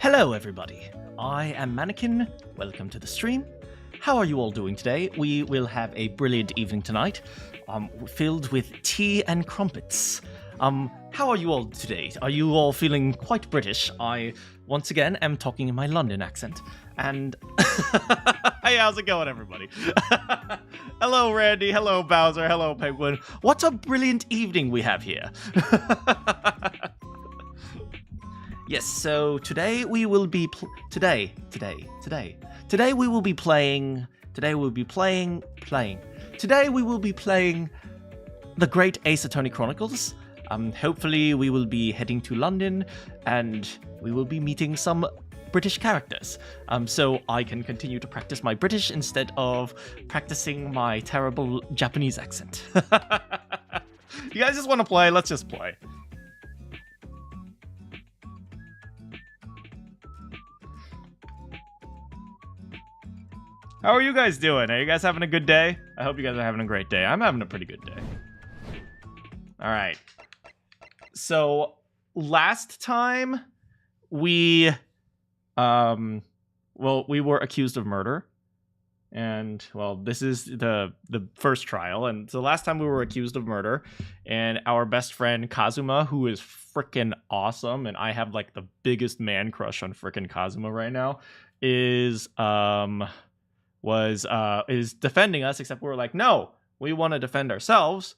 Hello everybody, I am Manakyn, welcome to the stream. How are you all doing today? We will have a brilliant evening tonight, filled with tea and crumpets. How are you all today? Are you all feeling quite British? I, once again, am talking in my London accent, and... Hey, how's it going everybody? Hello Randy, hello Bowser, hello Penguin. What a brilliant evening we have here. Yes, so today we will be today we will be playing the Great Ace Attorney Chronicles. Hopefully we will be heading to London and we will be meeting some British characters. So I can continue to practice my British instead of practicing my terrible Japanese accent. You guys just want to play? Let's just play. How are you guys doing? Are you guys having a good day? I hope you guys are having a great day. I'm having a pretty good day. Alright. So, last time, we were accused of murder. And, well, this is the first trial. And so last time we were accused of murder. And our best friend, Kazuma, who is freaking awesome, and I have, like, the biggest man crush on freaking Kazuma right now, is defending us, except we were like, no, we want to defend ourselves.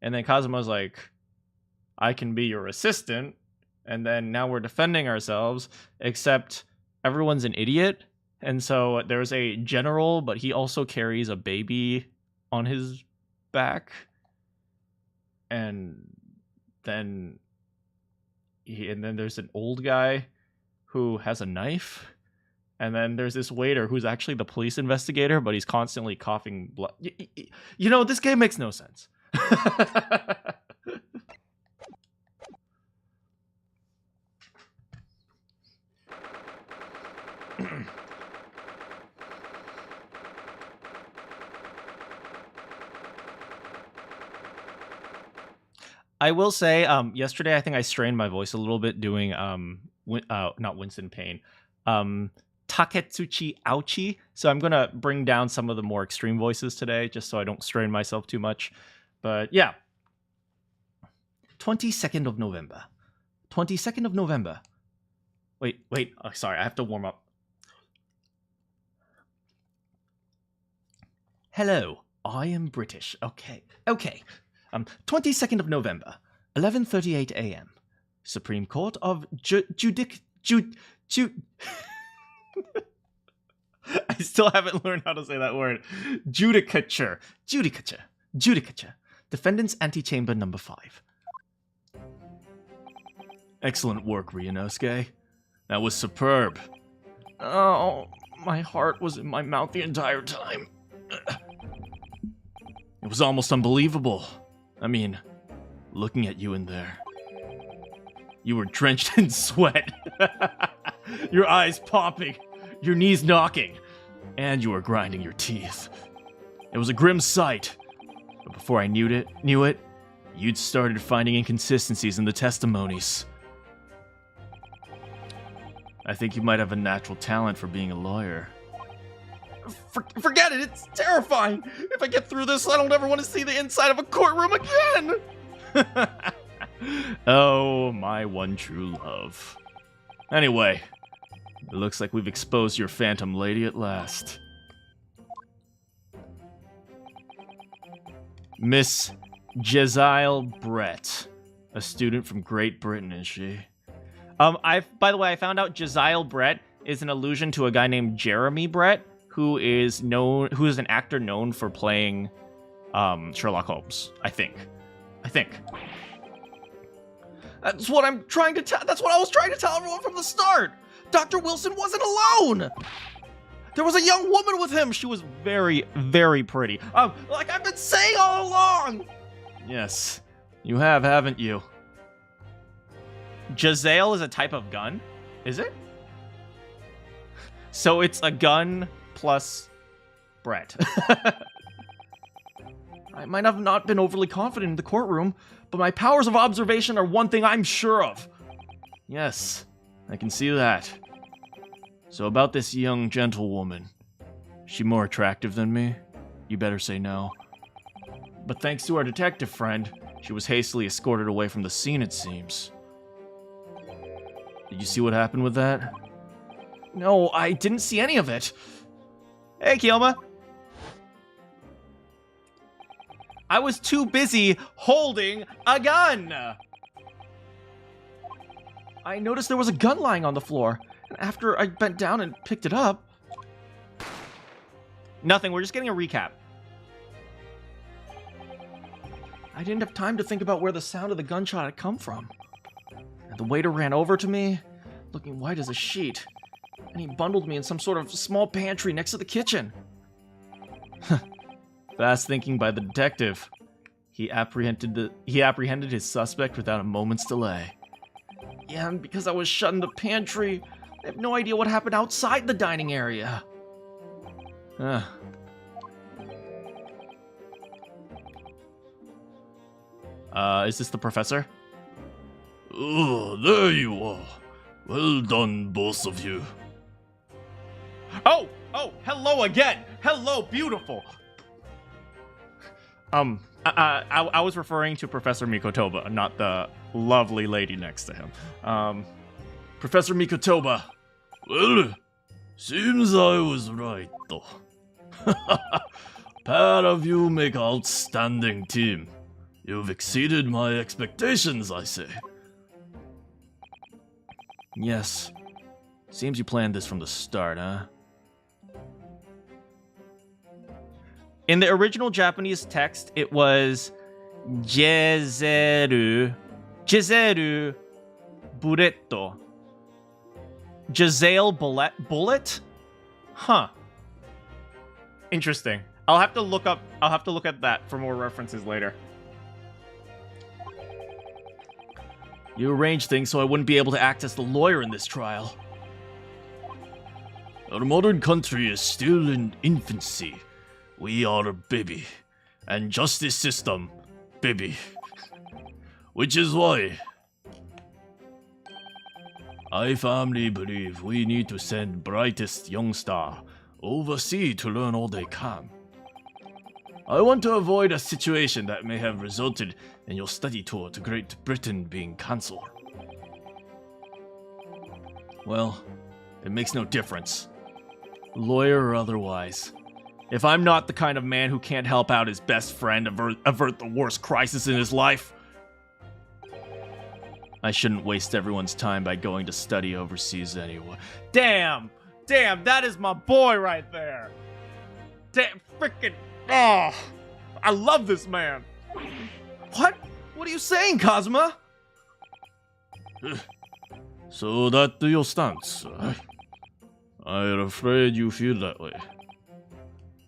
And then Kazuma's like, I can be your assistant. And then now we're defending ourselves, except everyone's an idiot. And so there's a general, but he also carries a baby on his back. And then there's an old guy who has a knife. And then there's this waiter who's actually the police investigator, but he's constantly coughing blood. You know, this game makes no sense. I will say, yesterday I think I strained my voice a little bit doing, not Winston Payne, Taketsuchi Ouchi. So I'm going to bring down some of the more extreme voices today, just so I don't strain myself too much. But yeah. 22nd of November. 22nd of November. Wait. Oh, sorry, I have to warm up. Hello, I am British. Okay. 22nd of November, 11:38 a.m. Supreme Court of I still haven't learned how to say that word. Judicature. Defendant's antechamber number 5. Excellent work, Ryunosuke. That was superb. Oh, my heart was in my mouth the entire time. It was almost unbelievable. I mean, looking at you in there. You were drenched in sweat. Your eyes popping. Your knees knocking. And you were grinding your teeth. It was a grim sight. But before I knew it, you'd started finding inconsistencies in the testimonies. I think you might have a natural talent for being a lawyer. Forget it, it's terrifying! If I get through this, I don't ever want to see the inside of a courtroom again! Oh, my one true love. Anyway, it looks like we've exposed your phantom lady at last. Miss Jezile Brett. A student from Great Britain, is she? By the way, I found out Jezile Brett is an allusion to a guy named Jeremy Brett, who is an actor known for playing Sherlock Holmes, I think. That's what I'm trying to tell. That's what I was trying to tell everyone from the start. Dr. Wilson wasn't alone. There was a young woman with him. She was very, very pretty. Like I've been saying all along. Yes, you have, haven't you? Jezile is a type of gun, is it? So it's a gun plus Brett. I might have not been overly confident in the courtroom, but my powers of observation are one thing I'm sure of. Yes, I can see that. So about this young gentlewoman. She more attractive than me? You better say no. But thanks to our detective friend, she was hastily escorted away from the scene, it seems. Did you see what happened with that? No, I didn't see any of it. Hey, Kielma. I was too busy holding a gun. I noticed there was a gun lying on the floor. And after I bent down and picked it up... Nothing, we're just getting a recap. I didn't have time to think about where the sound of the gunshot had come from. And the waiter ran over to me, looking white as a sheet. And he bundled me in some sort of small pantry next to the kitchen. Fast thinking by the detective. He apprehended his suspect without a moment's delay. Yeah, and because I was shut in the pantry, I have no idea what happened outside the dining area. Is this the professor? Oh, there you are. Well done, both of you. Oh, hello again. Hello, beautiful. I was referring to Professor Mikotoba, not the lovely lady next to him. Professor Mikotoba. Well, seems I was right, though. Pair of you make an outstanding team. You've exceeded my expectations, I say. Yes. Seems you planned this from the start, huh? In the original Japanese text, it was Jezeru Buretto. Giselle Bullet? Huh. Interesting. I'll have to look at that for more references later. You arranged things so I wouldn't be able to act as the lawyer in this trial. Our modern country is still in infancy. We are a baby. And justice system, baby. Which is why I firmly believe we need to send brightest young star overseas to learn all they can. I want to avoid a situation that may have resulted in your study tour to Great Britain being cancelled. Well, it makes no difference. Lawyer or otherwise. If I'm not the kind of man who can't help out his best friend avert the worst crisis in his life, I shouldn't waste everyone's time by going to study overseas anyway. Damn, that is my boy right there. Damn, freaking, oh, I love this man. What? What are you saying, Kazuma? So that's your stance. I'm afraid you feel that way.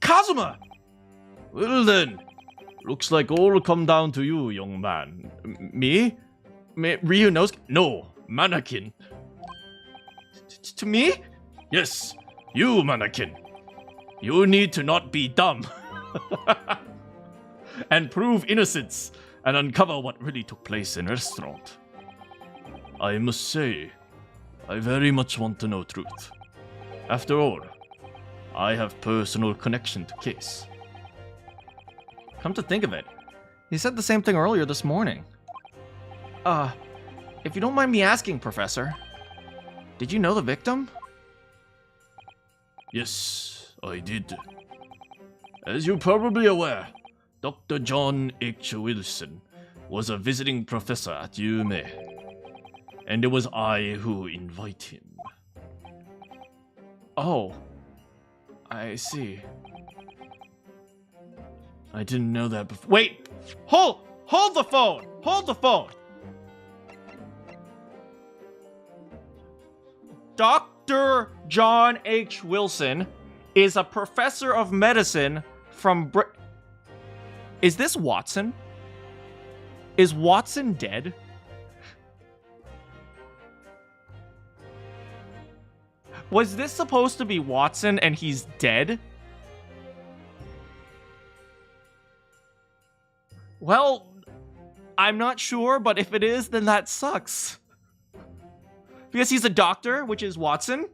Kazuma! Well then, looks like all will come down to you, young man. Me? Ryunosuke? No, Manakyn. To me? Yes, you, Manakyn. You need to not be dumb. And prove innocence and uncover what really took place in restaurant. I must say, I very much want to know truth. After all, I have personal connection to case. Come to think of it, he said the same thing earlier this morning. If you don't mind me asking, Professor, did you know the victim? Yes, I did. As you're probably aware, Dr. John H. Wilson was a visiting professor at UME, and it was I who invited him. Oh, I see. I didn't know that before. Wait! Hold the phone! Hold the phone! Dr. John H. Wilson is a professor of medicine from Is this Watson? Is Watson dead? Was this supposed to be Watson and he's dead? Well, I'm not sure, but if it is, then that sucks. Because he's a doctor, which is Watson.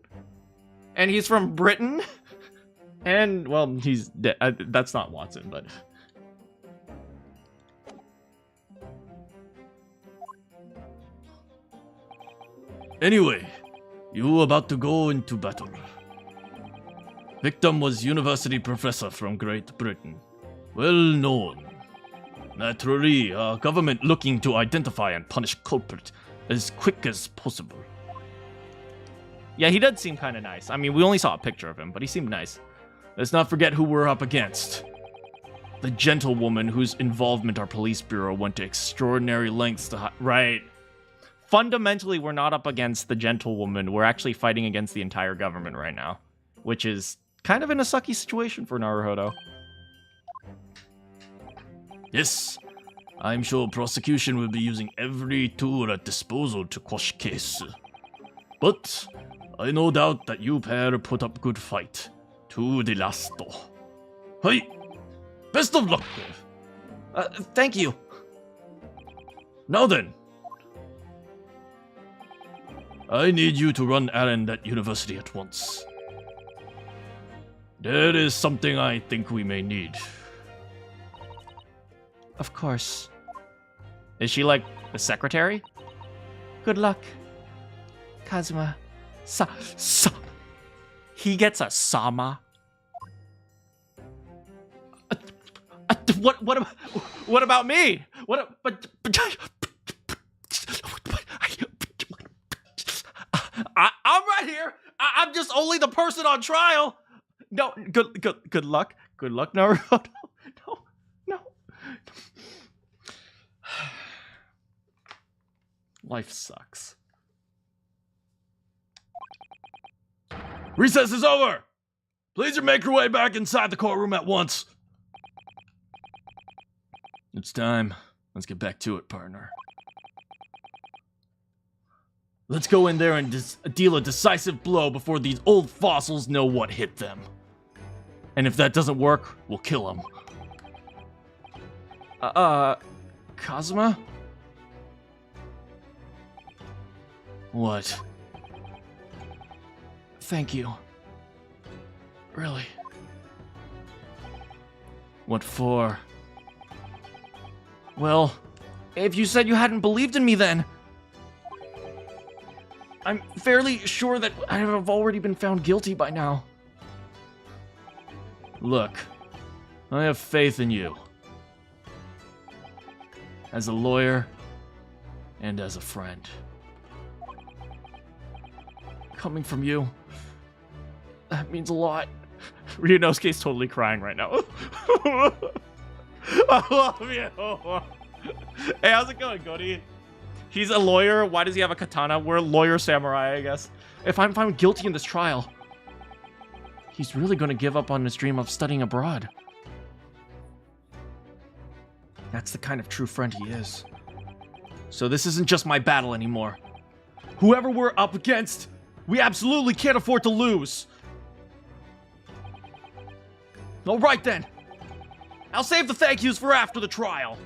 And he's from Britain. And, well, he's dead. That's not Watson, but... Anyway, you about to go into battle. Victim was university professor from Great Britain. Well known. Naturally, a government looking to identify and punish culprit as quick as possible. Yeah, he did seem kind of nice. I mean, we only saw a picture of him, but he seemed nice. Let's not forget who we're up against. The gentlewoman whose involvement our police bureau went to extraordinary lengths to Right. Fundamentally, we're not up against the gentlewoman. We're actually fighting against the entire government right now, which is kind of in a sucky situation for Naruhodo. Yes, I'm sure prosecution will be using every tool at disposal to quash case. But I no doubt that you pair put up good fight. To the last. Hey, best of luck. Thank you. Now then, I need you to run errand at university at once. There is something I think we may need. Of course. Is she like the secretary? Good luck, Kazuma. He gets a sama. What about me? I'm right here. I'm just only the person on trial. No, good luck. Good luck, Naruhodo. No. Life sucks. Recess is over! Please make your way back inside the courtroom at once. It's time. Let's get back to it, partner. Let's go in there and deal a decisive blow before these old fossils know what hit them. And if that doesn't work, we'll kill them. Kazuma? What? Thank you. Really. What for? Well, if you said you hadn't believed in me then... I'm fairly sure that I have already been found guilty by now. Look, I have faith in you. As a lawyer, and as a friend. Coming from you, that means a lot. Ryunosuke's totally crying right now. I love you. Hey, how's it going, Cody? He's a lawyer. Why does he have a katana? We're a lawyer samurai, I guess. If I'm found guilty in this trial, he's really going to give up on his dream of studying abroad. That's the kind of true friend he is. So this isn't just my battle anymore. Whoever we're up against, we absolutely can't afford to lose. All right then. I'll save the thank yous for after the trial.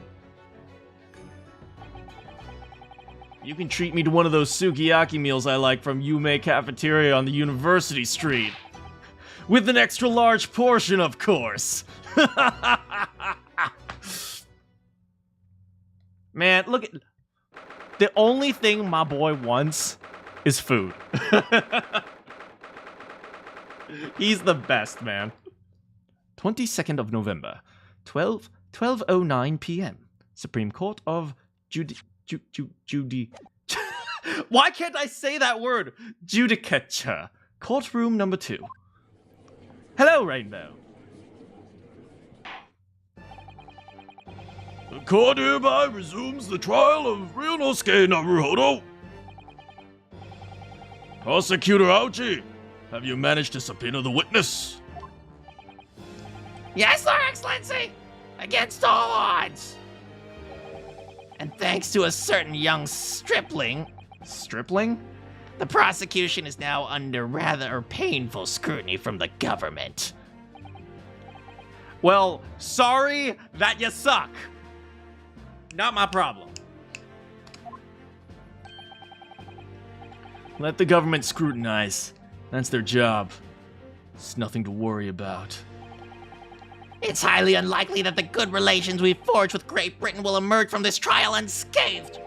You can treat me to one of those sukiyaki meals I like from Yume Cafeteria on the University Street. With an extra large portion, of course. Man, look at... The only thing my boy wants is food. He's the best, man. 22nd of November, 12:09 p.m. Supreme Court of Judy... Why can't I say that word? Judicature. Courtroom number 2. Hello, Rainbow. The court hereby resumes the trial of Ryunosuke Naruhodo. Prosecutor Aochi, have you managed to subpoena the witness? Yes, Your Excellency! Against all odds! And thanks to a certain young stripling... Stripling? The prosecution is now under rather painful scrutiny from the government. Well, sorry that you suck. Not my problem. Let the government scrutinize. That's their job. It's nothing to worry about. It's highly unlikely that the good relations we've forged with Great Britain will emerge from this trial unscathed.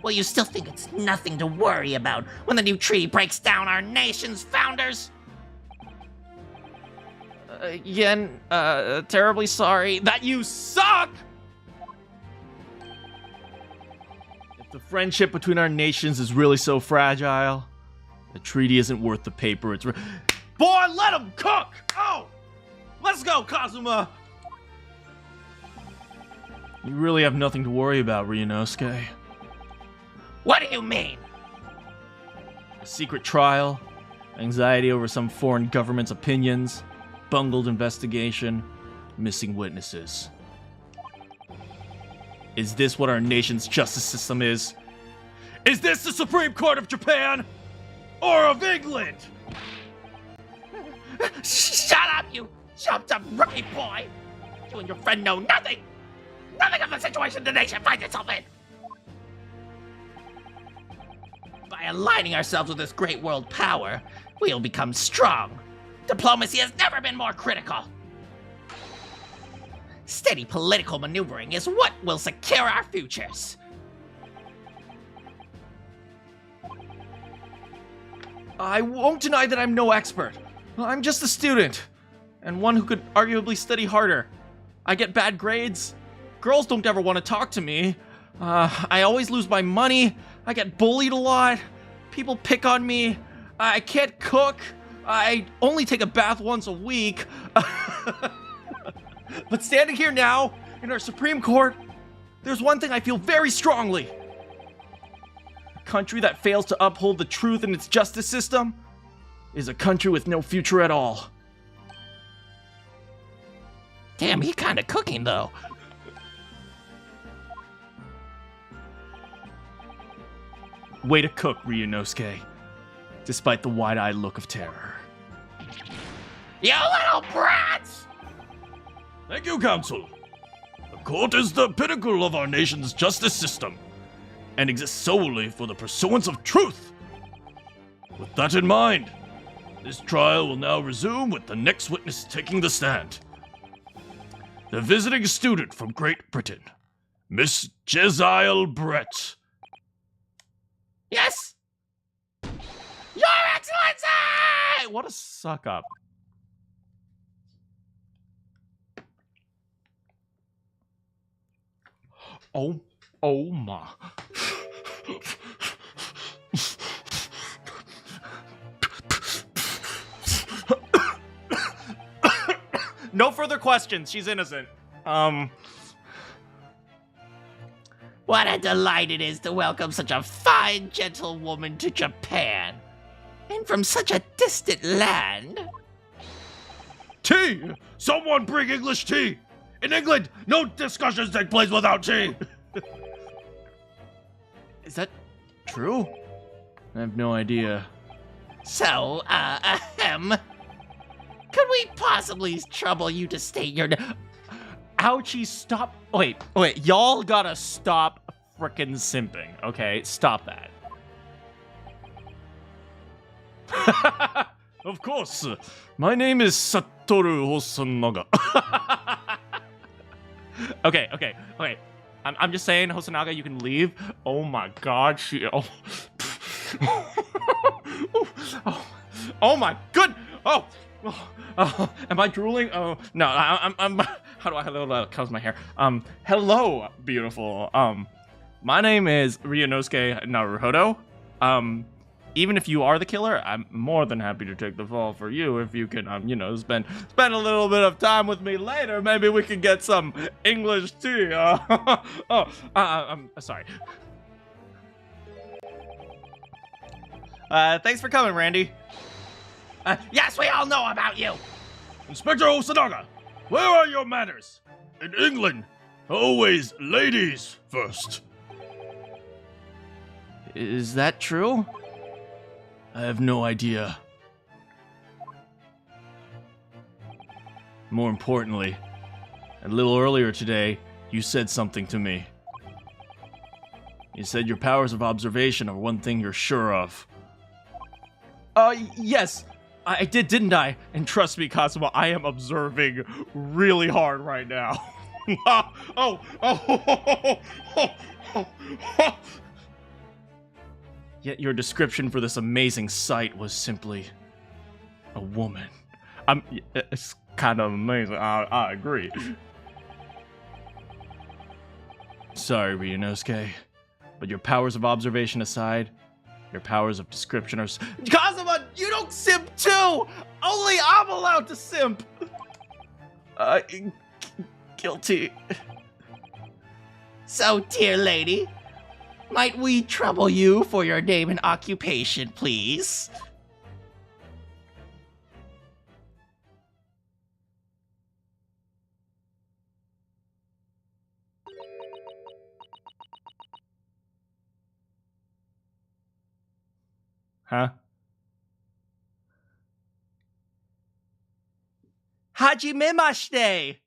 Will you still think it's nothing to worry about when the new treaty breaks down our nation's founders? Yen, terribly sorry that you suck! If the friendship between our nations is really so fragile, the treaty isn't worth the paper it's Boy, let him cook! Oh! Let's go, Kazuma! You really have nothing to worry about, Ryunosuke. What do you mean? A secret trial, anxiety over some foreign government's opinions, bungled investigation, missing witnesses. Is this what our nation's justice system is? Is this the Supreme Court of Japan? Or of England? Shut up, you jumped-up rookie boy! You and your friend know nothing! Nothing of the situation the nation finds itself in! By aligning ourselves with this great world power, we'll become strong. Diplomacy has never been more critical. Steady political maneuvering is what will secure our futures. I won't deny that I'm no expert. I'm just a student, and one who could arguably study harder. I get bad grades. Girls don't ever want to talk to me. I always lose my money. I get bullied a lot. People pick on me. I can't cook. I only take a bath once a week. But standing here now, in our Supreme Court, there's one thing I feel very strongly. A country that fails to uphold the truth in its justice system is a country with no future at all. Damn, he kinda cooking though. Way to cook, Ryunosuke, despite the wide-eyed look of terror. You little brats! Thank you, Counsel. The court is the pinnacle of our nation's justice system, and exists solely for the pursuance of truth. With that in mind, this trial will now resume with the next witness taking the stand. The visiting student from Great Britain, Miss Jezile Brett. Yes? Your Excellency! What a suck-up. Oh my. No further questions. She's innocent. What a delight it is to welcome such a fine gentlewoman to Japan. And from such a distant land. Tea! Someone bring English tea! In England, no discussions take place without tea! Is that true? I have no idea. So, could we possibly trouble you to state your... Ouchie, stop. Wait, y'all gotta stop frickin' simping, okay? Stop that. Of course. My name is Satoru Hosonaga. Okay. I'm just saying, Hosonaga, you can leave. Oh my god, she... Oh my good... Oh, am I drooling? Oh, no, I'm... How do I close my hair? Hello, beautiful. My name is Ryunosuke Naruhodo. Even if you are the killer, I'm more than happy to take the fall for you if you can, spend a little bit of time with me later. Maybe we could get some English tea. I'm sorry. Thanks for coming, Randy. Yes, we all know about you! Inspector Hosonaga, where are your manners? In England, always ladies first. Is that true? I have no idea. More importantly, a little earlier today, you said something to me. You said your powers of observation are one thing you're sure of. Yes. I did, didn't I? And trust me, Kazuma, I am observing really hard right now. Yet your description for this amazing sight was simply a woman. It's kind of amazing. I agree. Sorry, Ryunosuke, but your powers of observation aside, your powers of description are... Kazuma, you don't simp too! Only I'm allowed to simp! Guilty. So, dear lady, might we trouble you for your name and occupation, please? Huh? Hajime mashite!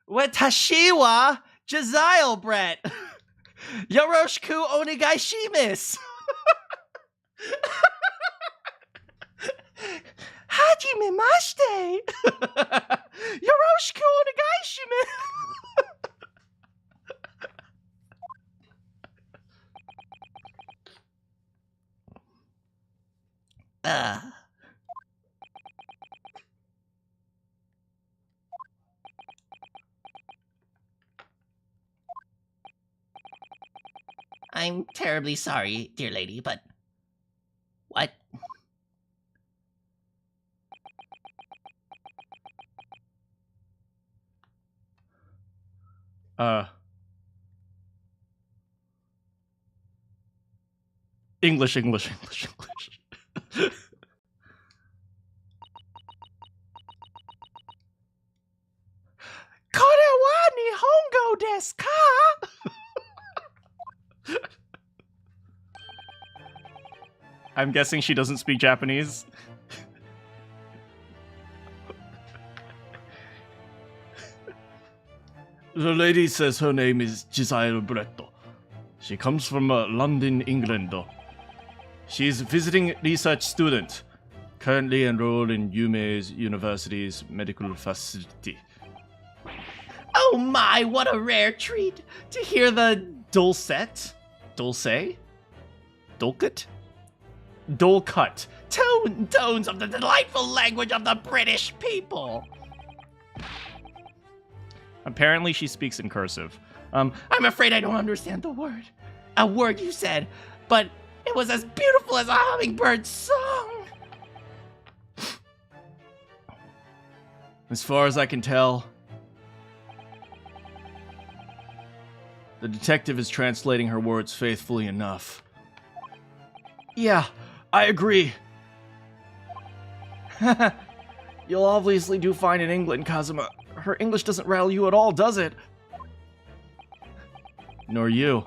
Watashi wa Jazail Brett! Yoroshiku onegaishimasu! Hajime mashite! Yoroshiku onegaishimasu! I'm terribly sorry, dear lady, but... What? English. Korewa Nihongo desu ka? I'm guessing she doesn't speak Japanese. The lady says her name is Giselle Bretto. She comes from London, England. She's visiting research student, currently enrolled in Yume's University's medical facility. Oh my, what a rare treat to hear the Dulcet? Dulce? Dulcut? Dulcut. tones of the delightful language of the British people. Apparently she speaks in cursive. I'm afraid I don't understand the word. A word you said, but it was as beautiful as a hummingbird's song. As far as I can tell, the detective is translating her words faithfully enough. Yeah, I agree. You'll obviously do fine in England, Kazuma. Her English doesn't rattle you at all, does it? Nor you.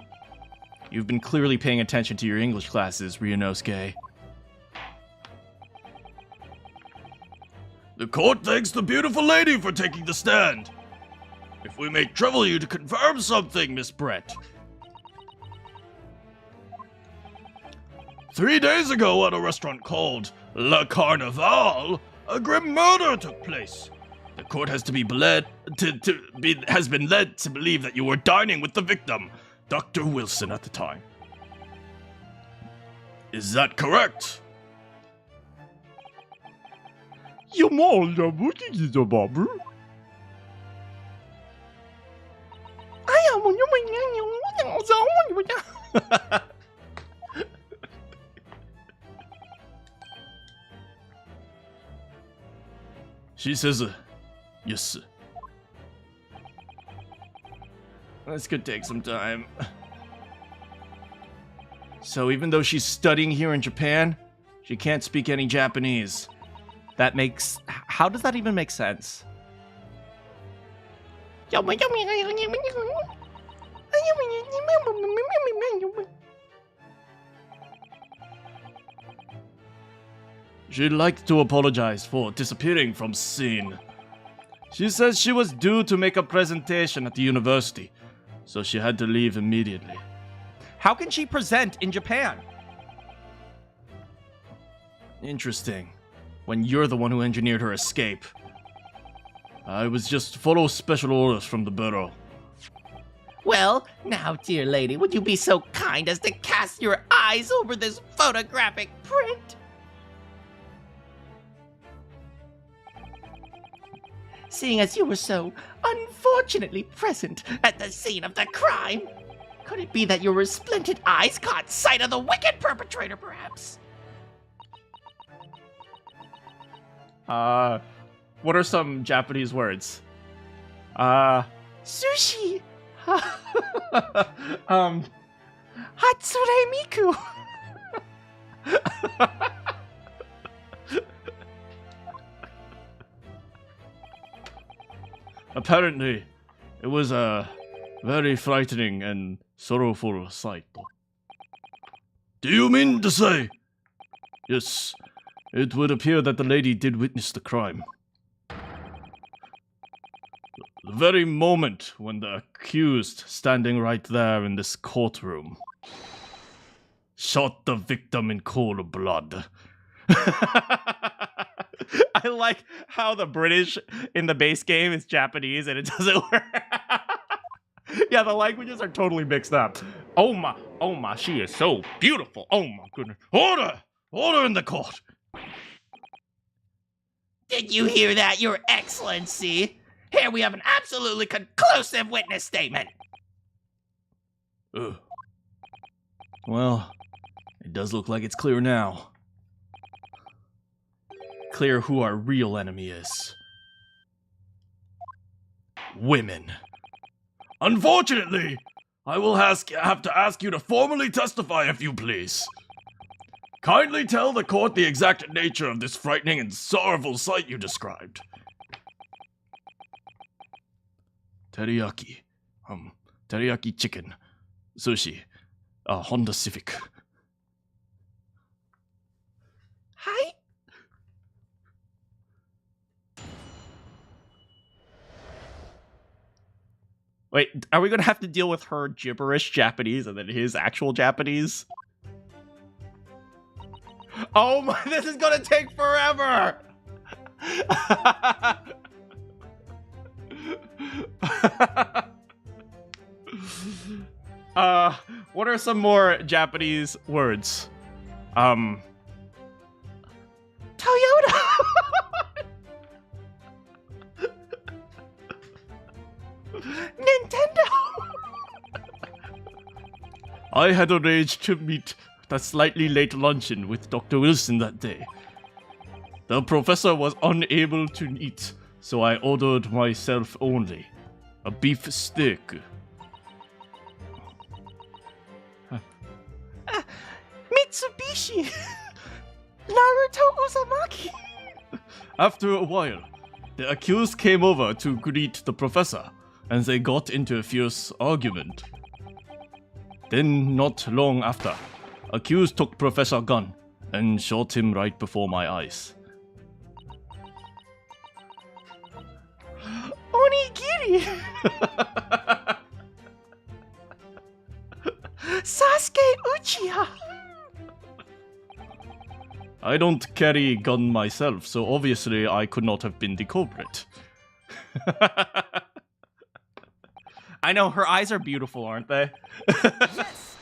You've been clearly paying attention to your English classes, Ryunosuke. The court thanks the beautiful lady for taking the stand. If we may trouble you to confirm something, Miss Brett. 3 days ago at a restaurant called Le Carnaval, a grim murder took place. The court has been led to believe that you were dining with the victim, Dr. Wilson, at the time. Is that correct? She says, yes. This could take some time. So even though she's studying here in Japan, she can't speak any Japanese. That makes... How does that even make sense? She'd like to apologize for disappearing from scene. She says she was due to make a presentation at the university, so she had to leave immediately. How can she present in Japan? Interesting. when you're the one who engineered her escape. I was just follow special orders from the Bureau. Well, now, dear lady, would you be so kind as to cast your eyes over this photographic print? Seeing as you were so unfortunately present at the scene of the crime, could it be that your resplendent eyes caught sight of the wicked perpetrator, perhaps? What are some Japanese words? Sushi! Um, Hatsure Miku! Apparently, it was a very frightening and sorrowful sight. Do you mean to say? Yes, it would appear that the lady did witness the crime. The very moment when the accused, standing right there in this courtroom, shot the victim in cold blood. I like how the British in the base game is Japanese and it doesn't work. Yeah, the languages are totally mixed up. Oh my, she is so beautiful. Oh my goodness. Order! Order in the court! Did you hear that, Your Excellency? Here we have an absolutely conclusive witness statement. Well, it does look like it's clear now. Clear who our real enemy is. Women. Unfortunately, I will have to ask you to formally testify if you please. Kindly tell the court the exact nature of this frightening and sorrowful sight you described. Teriyaki. Teriyaki chicken. Sushi. Honda Civic. Hi? Wait, are we gonna have to deal with her gibberish Japanese and then his actual Japanese? Oh my, this is gonna take forever! What are some more Japanese words? Toyota! Nintendo! I had arranged to meet the slightly late luncheon with Dr. Wilson that day. The professor was unable to eat, so I ordered myself only a beef steak. Mitsubishi! Naruto Uzumaki! After a while, the accused came over to greet the professor, and they got into a fierce argument. Then, not long after, accused took Professor gun and shot him right before my eyes. Onigiri! Sasuke Uchiha! I don't carry gun myself, so obviously I could not have been the culprit. I know, her eyes are beautiful, aren't they? Yes.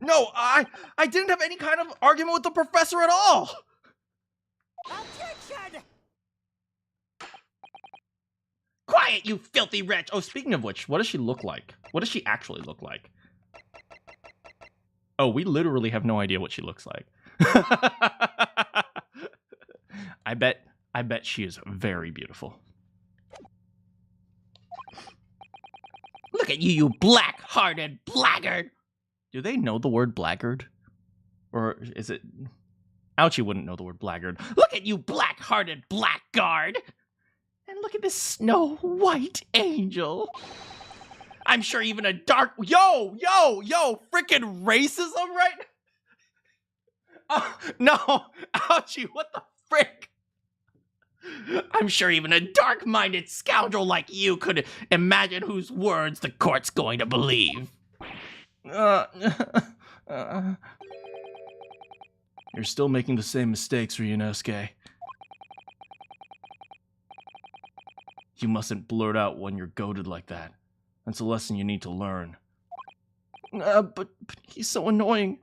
No, I didn't have any kind of argument with the professor at all! Objection! Quiet, you filthy wretch! Oh, speaking of which, what does she look like? What does she actually look like? Oh, we literally have no idea what she looks like. I bet she is very beautiful. Look at you, you black-hearted blackguard! Do they know the word blackguard? Or is it... Ouchie wouldn't know the word blackguard. Look at you, black-hearted blackguard! And look at this Snow White angel! I'm sure even a dark... Yo! Frickin' racism right now? Oh, no! Ouchie, what the frick? I'm sure even a dark-minded scoundrel like you could imagine whose words the court's going to believe. You're still making the same mistakes, Ryunosuke. You mustn't blurt out when you're goaded like that. That's a lesson you need to learn. But he's so annoying.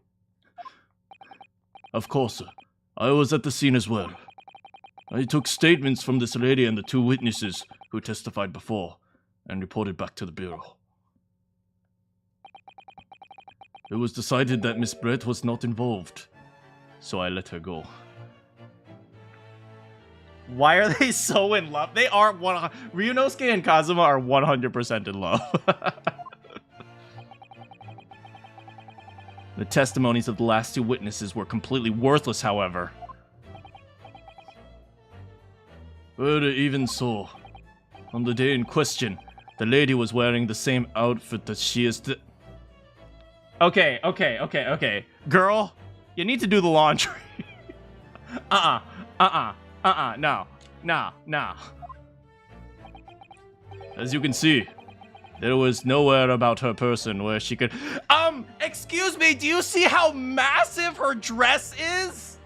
Of course, I was at the scene as well. I took statements from this lady and the 2 witnesses who testified before, and reported back to the bureau. It was decided that Miss Brett was not involved, so I let her go. Why are they so in love? They are Ryunosuke and Kazuma are 100% in love. The testimonies of the last 2 witnesses were completely worthless, however. But even so, on the day in question, the lady was wearing the same outfit that she is Okay. Girl, you need to do the laundry. No. As you can see, there was nowhere about her person where she could... Excuse me, do you see how massive her dress is?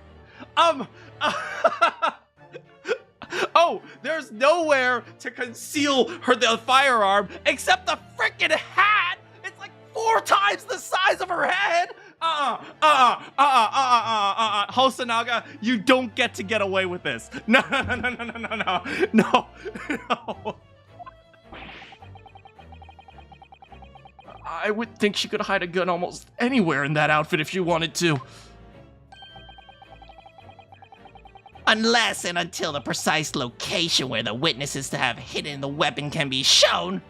Oh, there's nowhere to conceal the firearm except the freaking hat. It's like 4 times the size of her head. Hosanaga, you don't get to get away with this. No. I would think she could hide a gun almost anywhere in that outfit if she wanted to. Unless and until the precise location where the witness is to have hidden the weapon can be shown,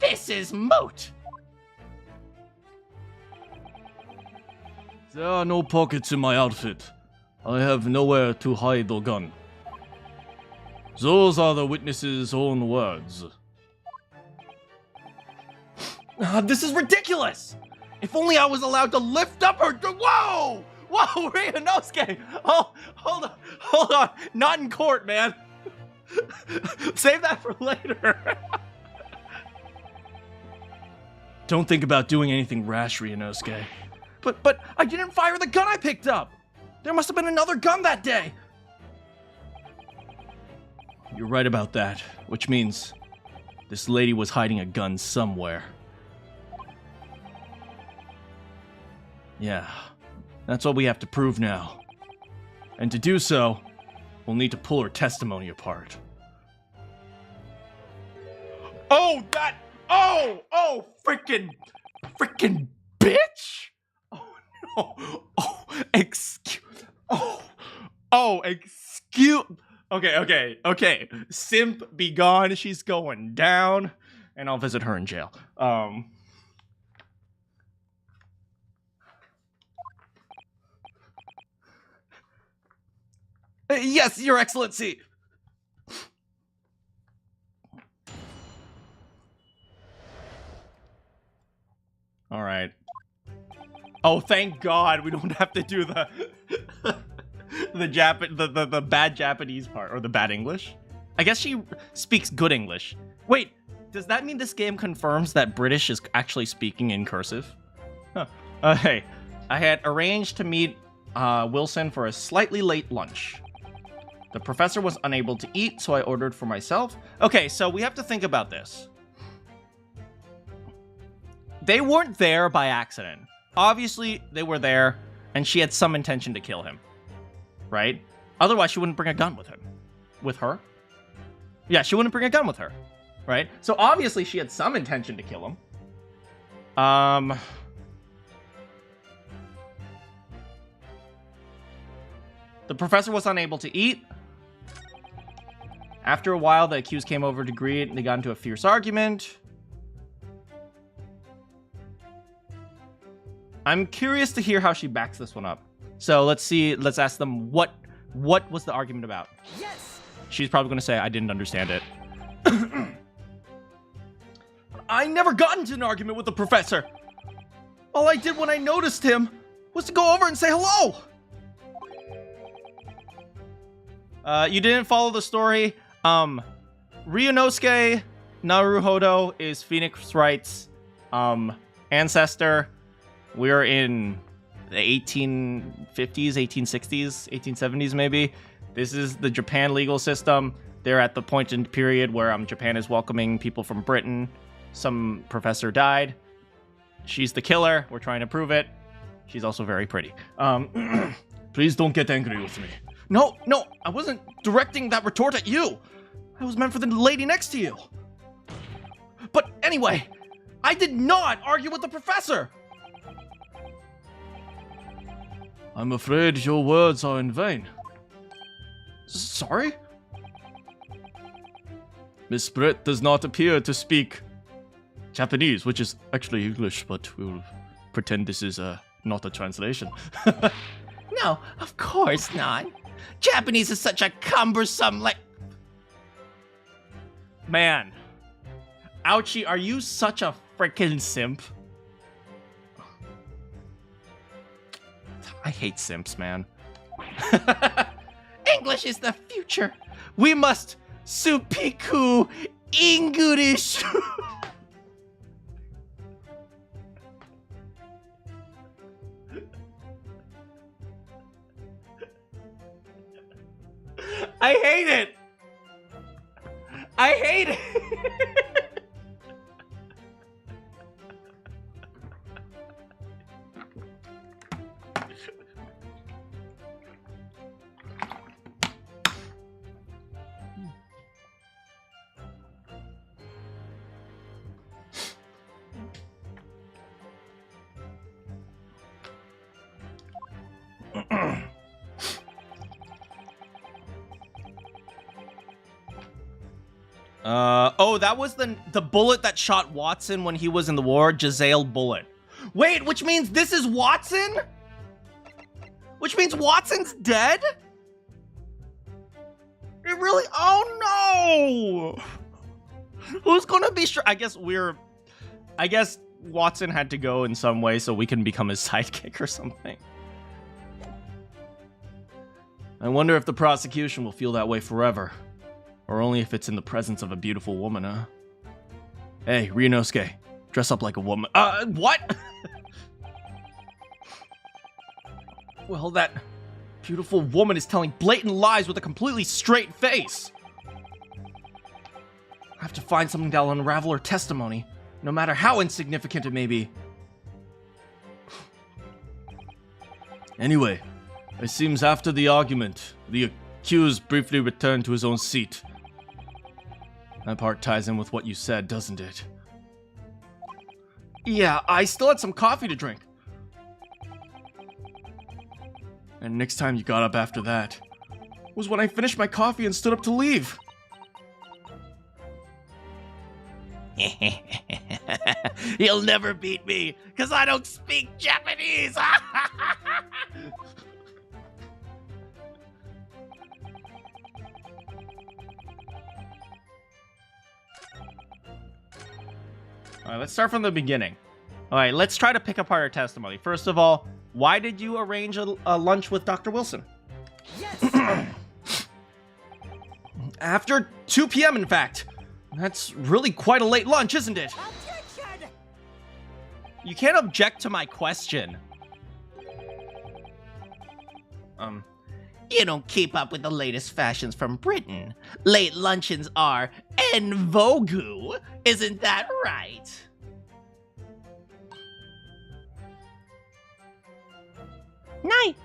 this is moot. There are no pockets in my outfit. I have nowhere to hide the gun. Those are the witness's own words. This is ridiculous! If only I was allowed to lift up her... Whoa! Whoa, Ryunosuke! Oh, hold on. Not in court, man. Save that for later. Don't think about doing anything rash, Ryunosuke. But I didn't fire the gun I picked up. There must have been another gun that day. You're right about that, which means this lady was hiding a gun somewhere. Yeah, that's what we have to prove now. And to do so, we'll need to pull her testimony apart. Oh, freaking bitch! Oh, no. Excuse. Okay. Simp, be gone. She's going down. And I'll visit her in jail. Yes, Your Excellency. All right. Oh, thank God we don't have to do the the bad Japanese part or the bad English. I guess she speaks good English. Wait, does that mean this game confirms that British is actually speaking in cursive? Huh. Hey, I had arranged to meet Wilson for a slightly late lunch. The professor was unable to eat, so I ordered for myself. Okay, so we have to think about this. They weren't there by accident. Obviously, they were there, and she had some intention to kill him. Right? Otherwise, she wouldn't bring a gun with him. With her? Yeah, she wouldn't bring a gun with her. Right? So obviously, she had some intention to kill him. The professor was unable to eat. After a while, the accused came over to greet, and they got into a fierce argument. I'm curious to hear how she backs this one up. So let's see. Let's ask them what was the argument about. Yes. She's probably going to say, I didn't understand it. I never got into an argument with the professor. All I did when I noticed him was to go over and say hello. You didn't follow the story. Ryunosuke Naruhodo is Phoenix Wright's ancestor. We're in the 1850s, 1860s, 1870s maybe. This is the Japan legal system. They're at the point in period where Japan is welcoming people from Britain. Some professor died. She's the killer. We're trying to prove it. She's also very pretty. Please don't get angry with me. No, I wasn't directing that retort at you. That was meant for the lady next to you. But anyway, I did not argue with the professor. I'm afraid your words are in vain. Sorry? Miss Brett does not appear to speak Japanese, which is actually English, but we'll pretend this is not a translation. No, of course not. Japanese is such a cumbersome Man. Ouchie, are you such a freaking simp? I hate simps, man. English is the future. We must supiku English. I hate it. I hate it. Oh, that was the bullet that shot Watson when he was in the war. Giselle bullet. Wait, which means this is Watson? Which means Watson's dead? It really? Oh no! Who's gonna be sure? I guess Watson had to go in some way so we can become his sidekick or something. I wonder if the prosecution will feel that way forever. Or only if it's in the presence of a beautiful woman, huh? Hey, Ryunosuke, dress up like a woman. What? Well, that beautiful woman is telling blatant lies with a completely straight face. I have to find something that'll unravel her testimony, no matter how insignificant it may be. Anyway, it seems after the argument, the accused briefly returned to his own seat. That part ties in with what you said, doesn't it? Yeah, I still had some coffee to drink. And next time you got up after that was when I finished my coffee and stood up to leave. You'll never beat me, because I don't speak Japanese! Alright, let's start from the beginning. Alright, let's try to pick apart our testimony. First of all, why did you arrange a lunch with Dr. Wilson? Yes! After 2 p.m., in fact. That's really quite a late lunch, isn't it? Objection! You can't object to my question. You don't keep up with the latest fashions from Britain. Late luncheons are en vogue. Isn't that right? Night.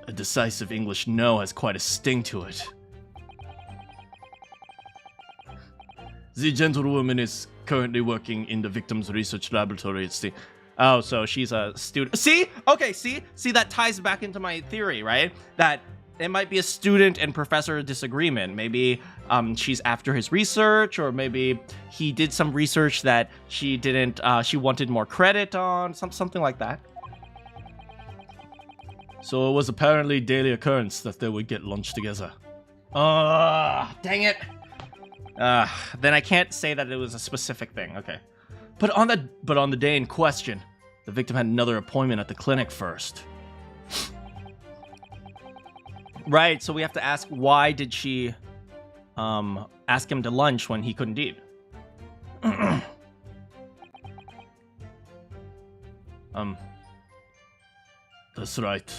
A decisive English no has quite a sting to it. The gentlewoman is currently working in the victim's research laboratory. Oh, so she's a student. See? Okay, see, that ties back into my theory, right? That it might be a student and professor disagreement. Maybe she's after his research, or maybe he did some research that she didn't, she wanted more credit on, something like that. So it was apparently daily occurrence that they would get lunch together. Dang it. Then I can't say that it was a specific thing. Okay. But on the day in question, the victim had another appointment at the clinic first. Right, so we have to ask, why did she ask him to lunch when he couldn't eat. That's right.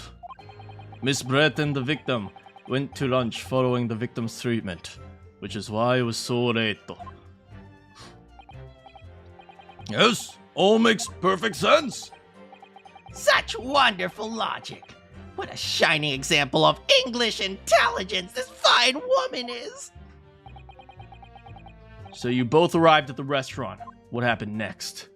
Miss Brett and the victim went to lunch following the victim's treatment, which is why it was so late. Yes, all makes perfect sense. Such wonderful logic. What a shining example of English intelligence this fine woman is. So you both arrived at the restaurant. What happened next?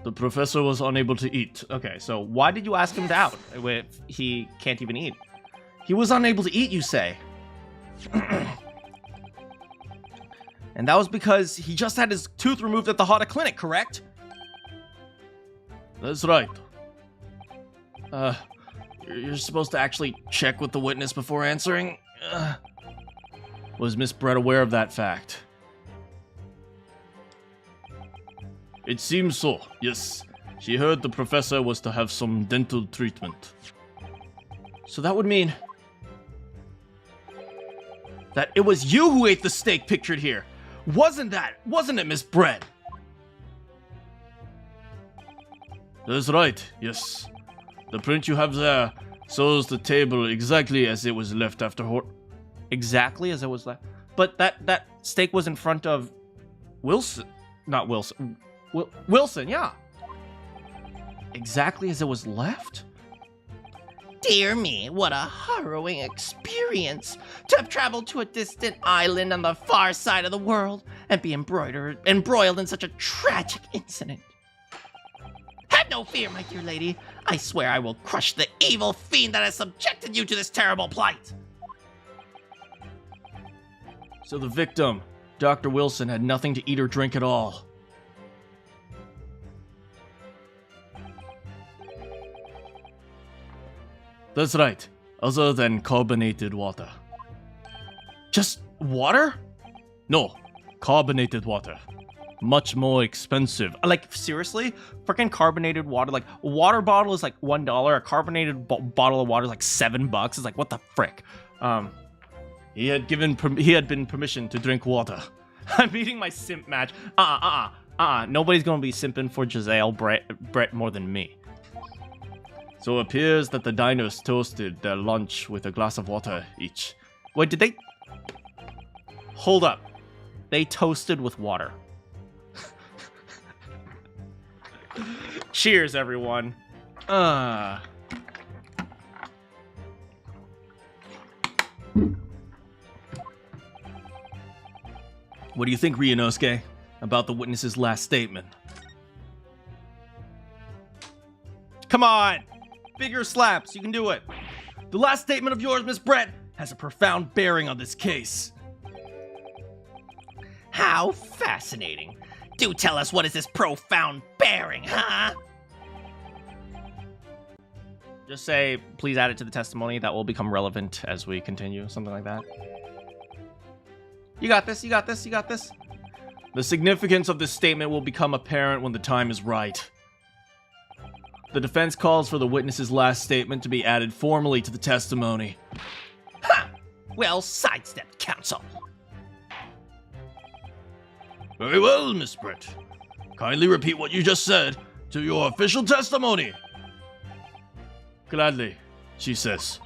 The professor was unable to eat. Okay, so why did you ask him out if he can't even eat? He was unable to eat, you say? And that was because he just had his tooth removed at the Hada Clinic, correct? That's right. You're supposed to actually check with the witness before answering. Was Miss Brett aware of that fact? It seems so, yes. She heard the professor was to have some dental treatment. So that would mean that it was you who ate the steak pictured here. Wasn't it, Miss Brett? That's right, yes. The print you have there shows the table exactly as it was left after Exactly as it was left? But that steak was in front of Wilson. Not Wilson. Wilson, yeah. Exactly as it was left? Dear me, what a harrowing experience to have traveled to a distant island on the far side of the world and be embroiled in such a tragic incident. Have no fear, my dear lady. I swear I will crush the evil fiend that has subjected you to this terrible plight. So the victim, Dr. Wilson, had nothing to eat or drink at all. That's right, other than carbonated water. Just water? No, carbonated water. Much more expensive. Like, seriously? Freaking carbonated water? Like, a water bottle is like $1. A carbonated bottle of water is like $7. It's like, what the frick? He had been permission to drink water. I'm eating my simp match. Nobody's gonna be simping for Giselle Brett more than me. So it appears that the diners toasted their lunch with a glass of water each. Wait, did they? Hold up. They toasted with water. Cheers, everyone. What do you think, Ryunosuke, about the witness's last statement? Come on! Bigger slaps, you can do it. The last statement of yours, Miss Brett, has a profound bearing on this case. How fascinating. Do tell us, what is this profound bearing, huh? Just say, please add it to the testimony. That will become relevant as we continue. Something like that. You got this, you got this, you got this. The significance of this statement will become apparent when the time is right. The defense calls for the witness's last statement to be added formally to the testimony. Ha! Well sidestepped, counsel. Very well, Miss Brett. Kindly repeat what you just said to your official testimony. Gladly, she says.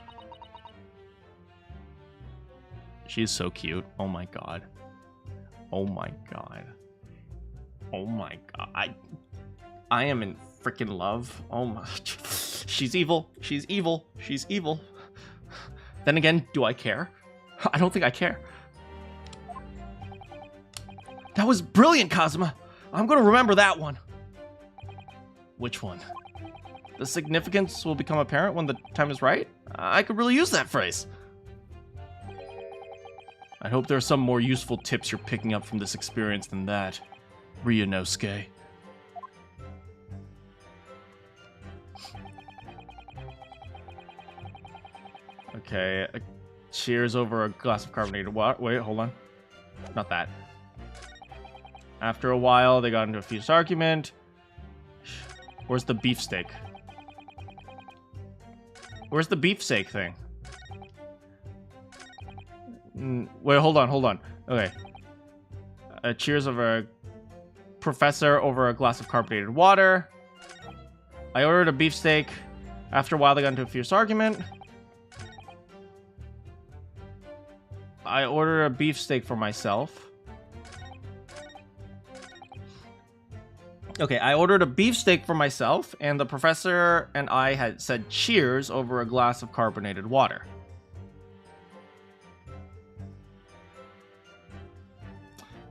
She's so cute. Oh my god. Oh my god. Oh my god. I am in freaking love. Oh my. She's evil. She's evil. She's evil. Then again, do I care? I don't think I care. That was brilliant, Kazuma. I'm gonna remember that one. Which one? The significance will become apparent when the time is right? I could really use that phrase. I hope there are some more useful tips you're picking up from this experience than that, Ryunosuke. Okay, cheers over a glass of carbonated water. Wait, hold on. Not that. After a while, they got into a fierce argument. Where's the beefsteak? Where's the beefsteak thing? Wait, hold on. Okay. Cheers over a professor over a glass of carbonated water. I ordered a beefsteak. After a while, they got into a fierce argument. I ordered a beefsteak for myself. Okay, I ordered a beefsteak for myself, and the professor and I had said cheers over a glass of carbonated water.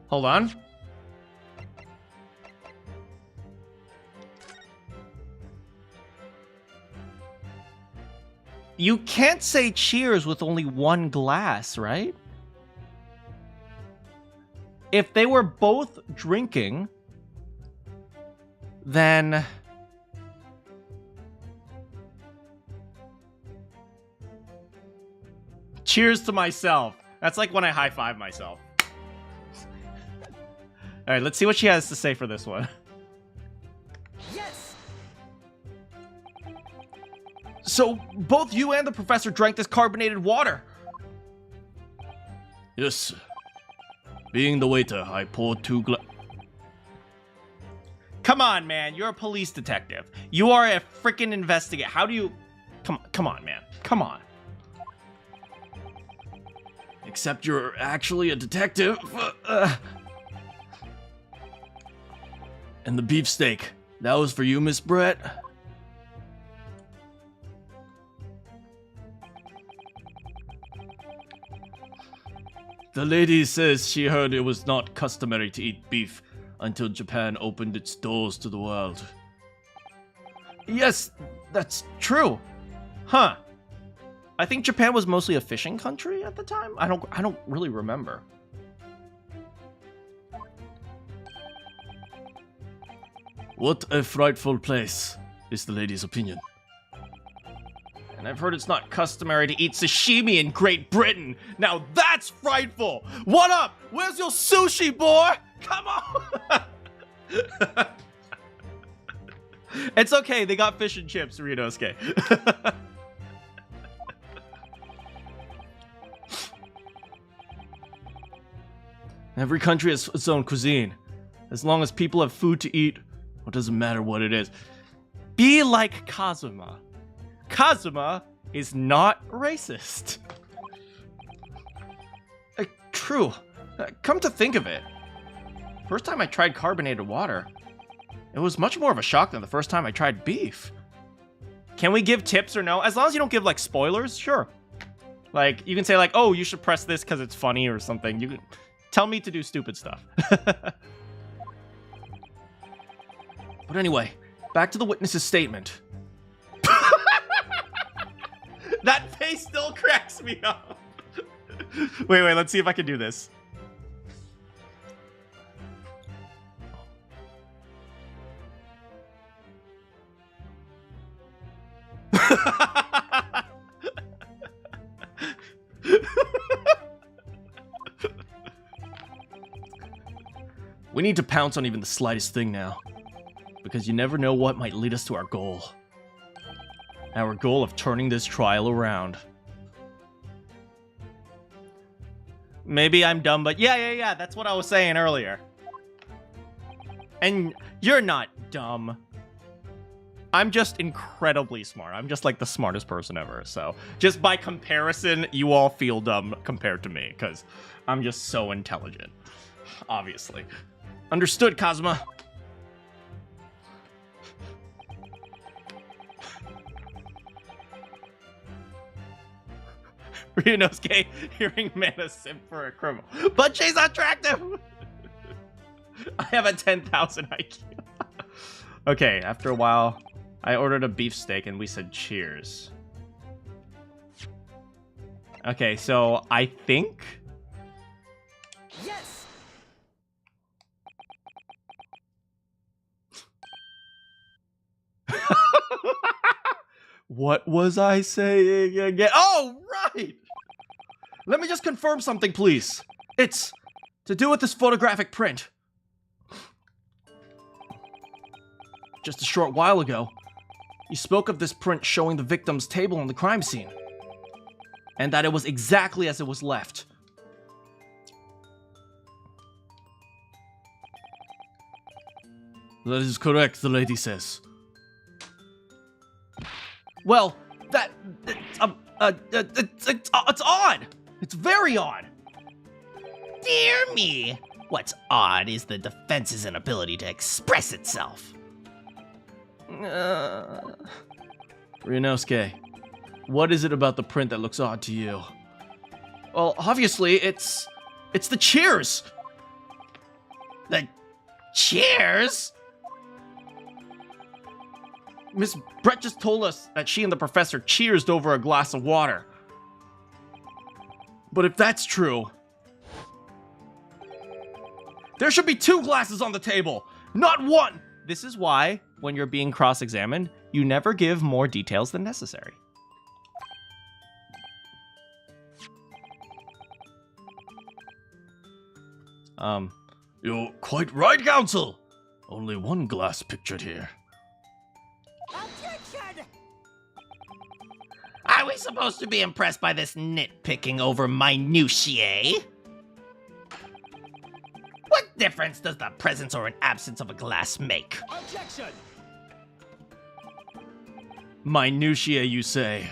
Hold on. You can't say cheers with only one glass, right? If they were both drinking, then... Cheers to myself. That's like when I high-five myself. Alright, let's see what she has to say for this one. Yes! So, both you and the professor drank this carbonated water. Yes. Being the waiter, I poured 2 Come on, man. You're a police detective. You are a freaking investigator. How do you... Come on, man. Come on. Except you're actually a detective. And the beefsteak. That was for you, Miss Brett? The lady says she heard it was not customary to eat beef until Japan opened its doors to the world. Yes, that's true. Huh. I think Japan was mostly a fishing country at the time. I don't really remember. What a frightful place, is the lady's opinion. And I've heard it's not customary to eat sashimi in Great Britain. Now that's frightful! What up? Where's your sushi, boy? Come on! It's okay, they got fish and chips, Ryunosuke. Every country has its own cuisine. As long as people have food to eat, it doesn't matter what it is. Be like Kazuma. Kazuma is not racist. True. Come to think of it, first time I tried carbonated water, it was much more of a shock than the first time I tried beef. Can we give tips or no? As long as you don't give, like, spoilers, sure. Like, you can say, like, oh, you should press this because it's funny or something. You can tell me to do stupid stuff. But anyway, back to the witness's statement. That face still cracks me up. Wait, let's see if I can do this. We need to pounce on even the slightest thing now, because you never know what might lead us to our goal. Our goal of turning this trial around. Maybe I'm dumb, but yeah, that's what I was saying earlier. And you're not dumb. I'm just incredibly smart. I'm just like the smartest person ever. So just by comparison, you all feel dumb compared to me because I'm just so intelligent. Obviously. Understood, Kazuma. Ryunosuke hearing Mana simp for a criminal. But she's attractive! I have a 10,000 IQ. Okay, after a while, I ordered a beefsteak and we said cheers. Okay, so I think... Yes! What was I saying again? Oh, right! Let me just confirm something, please. It's to do with this photographic print. Just a short while ago, you spoke of this print showing the victim's table on the crime scene, and that it was exactly as it was left. That is correct, the lady says. Well, it's odd. It's very odd. Dear me. What's odd is the defense's inability to express itself. Ryunosuke, what is it about the print that looks odd to you? Well, obviously, it's the cheers. The cheers? Miss Brett just told us that she and the professor cheersed over a glass of water. But if that's true, there should be 2 glasses on the table, not 1. This is why, when you're being cross-examined, you never give more details than necessary. You're quite right, counsel. Only 1 glass pictured here. Objection! Are we supposed to be impressed by this nitpicking over minutiae? What difference does the presence or an absence of a glass make? Objection! Minutiae, you say?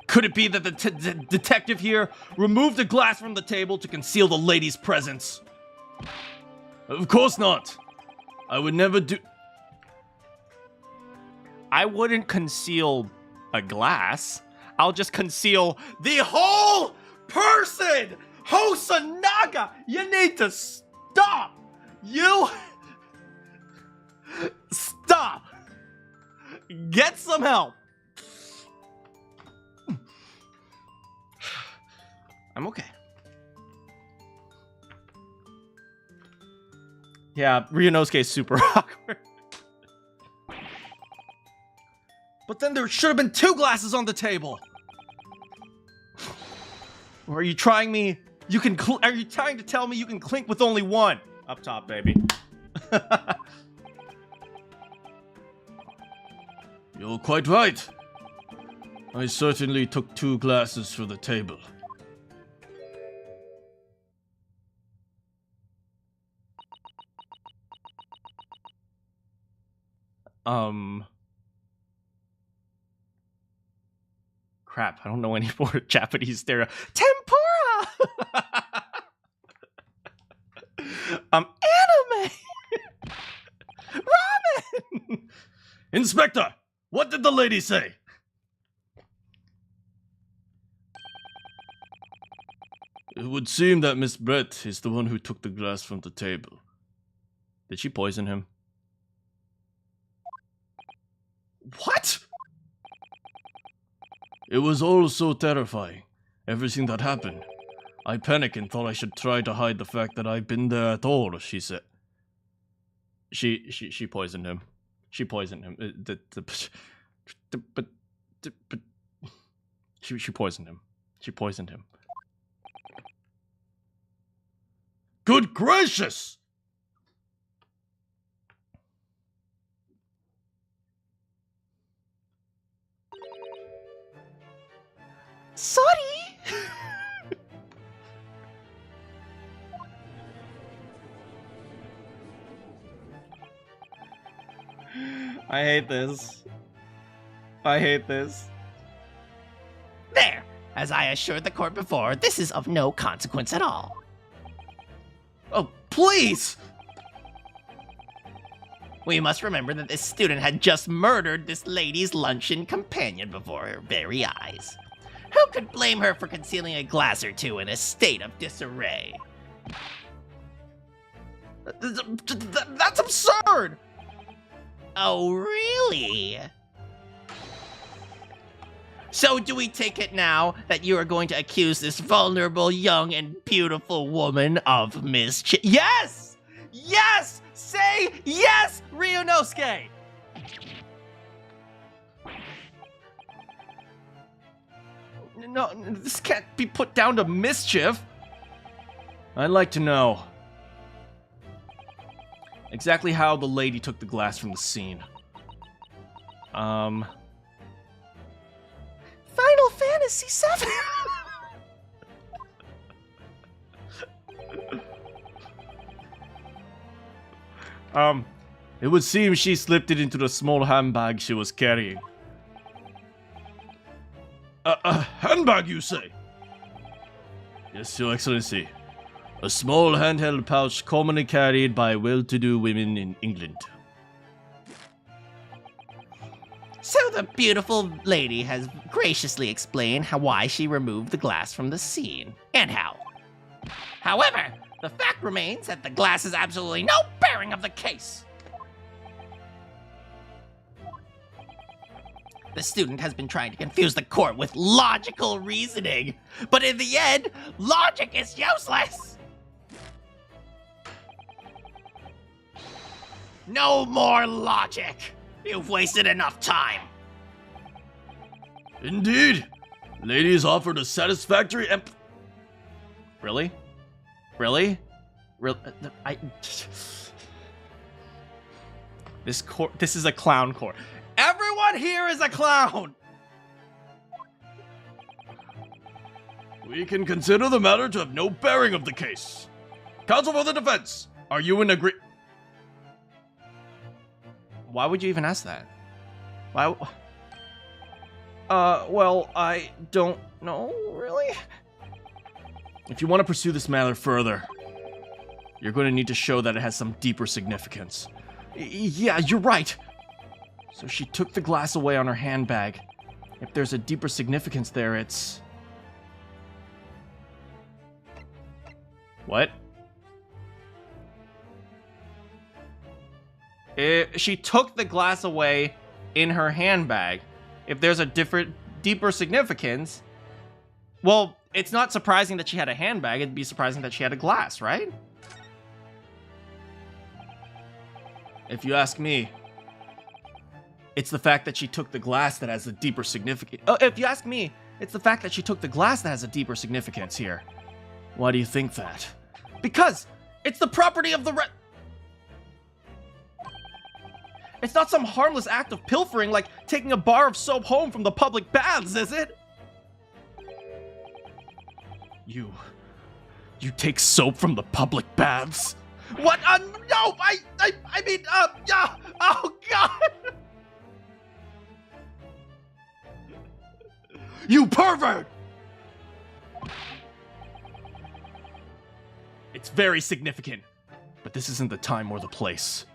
Could it be that the detective here removed a glass from the table to conceal the lady's presence? Of course not. I would never do... I wouldn't conceal a glass. I'll just conceal the whole person! Hosanaga! You need to stop! You... Stop! Get some help! I'm okay. Yeah, Ryunosuke is super awkward. But then there should have been 2 glasses on the table. Or are you trying me? Are you trying to tell me you can clink with only 1? Up top, baby. You're quite right. I certainly took 2 glasses for the table. Crap, I don't know any more Japanese stereo. Tempura! Anime! Ramen! Inspector, what did the lady say? It would seem that Miss Brett is the one who took the glass from the table. Did she poison him? What? It was all so terrifying. Everything that happened. I panicked and thought I should try to hide the fact that I've been there at all, she said. She poisoned him. She poisoned him. She poisoned him. She poisoned him. Good gracious! Sorry! I hate this. I hate this. There! As I assured the court before, this is of no consequence at all. Oh, please! We must remember that this student had just murdered this lady's luncheon companion before her very eyes. Who could blame her for concealing a glass or 2 in a state of disarray? That's absurd! Oh, really? So do we take it now that you are going to accuse this vulnerable, young, and beautiful woman of mischief? Yes! Yes! Say yes, Ryunosuke! No, this can't be put down to mischief. I'd like to know exactly how the lady took the glass from the scene. Final Fantasy VII. It would seem she slipped it into the small handbag she was carrying. A handbag, you say? Yes, Your Excellency. A small handheld pouch commonly carried by well-to-do women in England. So the beautiful lady has graciously explained why she removed the glass from the scene, and how. However, the fact remains that the glass has absolutely no bearing of the case. The student has been trying to confuse the court with logical reasoning, but in the end, logic is useless. No more logic. You've wasted enough time. Indeed. Ladies offered a satisfactory Really? Really? Really? This is a clown court. Everyone here is a clown! We can consider the matter to have no bearing of the case. Counsel for the defense, are you in agree- Why would you even ask that? Why? Well, I don't know, really? If you want to pursue this matter further, you're going to need to show that it has some deeper significance. Yeah, you're right. So she took the glass away on her handbag. If there's a deeper significance there, it's... What? She took the glass away in her handbag. If there's a deeper significance... Well, it's not surprising that she had a handbag. It'd be surprising that she had a glass, right? If you ask me, it's the fact that she took the glass that has a deeper significance. If you ask me, it's the fact that she took the glass that has a deeper significance here. why do you think that? Because it's the property of the It's not some harmless act of pilfering like taking a bar of soap home from the public baths, is it? You take soap from the public baths? What? No, I mean, yeah, oh God! You pervert! It's very significant, but this isn't the time or the place.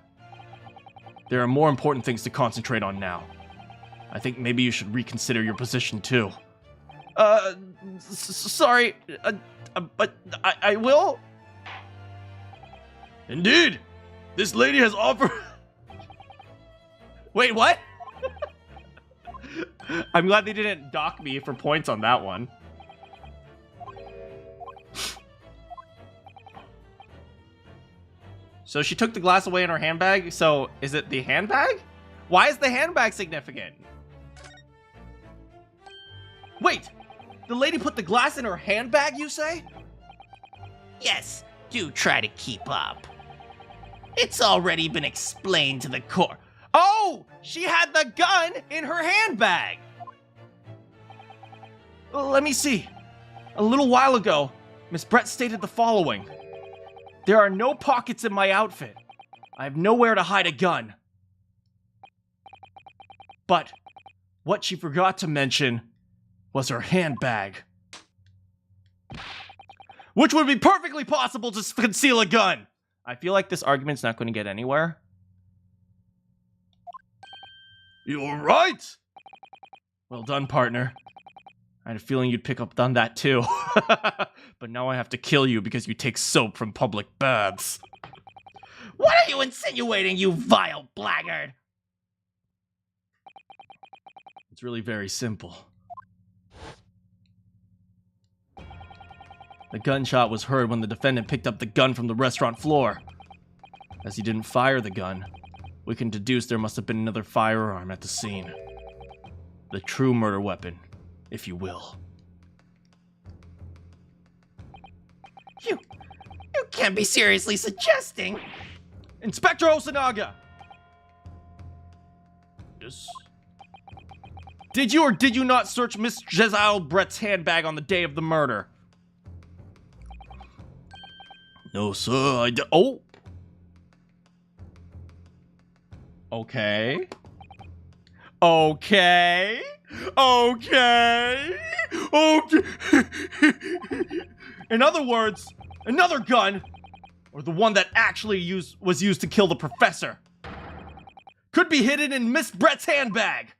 There are more important things to concentrate on now. I think maybe you should reconsider your position too. Sorry, but I will? Indeed! This lady has offered... Wait, what? I'm glad they didn't dock me for points on that one. So she took the glass away in her handbag, so is it the handbag? Why is the handbag significant? Wait, the lady put the glass in her handbag, you say? Yes, do try to keep up. It's already been explained to the court. Oh, she had the gun in her handbag. Let me see. A little while ago, Miss Brett stated the following. There are no pockets in my outfit. I have nowhere to hide a gun. But what she forgot to mention was her handbag, which would be perfectly possible to conceal a gun. I feel like this argument's not going to get anywhere. You're right! Well done, partner. I had a feeling you'd pick up on that too. But now I have to kill you because you take soap from public baths. What are you insinuating, you vile blackguard? It's really very simple. The gunshot was heard when the defendant picked up the gun from the restaurant floor. As he didn't fire the gun, we can deduce there must have been another firearm at the scene. The true murder weapon, if you will. You can't be seriously suggesting. Inspector Osanaga! Yes? Did you or did you not search Miss Giselle Brett's handbag on the day of the murder? No, sir, Oh! Okay. Okay. Okay. Okay. In other words, another gun, or the one that actually was used to kill the professor, could be hidden in Miss Brett's handbag.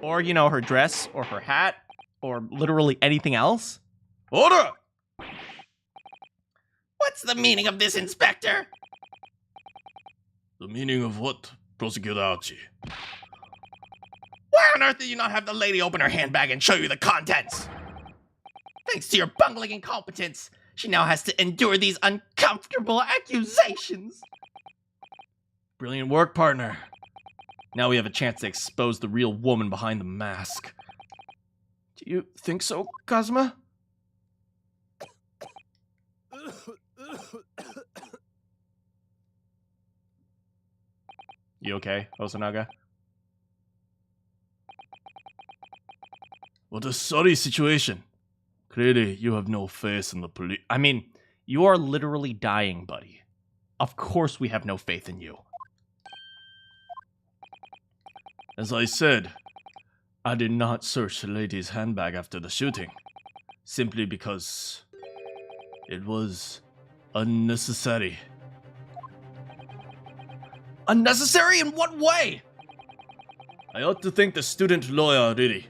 Or, you know, her dress, or her hat, or literally anything else. Order! What's the meaning of this, Inspector? The meaning of what, Prosecutor Archie? Why on earth did you not have the lady open her handbag and show you the contents? Thanks to your bungling incompetence, she now has to endure these uncomfortable accusations. Brilliant work, partner. Now we have a chance to expose the real woman behind the mask. Do you think so, Kazuma? You okay, Osanaga? What a sorry situation. Clearly, you have no faith in the police. I mean, you are literally dying, buddy. Of course we have no faith in you. As I said, I did not search the lady's handbag after the shooting, simply because it was unnecessary. Unnecessary in what way? I ought to thank the student lawyer, really.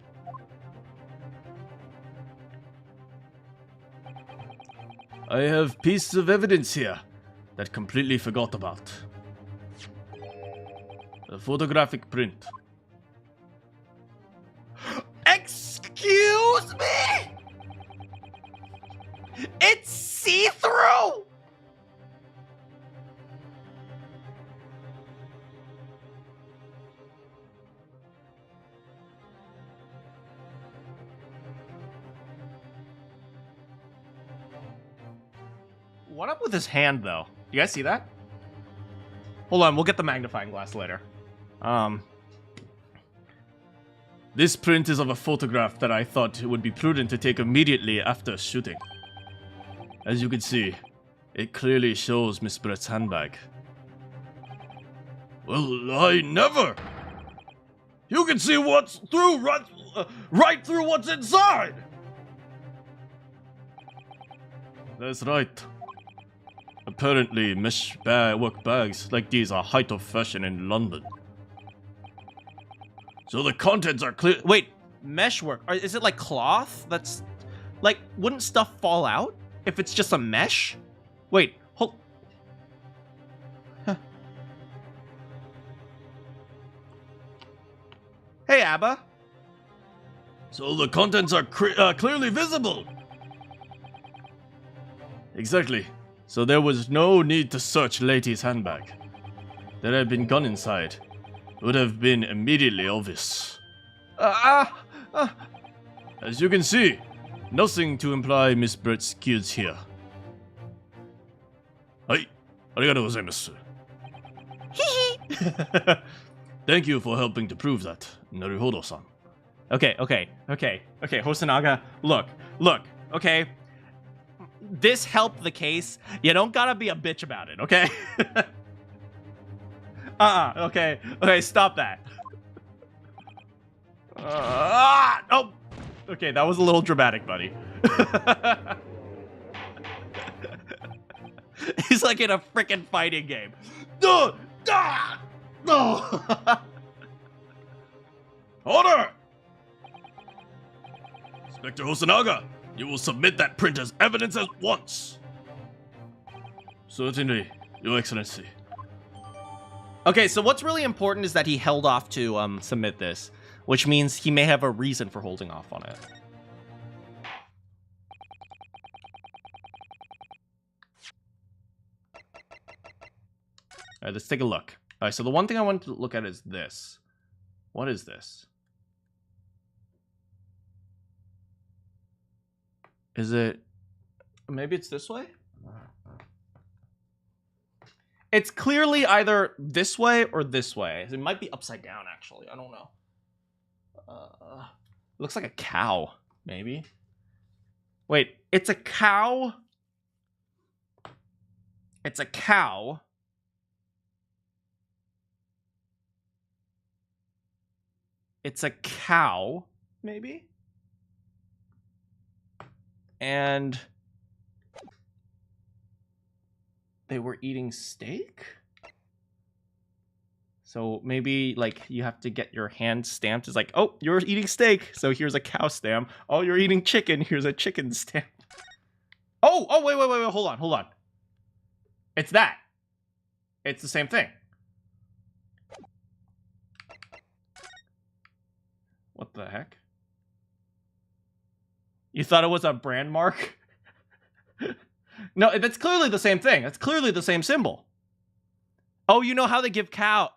I have pieces of evidence here that completely forgot about. The photographic print. Excuse me? It's see-through! What up with his hand, though? You guys see that? Hold on, we'll get the magnifying glass later. This print is of a photograph that I thought it would be prudent to take immediately after shooting. As you can see, it clearly shows Miss Brett's handbag. Well, I never! You can see what's through, right through what's inside! That's right. Apparently, mesh work bags like these are height of fashion in London. So the contents are clear. Wait, meshwork? Is it like cloth? That's like, wouldn't stuff fall out if it's just a mesh? Wait, hold. Huh. Hey, Abba. So the contents are clearly visible. Exactly. So there was no need to search Lady's handbag. There had been gun inside. Would have been immediately obvious. As you can see, nothing to imply Miss Brett's skills here. Hai, arigatou gozaimasu. Thank you for helping to prove that, Naruhodo-san. Okay, Hosanaga, look, okay? This helped the case. You don't gotta be a bitch about it, okay? Okay, stop that. Oh, okay, that was a little dramatic, buddy. He's like in a freaking fighting game. No! Order! Inspector Hosanaga, you will submit that print as evidence at once. Certainly, Your Excellency. Okay, so what's really important is that he held off to submit this, which means he may have a reason for holding off on it. All right, let's take a look. All right, so the one thing I want to look at is this. What is this? Is it... Maybe it's this way? It's clearly either this way or this way. It might be upside down, actually. I don't know. Looks like a cow, maybe. Wait, it's a cow? It's a cow. It's a cow, maybe? And they were eating steak? So maybe, like, you have to get your hand stamped. It's like, oh, you're eating steak, so here's a cow stamp. Oh, you're eating chicken, here's a chicken stamp. Oh, wait, hold on. It's that. It's the same thing. What the heck? You thought it was a brand mark? No, that's clearly the same thing. That's clearly the same symbol. Oh, you know how they give cow...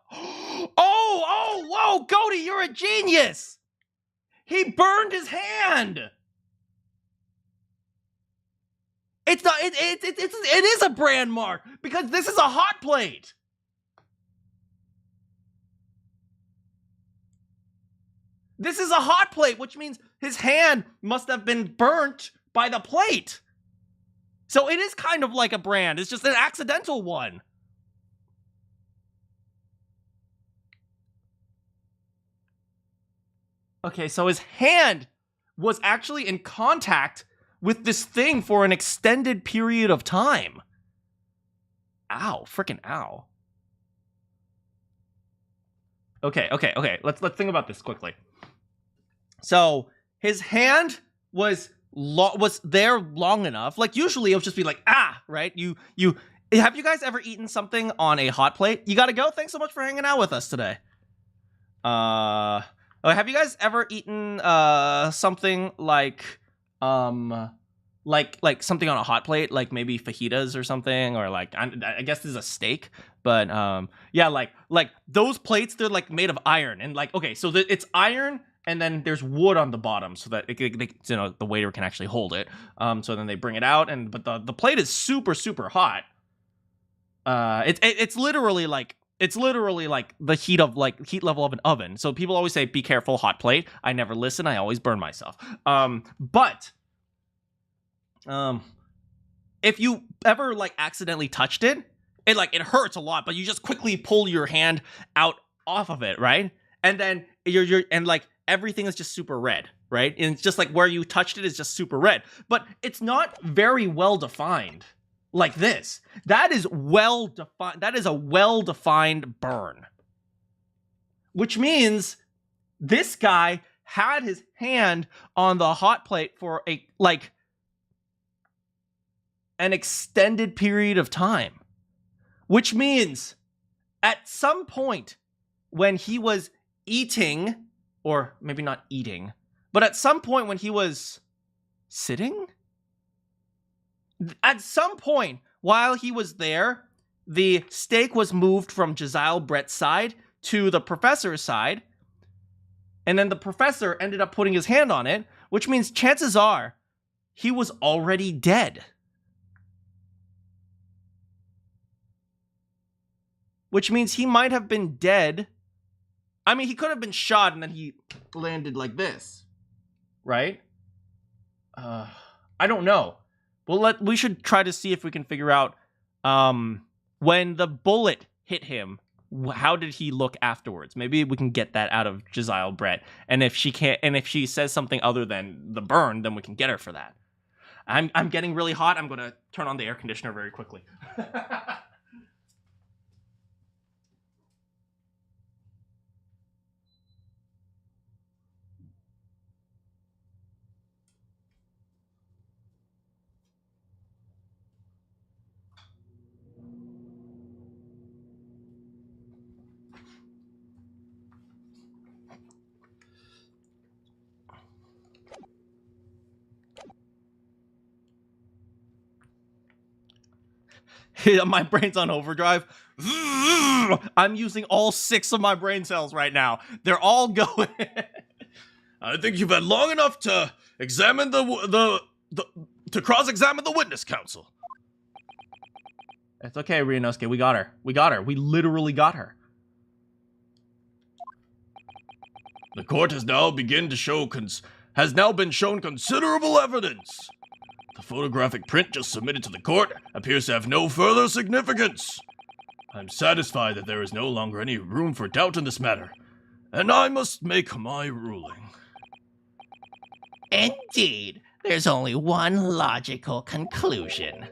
Whoa, Goaty, you're a genius! He burned his hand! It's not, it is a brand mark, because this is a hot plate! This is a hot plate, which means his hand must have been burnt by the plate. So it is kind of like a brand, it's just an accidental one. Okay, so his hand was actually in contact with this thing for an extended period of time. Ow, frickin' ow. Okay, let's think about this quickly. So, his hand was there long enough. Like, usually it'll just be like, right? Have you guys ever eaten something on a hot plate? You gotta go. Thanks so much for hanging out with us today. Have you guys ever eaten something like something on a hot plate, like maybe fajitas or something, or like I guess this is a steak, but yeah, like those plates, they're like made of iron, and like, okay, so it's iron, and then there's wood on the bottom so that the waiter can actually hold it. So then they bring it out, but the plate is super hot. It's literally like the heat level of an oven. So people always say, be careful, hot plate. I never listen. I always burn myself. But if you ever like accidentally touched it, it hurts a lot, but you just quickly pull your hand out off of it, right? And then and like everything is just super red, right? And it's just like where you touched it is just super red. But it's not very well defined. Like this. That is well defined. That is a well-defined burn. Which means this guy had his hand on the hot plate for an extended period of time. Which means at some point when he was eating, or maybe not eating, but at some point when he was sitting? At some point, while he was there, the steak was moved from Josiah Brett's side to the professor's side, and then the professor ended up putting his hand on it, which means chances are he was already dead. Which means he might have been dead. I mean, he could have been shot and then he landed like this, right? I don't know. We should try to see if we can figure out when the bullet hit him, how did he look afterwards? Maybe we can get that out of Josiah Brett. And if she says something other than the burn, then we can get her for that. I'm getting really hot. I'm gonna turn on the air conditioner very quickly. My brain's on overdrive. I'm using all 6 of my brain cells right now. They're all going. I think you've had long enough to examine to cross-examine the witness counsel. It's okay, Ryunosuke. We got her. We literally got her. The court has now been shown considerable evidence The photographic print just submitted to the court appears to have no further significance. I'm satisfied that there is no longer any room for doubt in this matter, and I must make my ruling. Indeed, there's only one logical conclusion.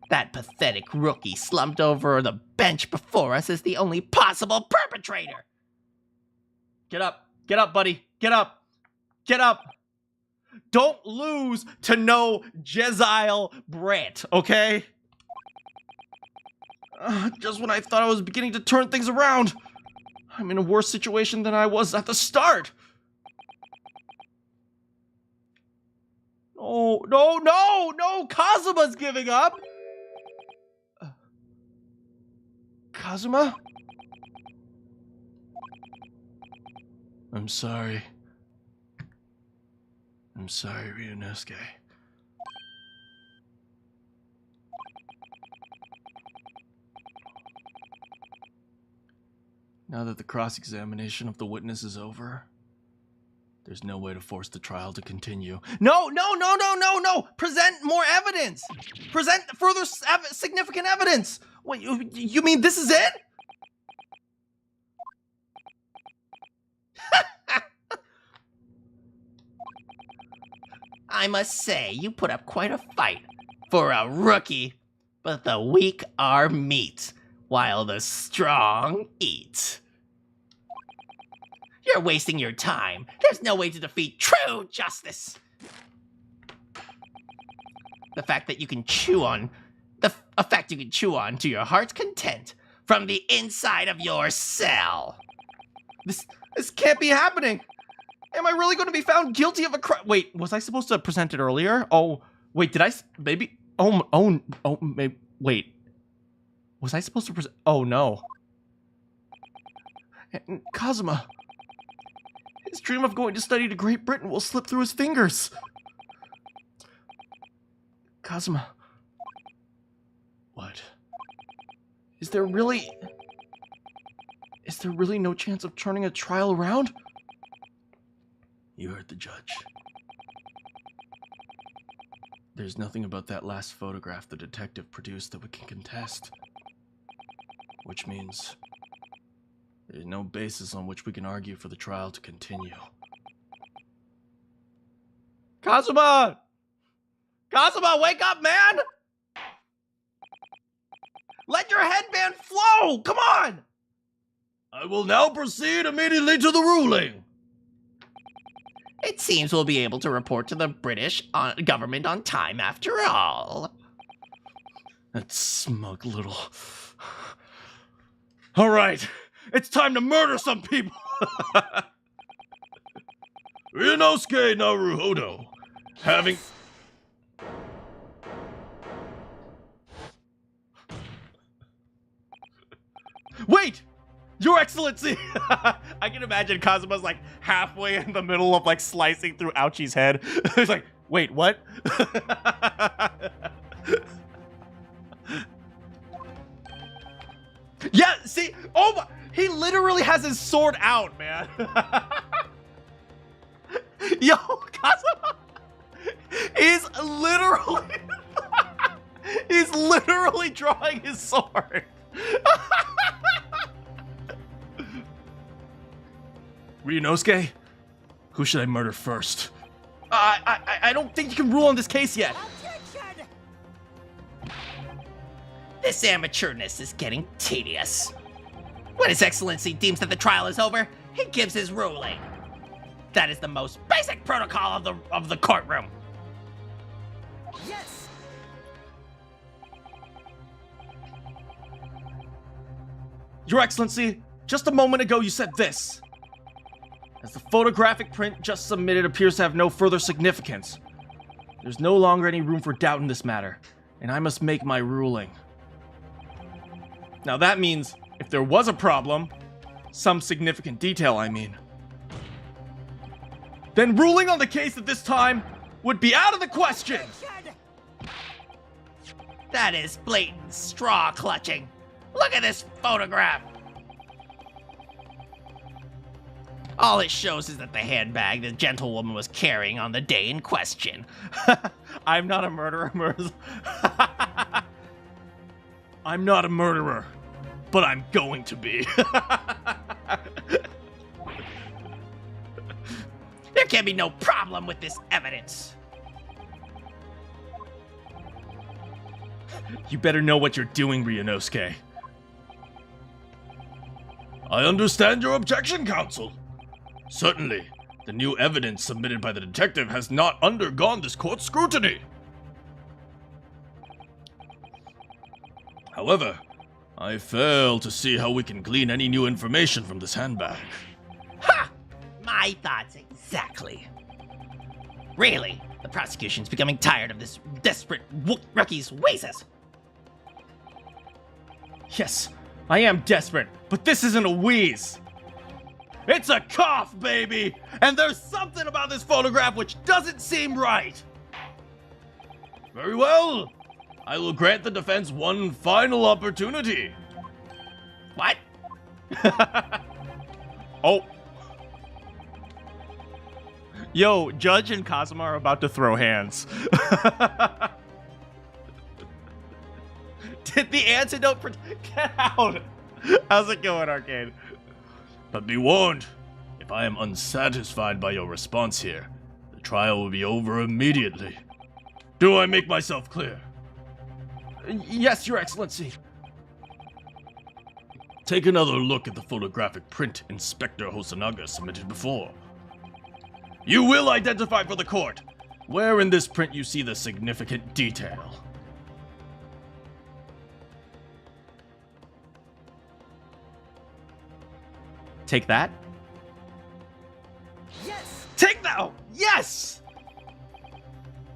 That pathetic rookie slumped over the bench before us is the only possible perpetrator. Get up, buddy, get up, get up. Don't lose to no Jezile Brett, okay? Just when I thought I was beginning to turn things around, I'm in a worse situation than I was at the start. Oh, no, Kazuma's giving up. Kazuma? I'm sorry. I'm sorry, Ryunosuke. Now that the cross-examination of the witness is over, there's no way to force the trial to continue. No! Present more evidence! Present further significant evidence! Wait, you mean this is it? I must say, you put up quite a fight for a rookie, but the weak are meat, while the strong eat. You're wasting your time. There's no way to defeat true justice. The fact you can chew on to your heart's content from the inside of your cell. This can't be happening. Am I really going to be found guilty of a crime? Wait, was I supposed to present it earlier? Oh, wait, did I? Maybe. Maybe. Wait. Was I supposed to present? Oh, no. Kazuma. His dream of going to study to Great Britain will slip through his fingers. Kazuma. What? Is there really no chance of turning a trial around? You heard the judge. There's nothing about that last photograph the detective produced that we can contest. Which means there's no basis on which we can argue for the trial to continue. Kazuma! Kazuma, wake up, man! Let your headband flow! Come on! I will now proceed immediately to the ruling. It seems we'll be able to report to the British government on time after all. That smug little... All right, it's time to murder some people! Ryunosuke Naruhodo, having... Wait! Your Excellency! I can imagine Kazuma's like halfway in the middle of like slicing through Ouchie's head. He's like, wait, what? Yeah, see? Oh my, he literally has his sword out, man. Yo, Kazuma! He's literally drawing his sword. Ryunosuke, who should I murder first? I don't think you can rule on this case yet. Objection! This amateurness is getting tedious. When His Excellency deems that the trial is over, he gives his ruling. That is the most basic protocol of the courtroom. Yes! Your Excellency, just a moment ago you said this. As the photographic print just submitted appears to have no further significance, there's no longer any room for doubt in this matter, and I must make my ruling. Now that means, if there was a problem, some significant detail I mean, then ruling on the case at this time would be out of the question! That is blatant straw clutching. Look at this photograph. All it shows is that the handbag the gentlewoman was carrying on the day in question. I'm not a murderer, Immerse. I'm not a murderer, but I'm going to be. There can be no problem with this evidence. You better know what you're doing, Ryunosuke. I understand your objection, counsel. Certainly, the new evidence submitted by the detective has not undergone this court scrutiny. However, I fail to see how we can glean any new information from this handbag. Ha! My thoughts exactly. Really, the prosecution's becoming tired of this desperate rookie's ways. Yes, I am desperate, but this isn't a wheeze. It's a cough, baby! And there's something about this photograph which doesn't seem right. Very well. I will grant the defense one final opportunity. What? Oh. Yo, Judge and Kazuma are about to throw hands. Did the antidote get out? How's it going, Arcade? But be warned, if I am unsatisfied by your response here, the trial will be over immediately. Do I make myself clear? Yes, Your Excellency. Take another look at the photographic print Inspector Hosonaga submitted before. You will identify for the court where in this print you see the significant detail. Take that. Yes! Take that! Oh, yes!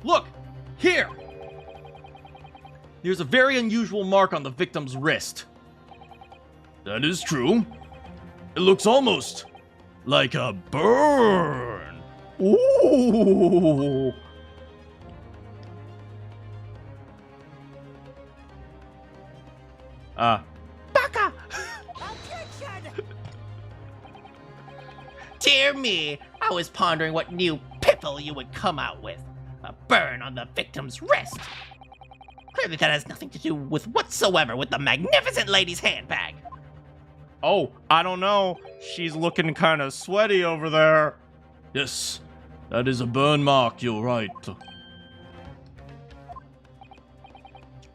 Look, here! There's a very unusual mark on the victim's wrist. That is true. It looks almost like a burn. Ooh! Baka! Dear me, I was pondering what new piffle you would come out with. A burn on the victim's wrist. Clearly that has nothing to do with whatsoever with the magnificent lady's handbag. Oh, I don't know. She's looking kind of sweaty over there. Yes, that is a burn mark, you're right.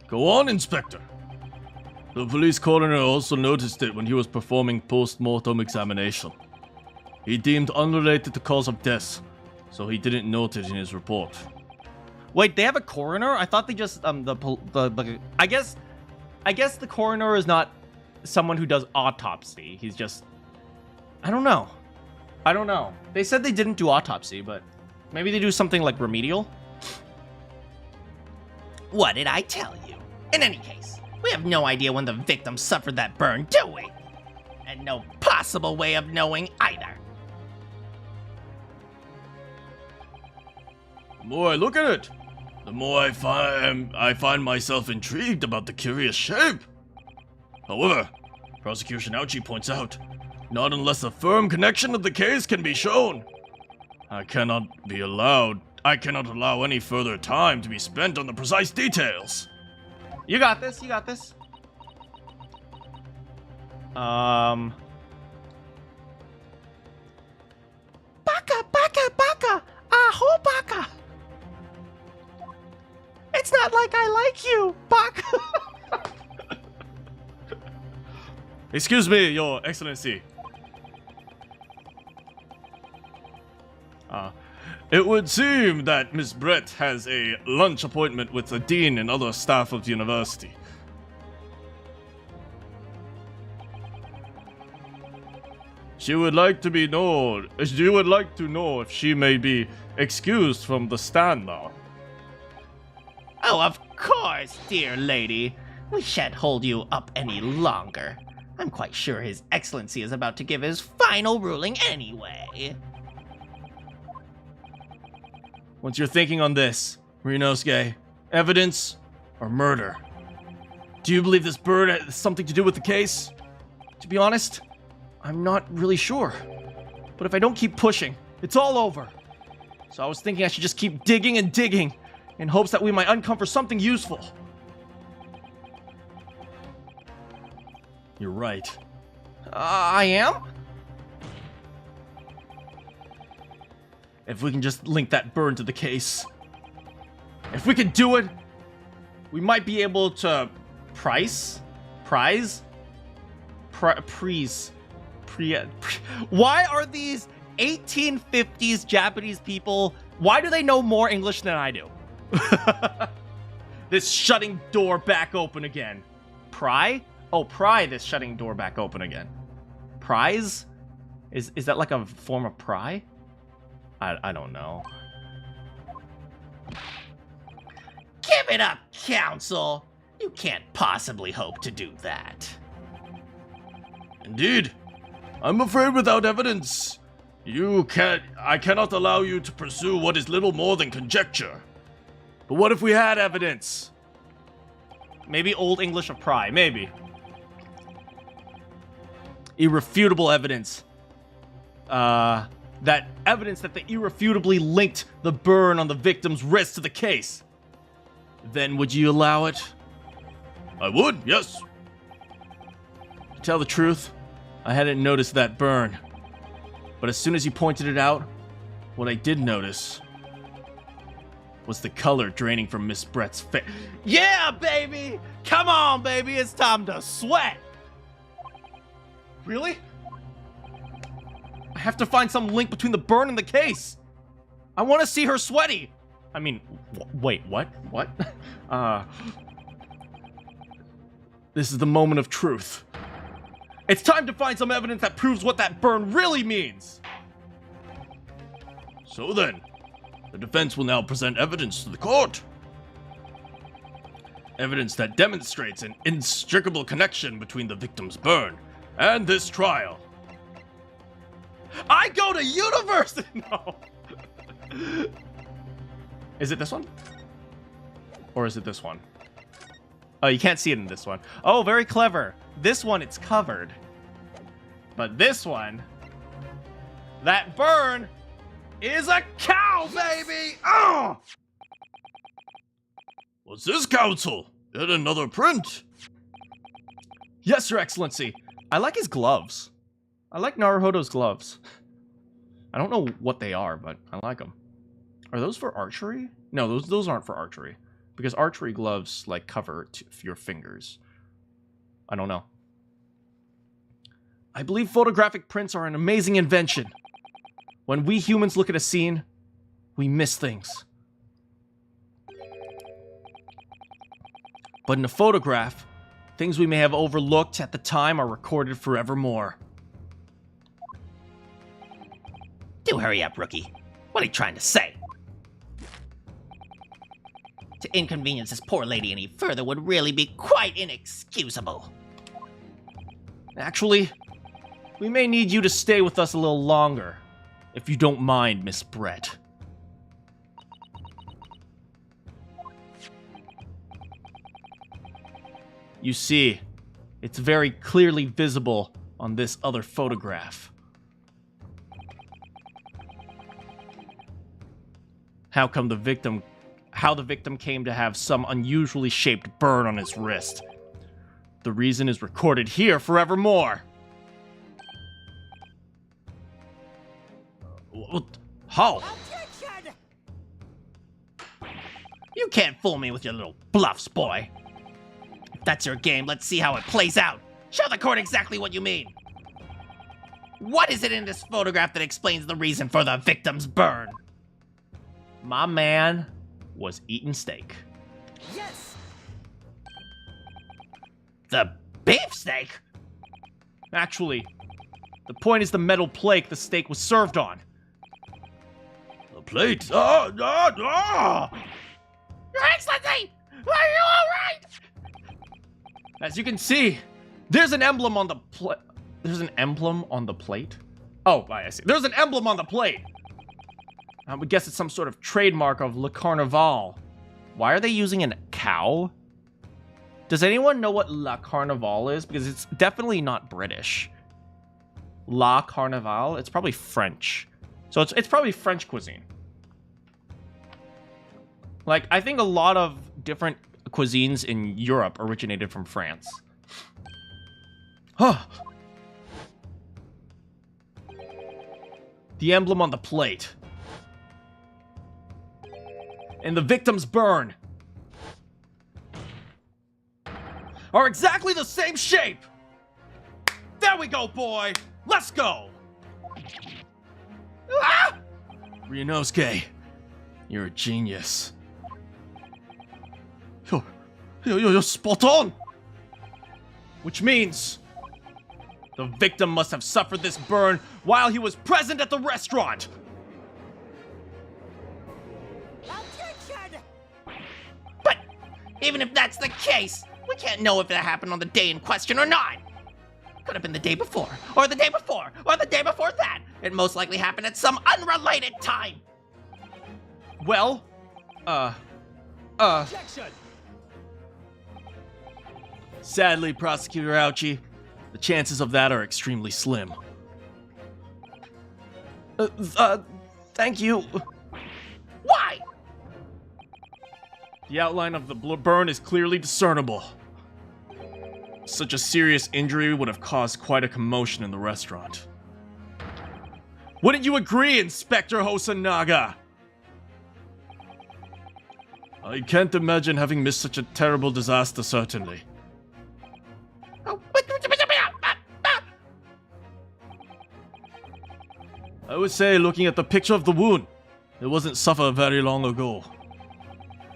Go on, Inspector. The police coroner also noticed it when he was performing post-mortem examination. He deemed unrelated to cause of death, so he didn't note it in his report. Wait, they have a coroner? I thought they just I guess the coroner is not someone who does autopsy. He's just I don't know. They said they didn't do autopsy, but maybe they do something like remedial. What did I tell you? In any case, we have no idea when the victim suffered that burn, do we? And no possible way of knowing either. The more I look at it, the more I find myself intrigued about the curious shape. However, Prosecution Ouchie points out, not unless a firm connection of the case can be shown. I cannot allow any further time to be spent on the precise details. You got this. Baka! Aho, Baka! It's not like I like you, Baka! Excuse me, Your Excellency. It would seem that Miss Brett has a lunch appointment with the dean and other staff of the university. She would like to know if she may be excused from the stand now. Oh, of course, dear lady. We shan't hold you up any longer. I'm quite sure His Excellency is about to give his final ruling anyway. What's your thinking on this, Ryunosuke? Evidence or murder? Do you believe this bird has something to do with the case? To be honest, I'm not really sure. But if I don't keep pushing, it's all over. So I was thinking I should just keep digging and digging in hopes that we might uncover something useful. You're right. I am? If we can just link that burn to the case. If we can do it, we might be able to prize? Why are these 1850s Japanese people, why do they know more English than I do? This shutting door back open again. Pry? Oh, pry this shutting door back open again. Prize? Is that like a form of pry? I don't know. Give it up, Council. You can't possibly hope to do that. Indeed. I'm afraid without evidence, I cannot allow you to pursue what is little more than conjecture. But what if we had evidence? Maybe Old English of pry, maybe. Irrefutable evidence. That evidence that they irrefutably linked the burn on the victim's wrist to the case. Then would you allow it? I would, yes. To tell the truth, I hadn't noticed that burn. But as soon as you pointed it out, what I did notice was the color draining from Miss Brett's face. Yeah, baby! Come on, baby, it's time to sweat! Really? I have to find some link between the burn and the case. I want to see her sweaty. I mean, wait, what? What? This is the moment of truth. It's time to find some evidence that proves what that burn really means. So then, the defense will now present evidence to the court. Evidence that demonstrates an inextricable connection between the victim's burn and this trial. I go to university! No. Is it this one? Or is it this one? Oh, you can't see it in this one. Oh, very clever. This one, it's covered. But this one, that burn is a cow, baby! Oh! What's this, Council? Yet another print. Yes, Your Excellency. I like his gloves. I like Naruhodo's gloves. I don't know what they are, but I like them. Are those for archery? No, those aren't for archery. Because archery gloves, like, cover your fingers. I don't know. I believe photographic prints are an amazing invention. When we humans look at a scene, we miss things. But in a photograph, things we may have overlooked at the time are recorded forevermore. Do hurry up, rookie. What are you trying to say? To inconvenience this poor lady any further would really be quite inexcusable. Actually, we may need you to stay with us a little longer, if you don't mind, Miss Brett. You see, it's very clearly visible on this other photograph. How the victim came to have some unusually shaped burn on his wrist. The reason is recorded here forevermore. How? Objection! You can't fool me with your little bluffs, boy. If that's your game, let's see how it plays out. Show the court exactly what you mean. What is it in this photograph that explains the reason for the victim's burn? My man was eating steak. Yes! The beefsteak? Actually, the point is the metal plate the steak was served on. The plate? Your Excellency! Are you alright? As you can see, there's an emblem on the plate. There's an emblem on the plate? Oh, I see. There's an emblem on the plate! I would guess it's some sort of trademark of Le Carnaval. Why are they using a cow? Does anyone know what La Carnaval is? Because it's definitely not British. La Carnival. It's probably French. So it's probably French cuisine. Like, I think a lot of different cuisines in Europe originated from France. Huh. The emblem on the plate. And the victim's burn are exactly the same shape. There we go, boy. Let's go. Ah! Ryunosuke, you're a genius. You're spot on. Which means the victim must have suffered this burn while he was present at the restaurant. Objection! But even if that's the case, we can't know if it happened on the day in question or not. Could have been the day before, or the day before, or the day before that. It most likely happened at some unrelated time. Well, Objection! Sadly, Prosecutor Ouchie, the chances of that are extremely slim. Thank you. Why? The outline of the burn is clearly discernible. Such a serious injury would have caused quite a commotion in the restaurant. Wouldn't you agree, Inspector Hosonaga? I can't imagine having missed such a terrible disaster, certainly. Oh, I would say, looking at the picture of the wound, it wasn't suffered very long ago.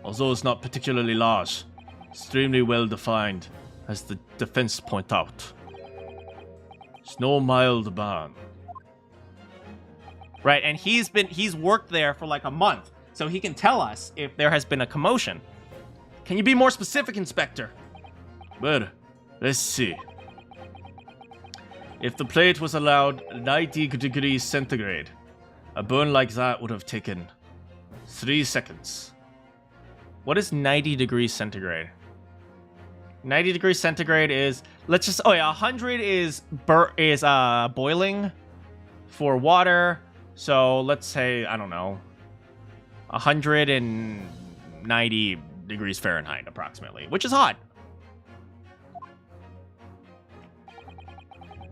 Although it's not particularly large, extremely well defined, as the defense point out. It's no mild burn. Right, and he's worked there for like a month, so he can tell us if there has been a commotion. Can you be more specific, Inspector? Well, let's see. If the plate was allowed 90 degrees centigrade, a burn like that would have taken 3 seconds. What is 90 degrees centigrade? 90 degrees centigrade is, let's just, oh yeah, 100 is boiling for water. So let's say, I don't know, 190 degrees Fahrenheit approximately, which is hot.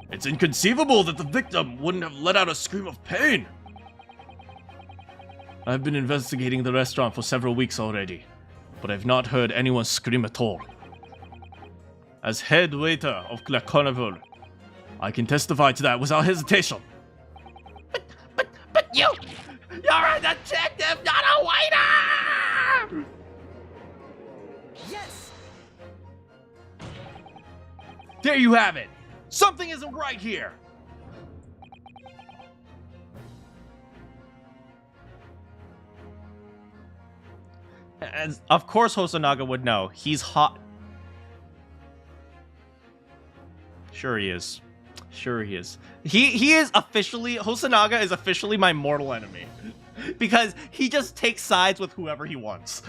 It's inconceivable that the victim wouldn't have let out a scream of pain. I've been investigating the restaurant for several weeks already, but I've not heard anyone scream at all. As head waiter of the Carnival, I can testify to that without hesitation. But you're a detective, not a waiter! Yes! There you have it. Something isn't right here. As of course Hosonaga would know. He's hot. Sure he is. Sure he is. He is officially, Hosonaga is officially my mortal enemy. Because he just takes sides with whoever he wants.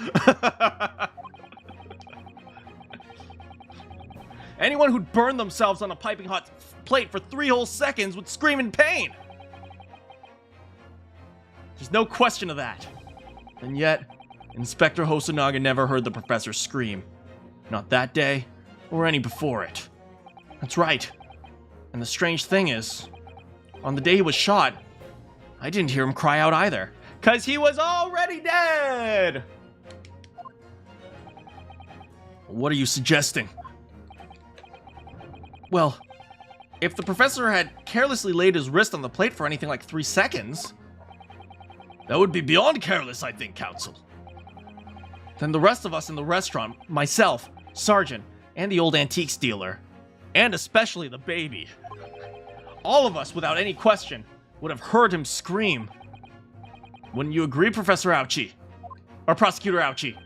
Anyone who'd burn themselves on a piping hot plate for 3 whole seconds would scream in pain. There's no question of that. And yet, Inspector Hosonaga never heard the professor scream. Not that day, or any before it. That's right. And the strange thing is, on the day he was shot, I didn't hear him cry out either. 'Cause he was already dead! What are you suggesting? Well, if the professor had carelessly laid his wrist on the plate for anything like 3 seconds, That would be beyond careless, I think, Counsel. then the rest of us in the restaurant, myself, Sergeant, and the old antiques dealer, and especially the baby, all of us, without any question, would have heard him scream. Wouldn't you agree, Professor Ouchie? Or Prosecutor Ouchie?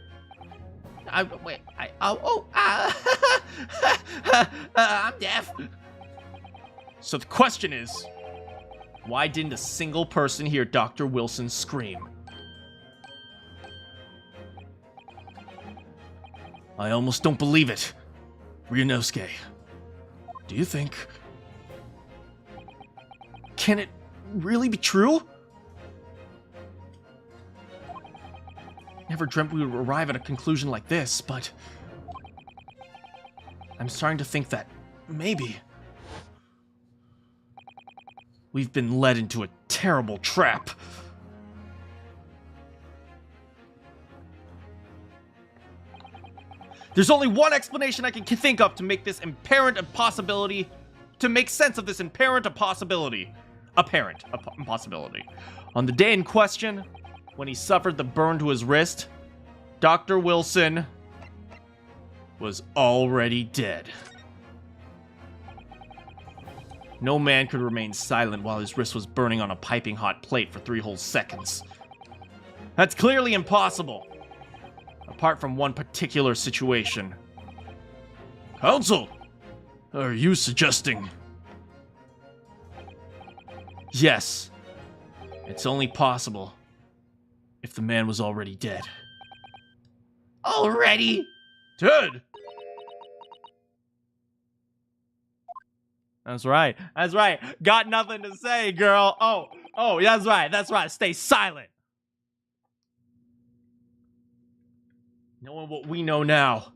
I'm deaf. So the question is, why didn't a single person hear Dr. Wilson scream? I almost don't believe it. Ryunosuke, do you think... Can it really be true? Never dreamt we would arrive at a conclusion like this, but I'm starting to think that maybe we've been led into a terrible trap. There's only one explanation I can think of to make this apparent impossibility, to make sense of this apparent impossibility. Impossibility. On the day in question, when he suffered the burn to his wrist, Dr. Wilson was already dead. No man could remain silent while his wrist was burning on a piping hot plate for 3 whole seconds. That's clearly impossible. Apart from one particular situation. Counsel, are you suggesting? Yes. It's only possible if the man was already dead. Already? Dead? That's right. That's right. Got nothing to say, girl. Oh, that's right. That's right. Stay silent. Knowing what we know now,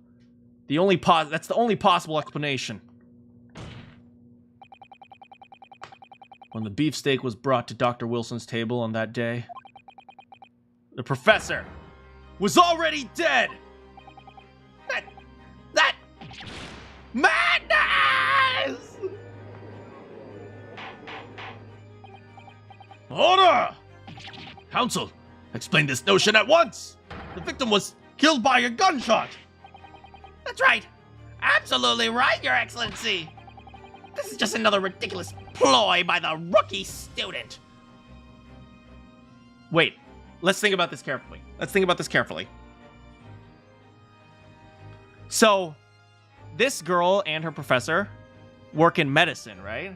that's the only possible explanation. When the beefsteak was brought to Dr. Wilson's table on that day, the professor was already dead. That madness! Order! Counsel, explain this notion at once. The victim was killed by a gunshot. That's right. Absolutely right, Your Excellency. This is just another ridiculous ploy by the rookie student. Wait, let's think about this carefully. So, this girl and her professor work in medicine, right?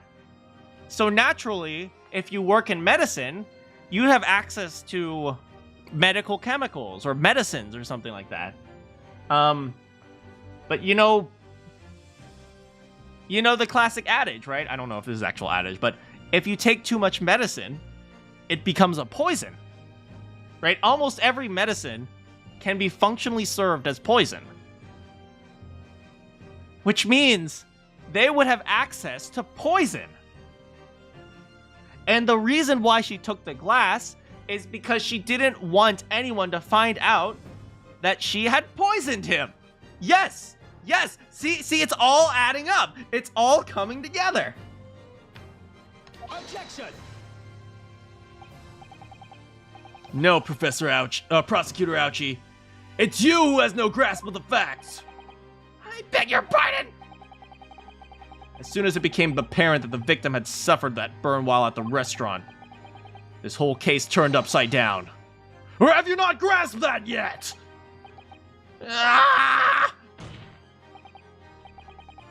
So naturally, if you work in medicine, you have access to medical chemicals or medicines or something like that. But you know the classic adage, right? I don't know if this is actual adage, but if you take too much medicine, it becomes a poison, right? Almost every medicine can be functionally served as poison, which means they would have access to poison. And the reason why she took the glass is because she didn't want anyone to find out that she had poisoned him. Yes. See, it's all adding up. It's all coming together. Objection! No, Prosecutor Ouchie. It's you who has no grasp of the facts. I beg your pardon. As soon as it became apparent that the victim had suffered that burn while at the restaurant, this whole case turned upside down. Or have you not grasped that yet? Ah!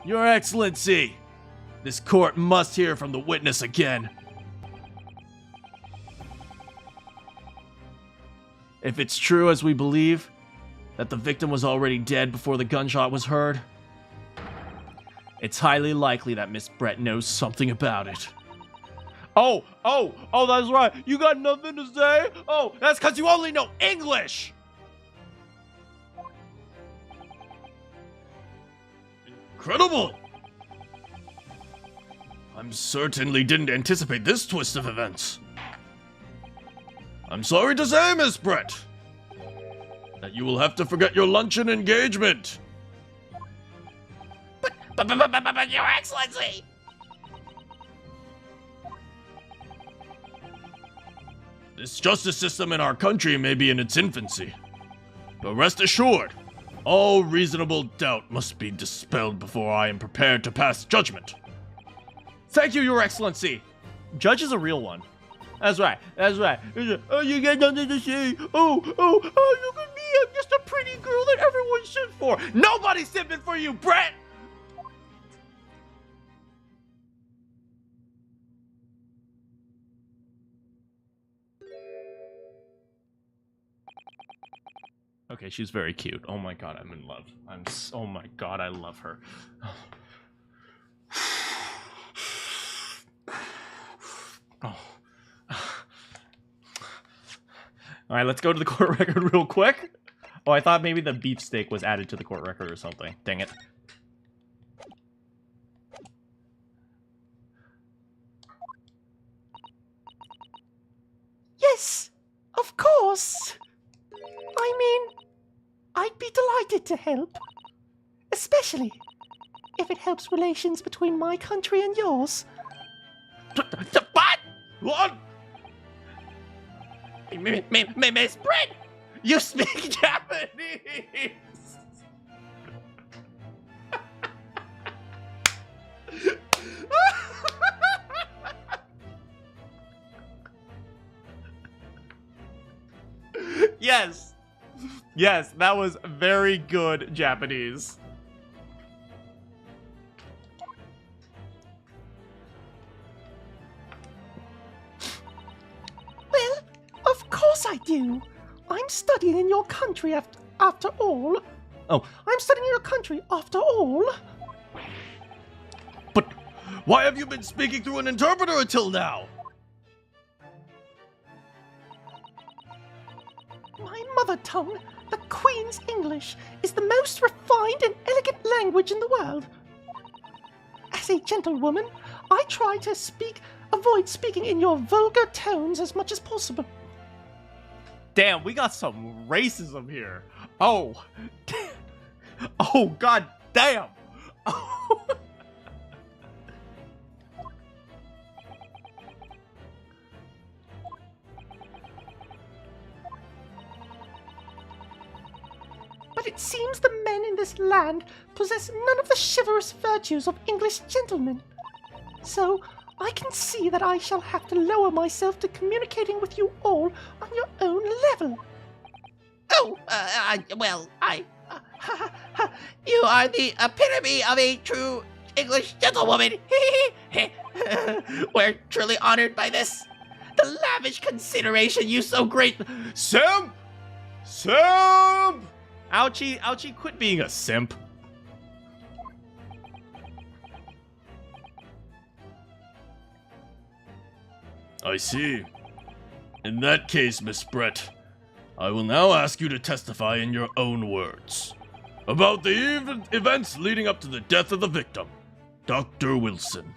Your Excellency, this court must hear from the witness again. If it's true as we believe, that the victim was already dead before the gunshot was heard, it's highly likely that Miss Brett knows something about it. Oh, that's right. You got nothing to say? Oh, that's because you only know English! Incredible! I certainly didn't anticipate this twist of events. I'm sorry to say, Miss Brett, that you will have to forget your luncheon engagement. But Your Excellency! This justice system in our country may be in its infancy, but rest assured, all reasonable doubt must be dispelled before I am prepared to pass judgment. Thank you, Your Excellency. Judge is a real one. That's right. Oh, you got nothing to say. Oh, look at me. I'm just a pretty girl that everyone simped for. Nobody's simping for you, Brett. Okay, she's very cute. Oh my god, I'm in love. Oh my god, I love her. Oh. Alright, let's go to the court record real quick. Oh, I thought maybe the beefsteak was added to the court record or something. Dang it. Yes, of course. I mean, I'd be delighted to help. Especially if it helps relations between my country and yours. What? What? Miss Brett, you speak Japanese. Yes. Yes, that was very good Japanese. Well, of course I do. I'm studying in your country after all. Oh, I'm studying in your country after all. But why have you been speaking through an interpreter until now? My mother tongue, the Queen's English, is the most refined and elegant language in the world. As a gentlewoman, I try to avoid speaking in your vulgar tones as much as possible. damn, we got some racism here. Oh. Oh, god damn. Oh. But it seems the men in this land possess none of the chivalrous virtues of English gentlemen. So, I can see that I shall have to lower myself to communicating with you all on your own level. Oh, you are the epitome of a true English gentlewoman. We're truly honored by this. The lavish consideration you so great. Simp! Simp! Ouchie, ouchie, quit being a simp. I see. In that case, Miss Brett, I will now ask you to testify in your own words about the events leading up to the death of the victim, Dr. Wilson.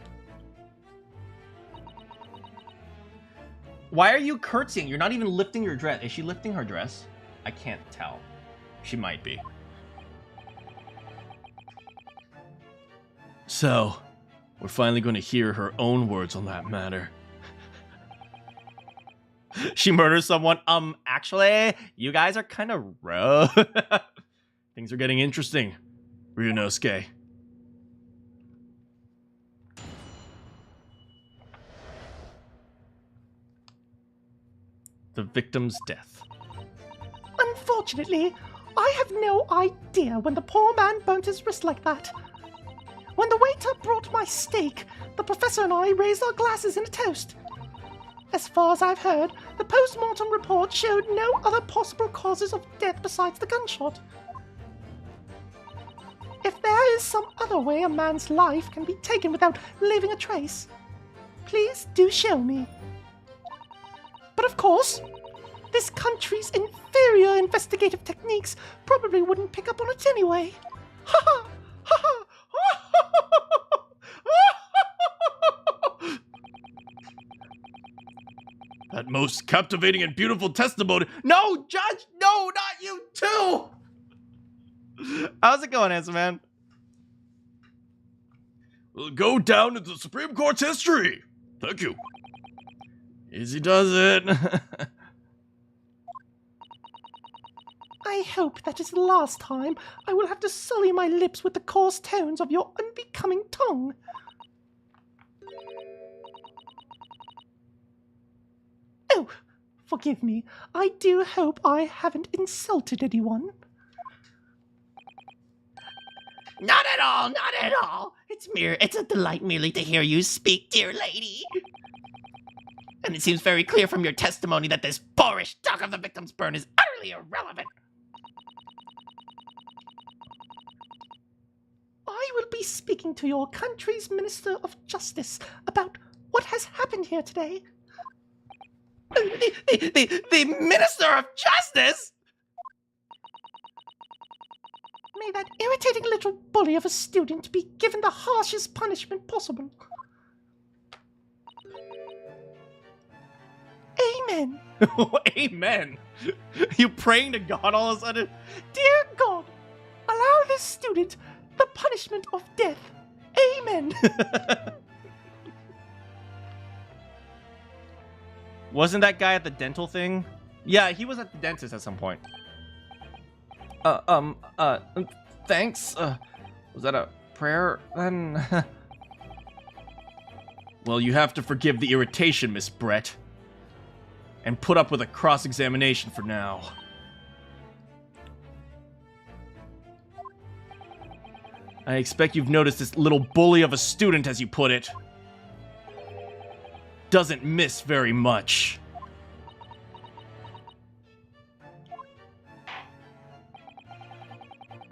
Why are you curtsying? You're not even lifting your dress. Is she lifting her dress? I can't tell. She might be. So, we're finally going to hear her own words on that matter. She murders someone. Actually, you guys are kind of rough. Things are getting interesting, Ryunosuke. The victim's death. Unfortunately, I have no idea when the poor man burnt his wrist like that. When the waiter brought my steak, the professor and I raised our glasses in a toast. As far as I've heard, the post-mortem report showed no other possible causes of death besides the gunshot. If there is some other way a man's life can be taken without leaving a trace, please do show me. But of course, this country's inferior investigative techniques probably wouldn't pick up on it anyway. Ha ha! Ha ha! That most captivating and beautiful testimony. No, Judge! No, not you too! How's it going, handsome man? Will go down into the Supreme Court's history. Thank you. Easy does it. I hope that is the last time I will have to sully my lips with the coarse tones of your unbecoming tongue. Oh, forgive me. I do hope I haven't insulted anyone. Not at all, not at all. It's a delight merely to hear you speak, dear lady. And it seems very clear from your testimony that this boorish talk of the victim's burn is utterly irrelevant. I will be speaking to your country's Minister of Justice about what has happened here today. The Minister of Justice? May that irritating little bully of a student be given the harshest punishment possible. Amen. Amen. You praying to God all of a sudden? Dear God, allow this student the punishment of death. Amen. Wasn't that guy at the dental thing? Yeah, he was at the dentist at some point. Thanks. Was that a prayer then? Well, you have to forgive the irritation, Miss Brett. And put up with a cross-examination for now. I expect you've noticed this little bully of a student, as you put it. Doesn't miss very much.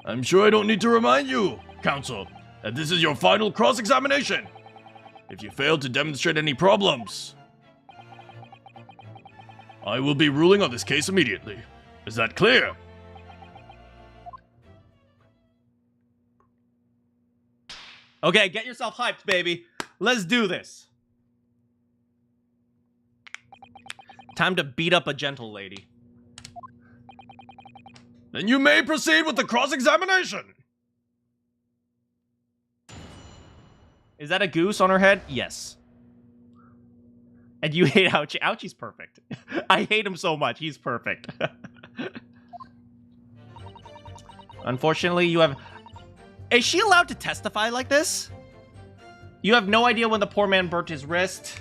I'm sure I don't need to remind you, Counsel, that this is your final cross-examination. If you fail to demonstrate any problems, I will be ruling on this case immediately. Is that clear? Okay, get yourself hyped, baby. Let's do this. Time to beat up a gentle lady. Then you may proceed with the cross-examination. Is that a goose on her head? Yes. And you hate Ouchie. Ouchie's perfect. I hate him so much. He's perfect. Unfortunately, you have... Is she allowed to testify like this? You have no idea when the poor man burnt his wrist.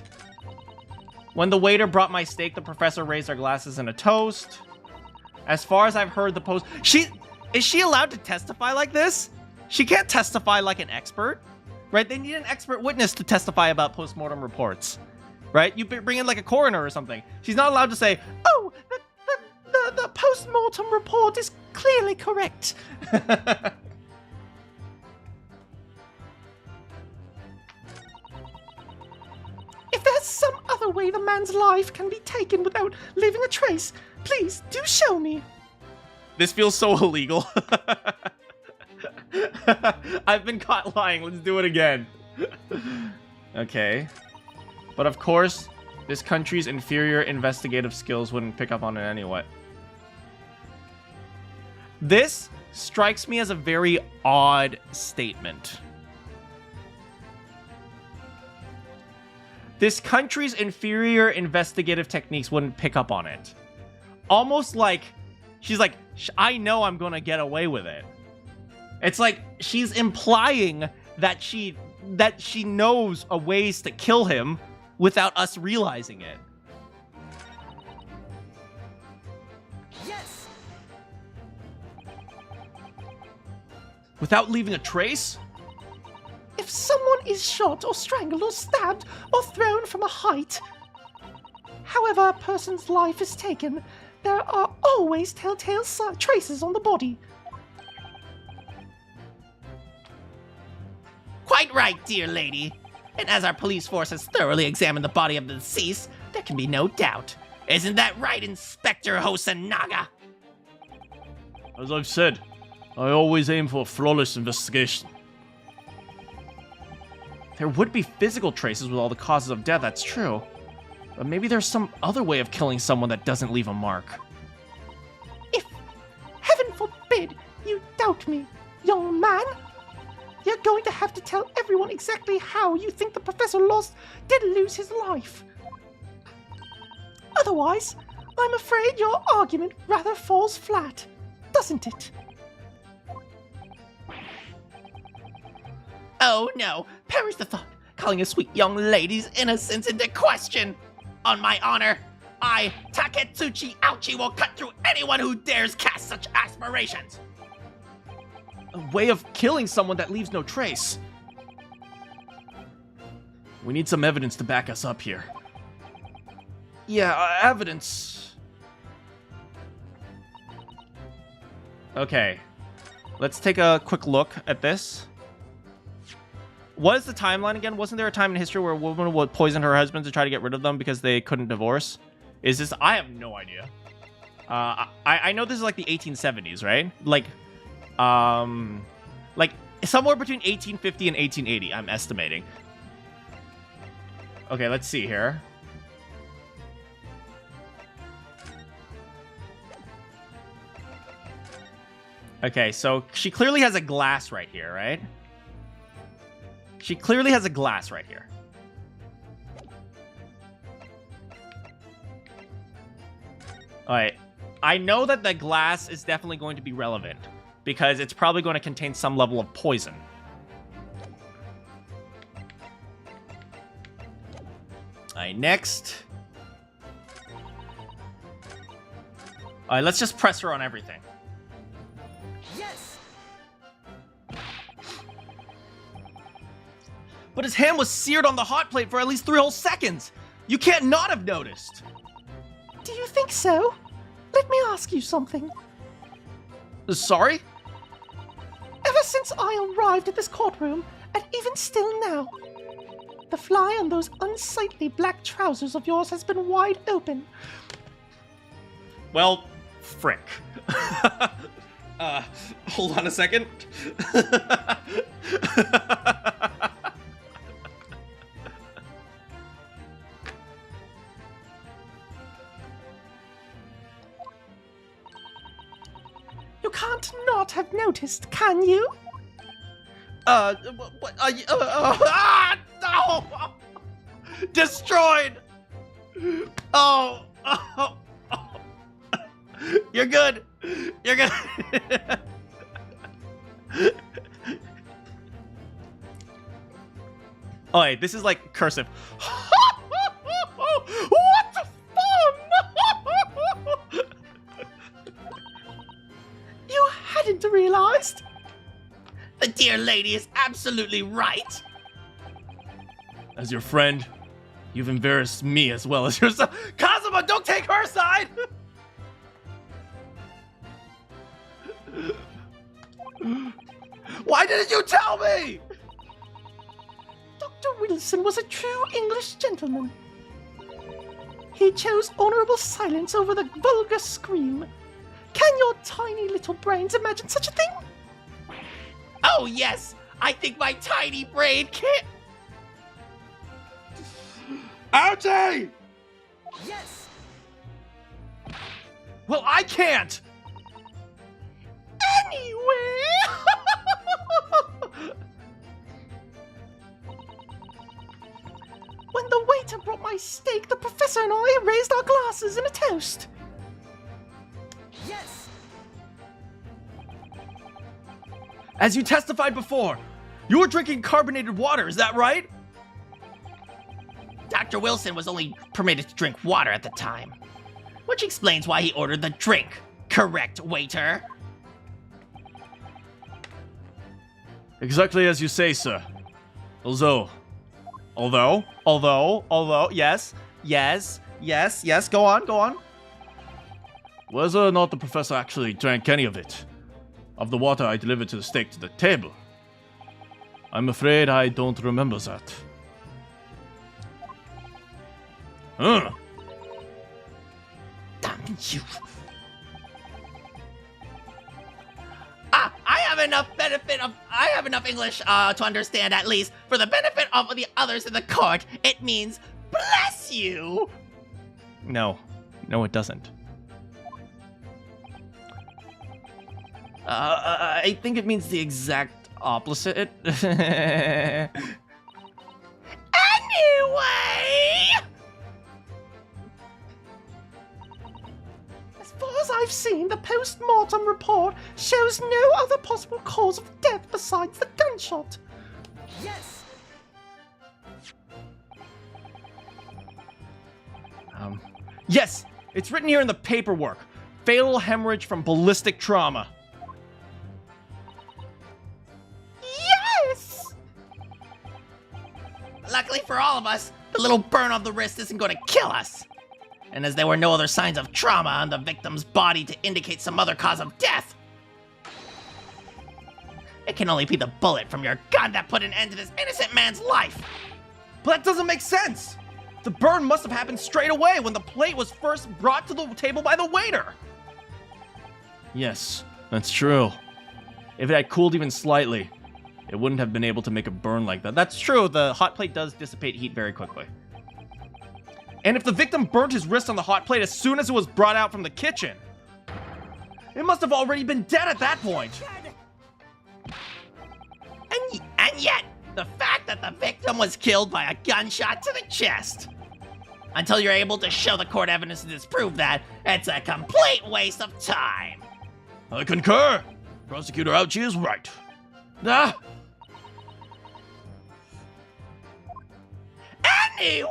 When the waiter brought my steak, the professor raised our glasses in a toast. As far as I've heard the post... Is she allowed to testify like this? She can't testify like an expert. Right? They need an expert witness to testify about postmortem reports. Right? You bring in like a coroner or something. She's not allowed to say, oh, the post-mortem report is clearly correct. If there's some other way the man's life can be taken without leaving a trace, please do show me. This feels so illegal. I've been caught lying. Let's do it again. Okay. But of course, this country's inferior investigative skills wouldn't pick up on it anyway. This strikes me as a very odd statement. This country's inferior investigative techniques wouldn't pick up on it. Almost like, she's like, I know I'm gonna get away with it. It's like she's implying that she knows a ways to kill him without us realizing it. Yes. Without leaving a trace? If someone is shot or strangled or stabbed or thrown from a height, however a person's life is taken, there are always telltale traces on the body. Quite right, dear lady. And as our police force has thoroughly examined the body of the deceased, there can be no doubt. Isn't that right, Inspector Hosanaga? As I've said, I always aim for a flawless investigation. There would be physical traces with all the causes of death, that's true. But maybe there's some other way of killing someone that doesn't leave a mark. If, heaven forbid, you doubt me, young man, you're going to have to tell everyone exactly how you think the Professor did lose his life. Otherwise, I'm afraid your argument rather falls flat, doesn't it? Oh no, perish the thought, calling a sweet young lady's innocence into question. On my honor, I, Taketsuchi Ouchi, will cut through anyone who dares cast such aspirations. A way of killing someone that leaves no trace. We need some evidence to back us up here. Yeah, evidence. Okay. Let's take a quick look at this. what is the timeline again? Wasn't there a time in history where a woman would poison her husband to try to get rid of them because they couldn't divorce? Is this... I have no idea. I know this is like the 1870s, right? Like somewhere between 1850 and 1880, I'm estimating. Okay, let's see here. Okay, so she clearly has a glass right here, right? She clearly has a glass right here. Alright. I know that the glass is definitely going to be relevant, because it's probably going to contain some level of poison. Alright, next. Alright, let's just press her on everything. Yes! But his hand was seared on the hot plate for at least 3 whole seconds! You can't not have noticed! Do you think so? Let me ask you something. Sorry? Ever since I arrived at this courtroom, and even still now, the fly on those unsightly black trousers of yours has been wide open. Well, frick. Hold on a second. You can't not have noticed, can you? What, no! Destroyed! Oh, You're good. You're good. Oh, wait, this is like cursive. What the fun? You hadn't realized? The dear lady is absolutely right. As your friend, you've embarrassed me as well as yourself. Kazuma, don't take her side! Why didn't you tell me? Dr. Wilson was a true English gentleman. He chose honorable silence over the vulgar scream. Can your tiny little brains imagine such a thing? Oh yes, I think my tiny brain can't. Ouchie! Yes! Well, I can't! Anyway! When the waiter brought my steak, the professor and I raised our glasses in a toast. Yes! As you testified before, you were drinking carbonated water, is that right? Dr. Wilson was only permitted to drink water at the time, which explains why he ordered the drink. Correct, waiter? Exactly as you say, sir. Although, yes, go on. Whether or not the professor actually drank any of it, of the water I delivered to the steak to the table, I'm afraid I don't remember that. Damn you. I have enough English to understand, at least for the benefit of the others in the court. It means bless you. No, it doesn't. I think it means the exact opposite. Anyway. As far as I've seen, the post-mortem report shows no other possible cause of death besides the gunshot. Yes! Yes, it's written here in the paperwork. Fatal hemorrhage from ballistic trauma. Yes! Luckily for all of us, the little burn on the wrist isn't going to kill us. And as there were no other signs of trauma on the victim's body to indicate some other cause of death, It can only be the bullet from your gun that put an end to this innocent man's life. But that doesn't make sense! The burn must have happened straight away when the plate was first brought to the table by the waiter! Yes, that's true. If it had cooled even slightly, it wouldn't have been able to make a burn like that. That's true, the hot plate does dissipate heat very quickly. And if the victim burnt his wrist on the hot plate as soon as it was brought out from the kitchen, it must have already been dead at that point. And yet, the fact that the victim was killed by a gunshot to the chest. Until you're able to show the court evidence to disprove that, it's a complete waste of time. I concur. Prosecutor Ouchie is right. Ah! Anyway!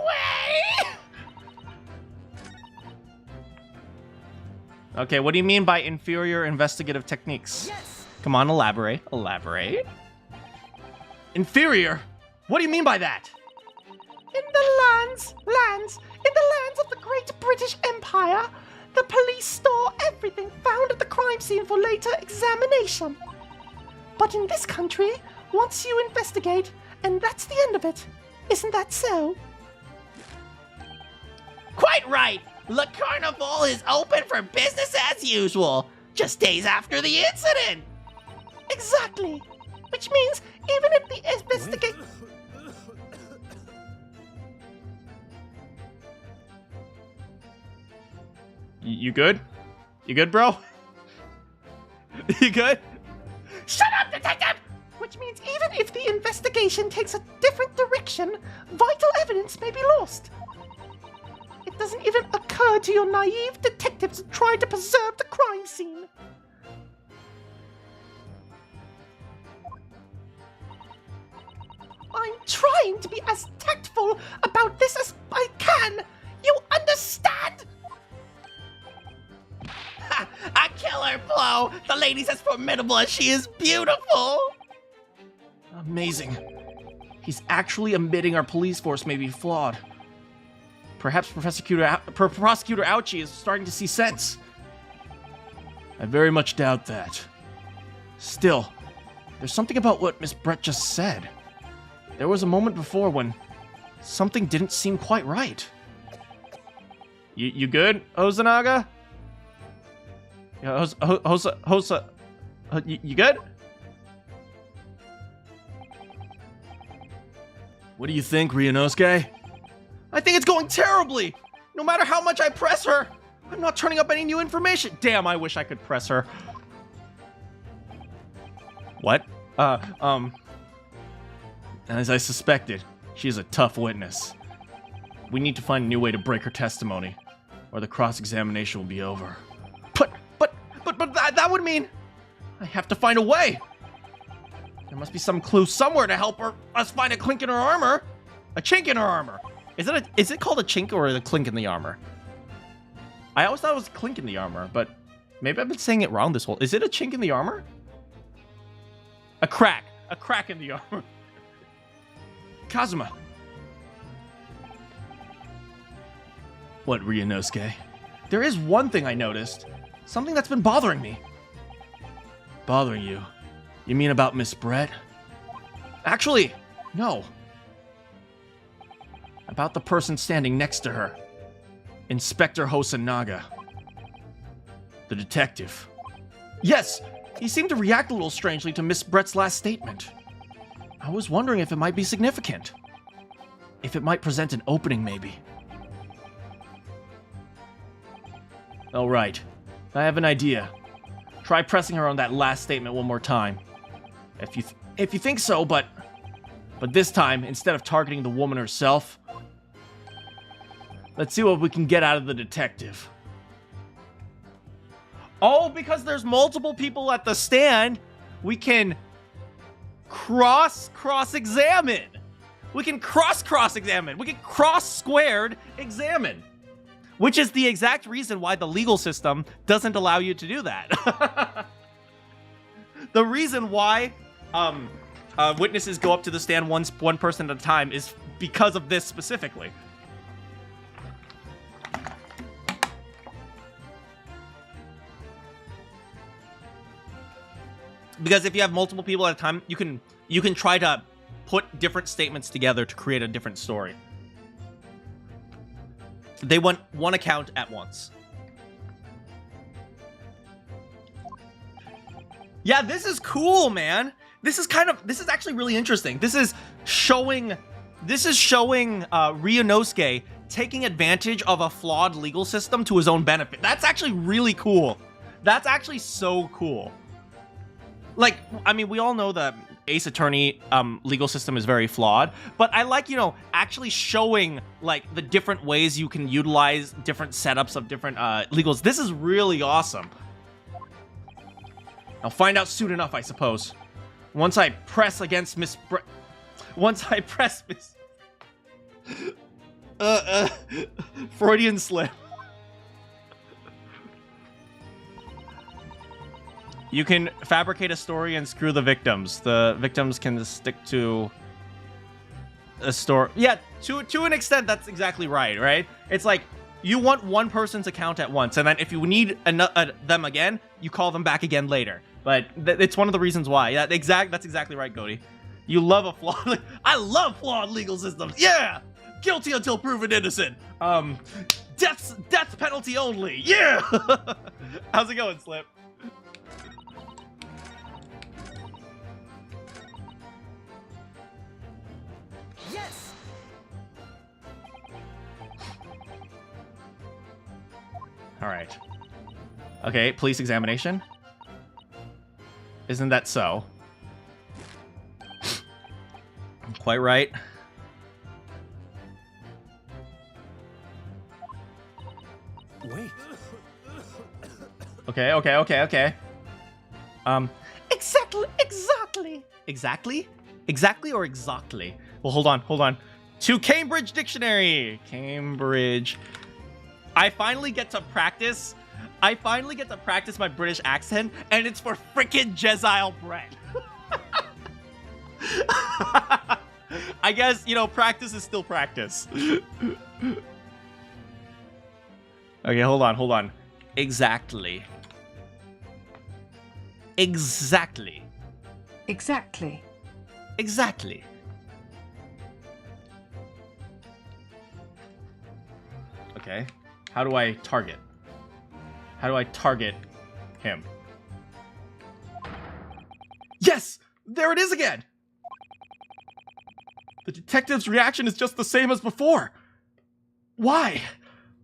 Okay, what do you mean by inferior investigative techniques? Yes! Come on, elaborate. Elaborate. Inferior? What do you mean by that? In the lands of the Great British Empire, the police store everything found at the crime scene for later examination. But in this country, once you investigate, and that's the end of it. Isn't that so? Quite right! Le Carnival is open for business as usual, just days after the incident! Exactly. Which means even if the investigation... You good? You good, bro? You good? Shut up, detective! Which means even if the investigation takes a different direction, vital evidence may be lost. It doesn't even occur to your naive detectives to try to preserve the crime scene. I'm trying to be as tactful about this as I can. You understand? Ha! A killer blow! The lady's as formidable as she is beautiful! Amazing. He's actually admitting our police force may be flawed. Perhaps Prosecutor Ouchie is starting to see sense. I very much doubt that. Still, there's something about what Miss Brett just said. There was a moment before when something didn't seem quite right. You good, Ozanaga? Yeah, Hosa, you good? What do you think, Ryunosuke? I think it's going terribly! No matter how much I press her, I'm not turning up any new information. Damn, I wish I could press her. What? As I suspected, she is a tough witness. We need to find a new way to break her testimony, or the cross-examination will be over. But that would mean I have to find a way. There must be some clue somewhere to help us find a clink in her armor. A chink in her armor. Is it called a chink or a clink in the armor? I always thought it was a clink in the armor, but maybe I've been saying it wrong this whole... Is it a chink in the armor? A crack in the armor. Kazuma! What, Ryunosuke? There is one thing I noticed. Something that's been bothering me. Bothering you? You mean about Miss Brett? Actually, no. About the person standing next to her. Inspector Hosanaga. The detective. Yes, he seemed to react a little strangely to Miss Brett's last statement. I was wondering if it might be significant. If it might present an opening, maybe. All right. I have an idea. Try pressing her on that last statement one more time. If you think so, but this time, instead of targeting the woman herself, let's see what we can get out of the detective. Oh, because there's multiple people at the stand, we can cross-examine. We can cross-examine. We can cross-squared examine. Which is the exact reason why the legal system doesn't allow you to do that. The reason why witnesses go up to the stand one person at a time is because of this specifically. Because if you have multiple people at a time, you can try to put different statements together to create a different story. They want one account at once. Yeah, this is cool, man. This is actually really interesting. This is showing Ryunosuke taking advantage of a flawed legal system to his own benefit. That's actually really cool. That's actually so cool. Like, I mean, we all know the Ace Attorney legal system is very flawed, but I like, you know, actually showing like the different ways you can utilize different setups of different legals. This is really awesome. I'll find out soon enough, I suppose. Once I press against Freudian slip. You can fabricate a story and screw the victims. The victims can stick to a story. Yeah, to an extent, that's exactly right? It's like, you want one person's account at once, and then if you need them again, you call them back again later. But it's one of the reasons why. Yeah, that's exactly right, Cody. You love a flawed... I love flawed legal systems. Yeah! Guilty until proven innocent. Death penalty only. Yeah! How's it going, Slip? Yes! All right. Okay, police examination. Isn't that so? Quite right. Wait. Okay. Exactly or exactly? Well, hold on. To Cambridge Dictionary. Cambridge. I finally get to practice my British accent, and it's for frickin' Jezile bread. I guess, you know, practice is still practice. Okay, hold on. Exactly. Okay. How do I target? How do I target him? Yes! There it is again! The detective's reaction is just the same as before. Why?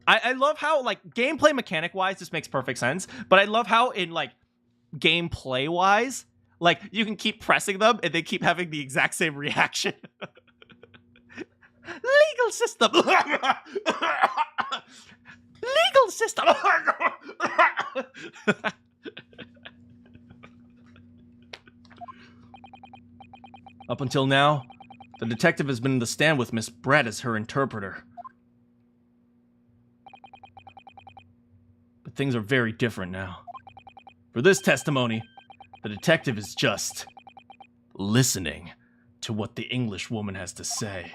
I love how, like, gameplay mechanic-wise, this makes perfect sense, but I love how in, like, gameplay-wise, like, you can keep pressing them and they keep having the exact same reaction. Legal system! Legal system! Up until now, the detective has been in the stand with Miss Brett as her interpreter. But things are very different now. For this testimony, the detective is just listening to what the English woman has to say.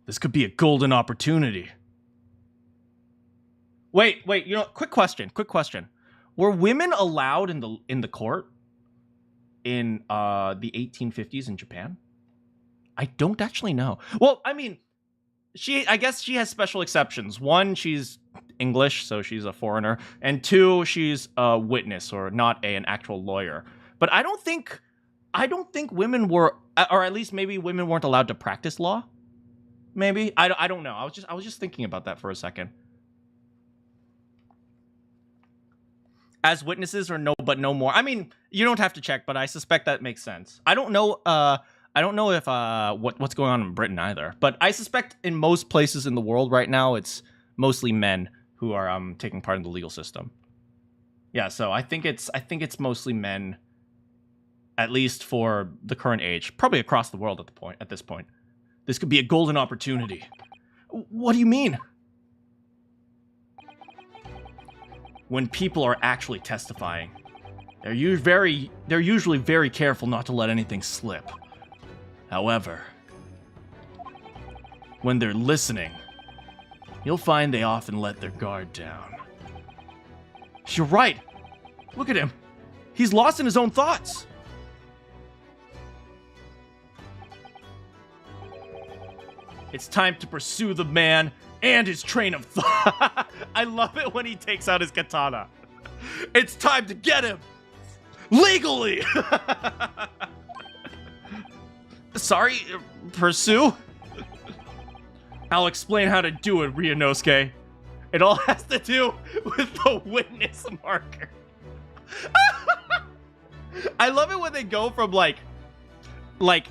This could be a golden opportunity. Wait, you know, quick question. Were women allowed in the court in the 1850s in Japan? I don't actually know. Well, I mean, I guess she has special exceptions. One, she's English, so she's a foreigner, and two, she's a witness or not an actual lawyer. But I don't think women were, or at least maybe women weren't allowed to practice law. Maybe I don't know. I was just thinking about that for a second. As witnesses or no, but no more. I mean, you don't have to check, but I suspect that makes sense. I don't know if what's going on in Britain either, but I suspect in most places in the world right now it's mostly men who are taking part in the legal system. Yeah, so I think it's mostly men, at least for the current age, probably across the world at this point. This could be a golden opportunity. What do you mean? When people are actually testifying, they're usually very careful not to let anything slip. However, when they're listening, you'll find they often let their guard down. You're right. Look at him. He's lost in his own thoughts. It's time to pursue the man and his train of thought. I love it when he takes out his katana. It's time to get him! Legally! Sorry, pursue? I'll explain how to do it, Ryunosuke. It all has to do with the witness marker. I love it when they go from like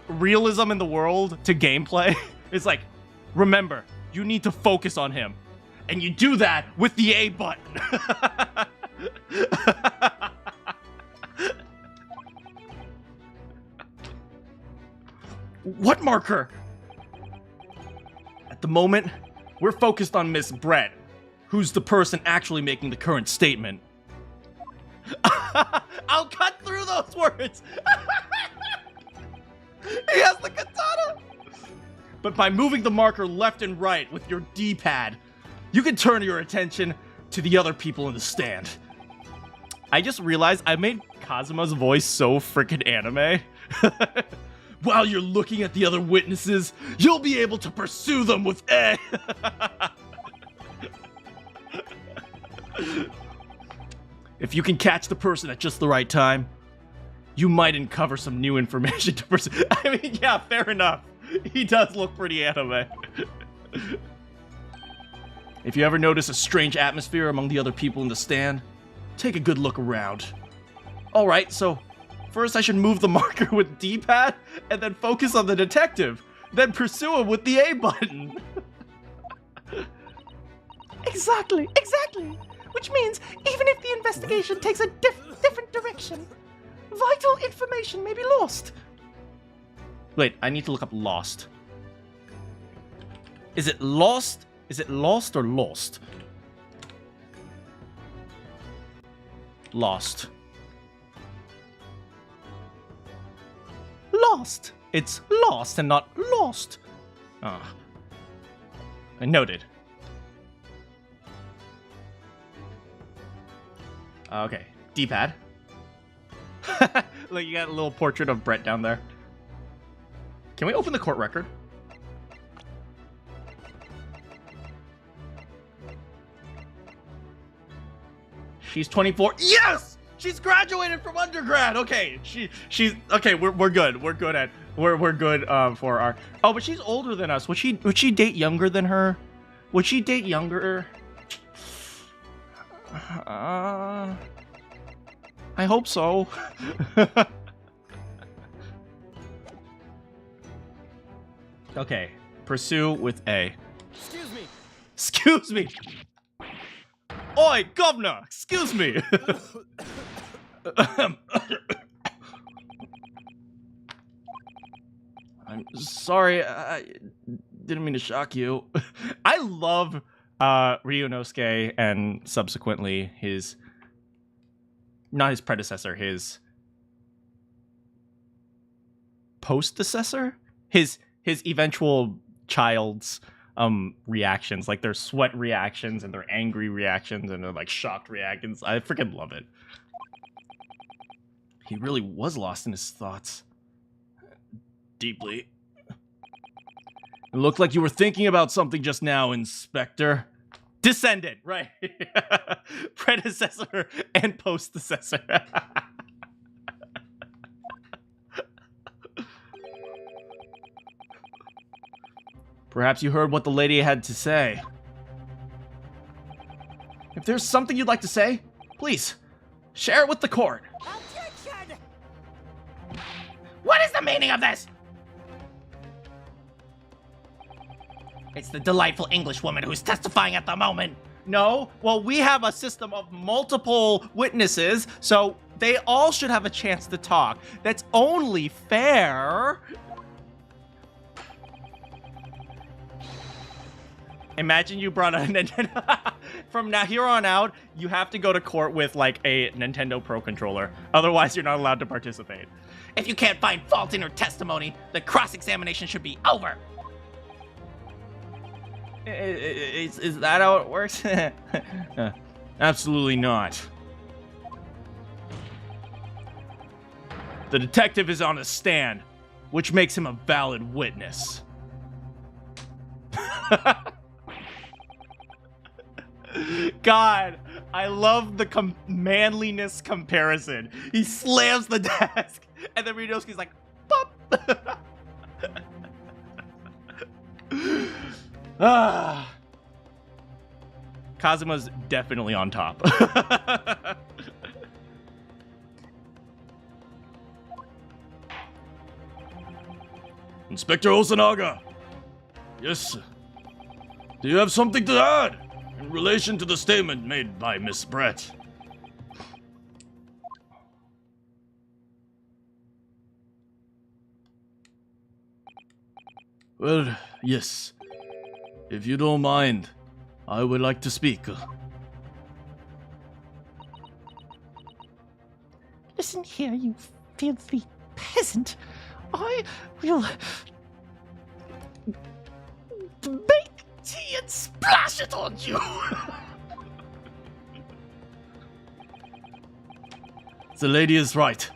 realism in the world to gameplay. It's like, remember, you need to focus on him. And you do that with the A button. What marker? At the moment, we're focused on Miss Brett, who's the person actually making the current statement. I'll cut through those words. He has the katana. But by moving the marker left and right with your D-pad, you can turn your attention to the other people in the stand. I just realized I made Kazuma's voice so freaking anime. While you're looking at the other witnesses, you'll be able to pursue them with A. If you can catch the person at just the right time, you might uncover some new information to pursue. I mean, yeah, fair enough. He does look pretty anime. If you ever notice a strange atmosphere among the other people in the stand, take a good look around. Alright, so first I should move the marker with D-pad, and then focus on the detective, then pursue him with the A button. Exactly. Which means, even if the investigation takes a different direction, vital information may be lost. Wait, I need to look up lost. Is it lost? Is it lost or lost? Lost. Lost. It's lost and not lost. Ah. I noted. Okay, D-pad. Look, you got a little portrait of Brett down there. Can we open the court record? She's 24. Yes! She's graduated from undergrad. Okay, she's okay. We're good. We're good for our. Oh, but she's older than us. Would she date younger than her? Would she date younger? I hope so. Okay, pursue with A. Excuse me. Oi, governor! Excuse me! I'm sorry, I didn't mean to shock you. I love Ryunosuke and subsequently his... Not his predecessor, his... Post-decessor? His eventual child's... reactions, like their sweat reactions and their angry reactions and their like shocked reactions. I freaking love it. He really was lost in his thoughts. Deeply. It looked like you were thinking about something just now, Inspector. Descendant, right. Predecessor and post-decessor. Perhaps you heard what the lady had to say. If there's something you'd like to say, please, share it with the court. Objection! What is the meaning of this? It's the delightful English woman who's testifying at the moment. No, well, we have a system of multiple witnesses, so they all should have a chance to talk. That's only fair. Imagine you brought a Nintendo. From now here on out, you have to go to court with like a Nintendo Pro controller. Otherwise, you're not allowed to participate. If you can't find fault in her testimony, the cross-examination should be over. Is that how it works? Absolutely not. The detective is on a stand, which makes him a valid witness. God, I love the manliness comparison. He slams the desk, and then Ryunosuke's like, pop. Kazuma's definitely on top. Inspector Osanaga. Yes. Do you have something to add in relation to the statement made by Miss Brett? Well, yes. If you don't mind, I would like to speak. Listen here, you filthy peasant. I will make tea and splash it on you. The lady is right.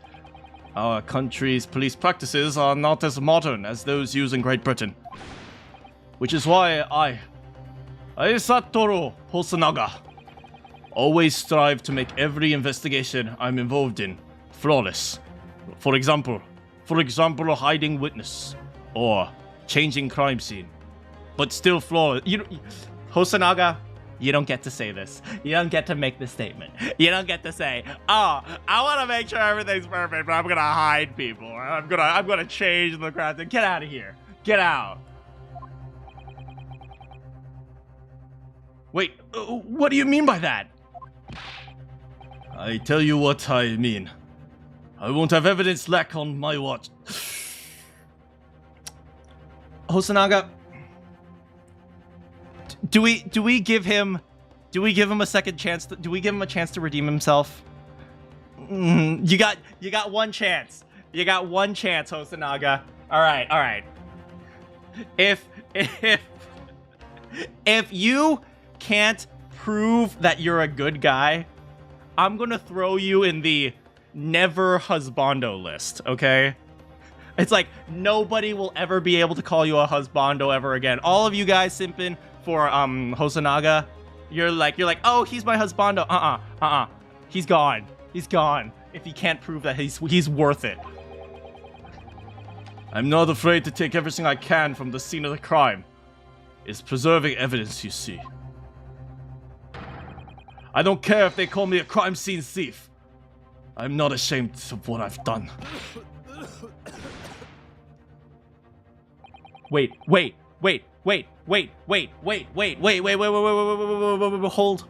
Our country's police practices are not as modern as those used in Great Britain. Which is why I, Satoru Hosonaga, always strive to make every investigation I'm involved in flawless. For example, a hiding witness, or changing crime scene, but still flawless. Hosonaga, you don't get to say this. You don't get to make this statement. You don't get to say, oh, I want to make sure everything's perfect, but I'm gonna hide people. I'm gonna change the crowd. Get out of here. Get out. Wait, what do you mean by that? I tell you what I mean. I won't have evidence lack on my watch. Hosonaga, do we give him a second chance? Do we give him a chance to redeem himself? You got one chance. You got one chance, Hosonaga. All right. If you can't prove that you're a good guy, I'm gonna throw you in the never husbando list, okay? It's like nobody will ever be able to call you a husbando ever again. All of you guys simping for Hosonaga, you're like, oh, he's my husbando. He's gone. He's gone. If he can't prove that he's worth it. I'm not afraid to take everything I can from the scene of the crime. It's preserving evidence, you see. I don't care if they call me a crime scene thief. I'm not ashamed of what I've done. Wait.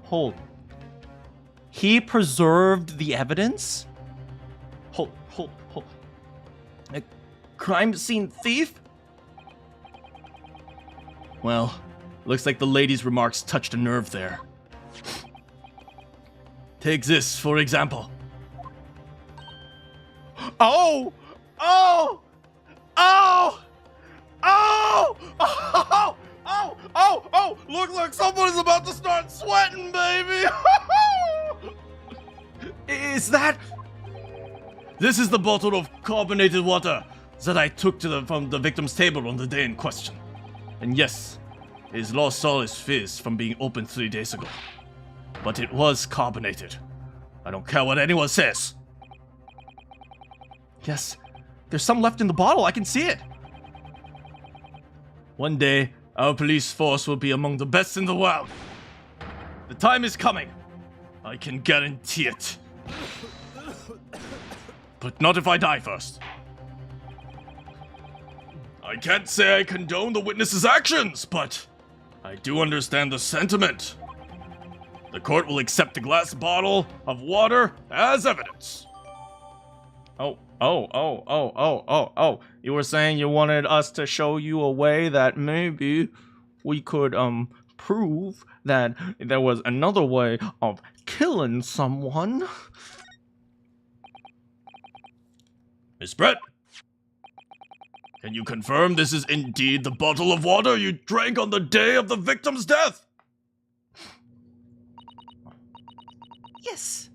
Hold. He preserved the evidence? Hold. A crime scene thief? Well, looks like the lady's remarks touched a nerve there. Take this, for example. Oh! Look, someone's about to start sweating, baby! Is that... This is the bottle of carbonated water that I took from the victim's table on the day in question. And yes, it lost all its fizz from being opened 3 days ago. But it was carbonated. I don't care what anyone says. Yes, there's some left in the bottle. I can see it. One day, our police force will be among the best in the world. The time is coming. I can guarantee it. But not if I die first. I can't say I condone the witness's actions, but I do understand the sentiment. The court will accept the glass bottle of water as evidence. Oh. You were saying you wanted us to show you a way that maybe we could, prove that there was another way of killing someone? Miss Brett, can you confirm this is indeed the bottle of water you drank on the day of the victim's death? Yes,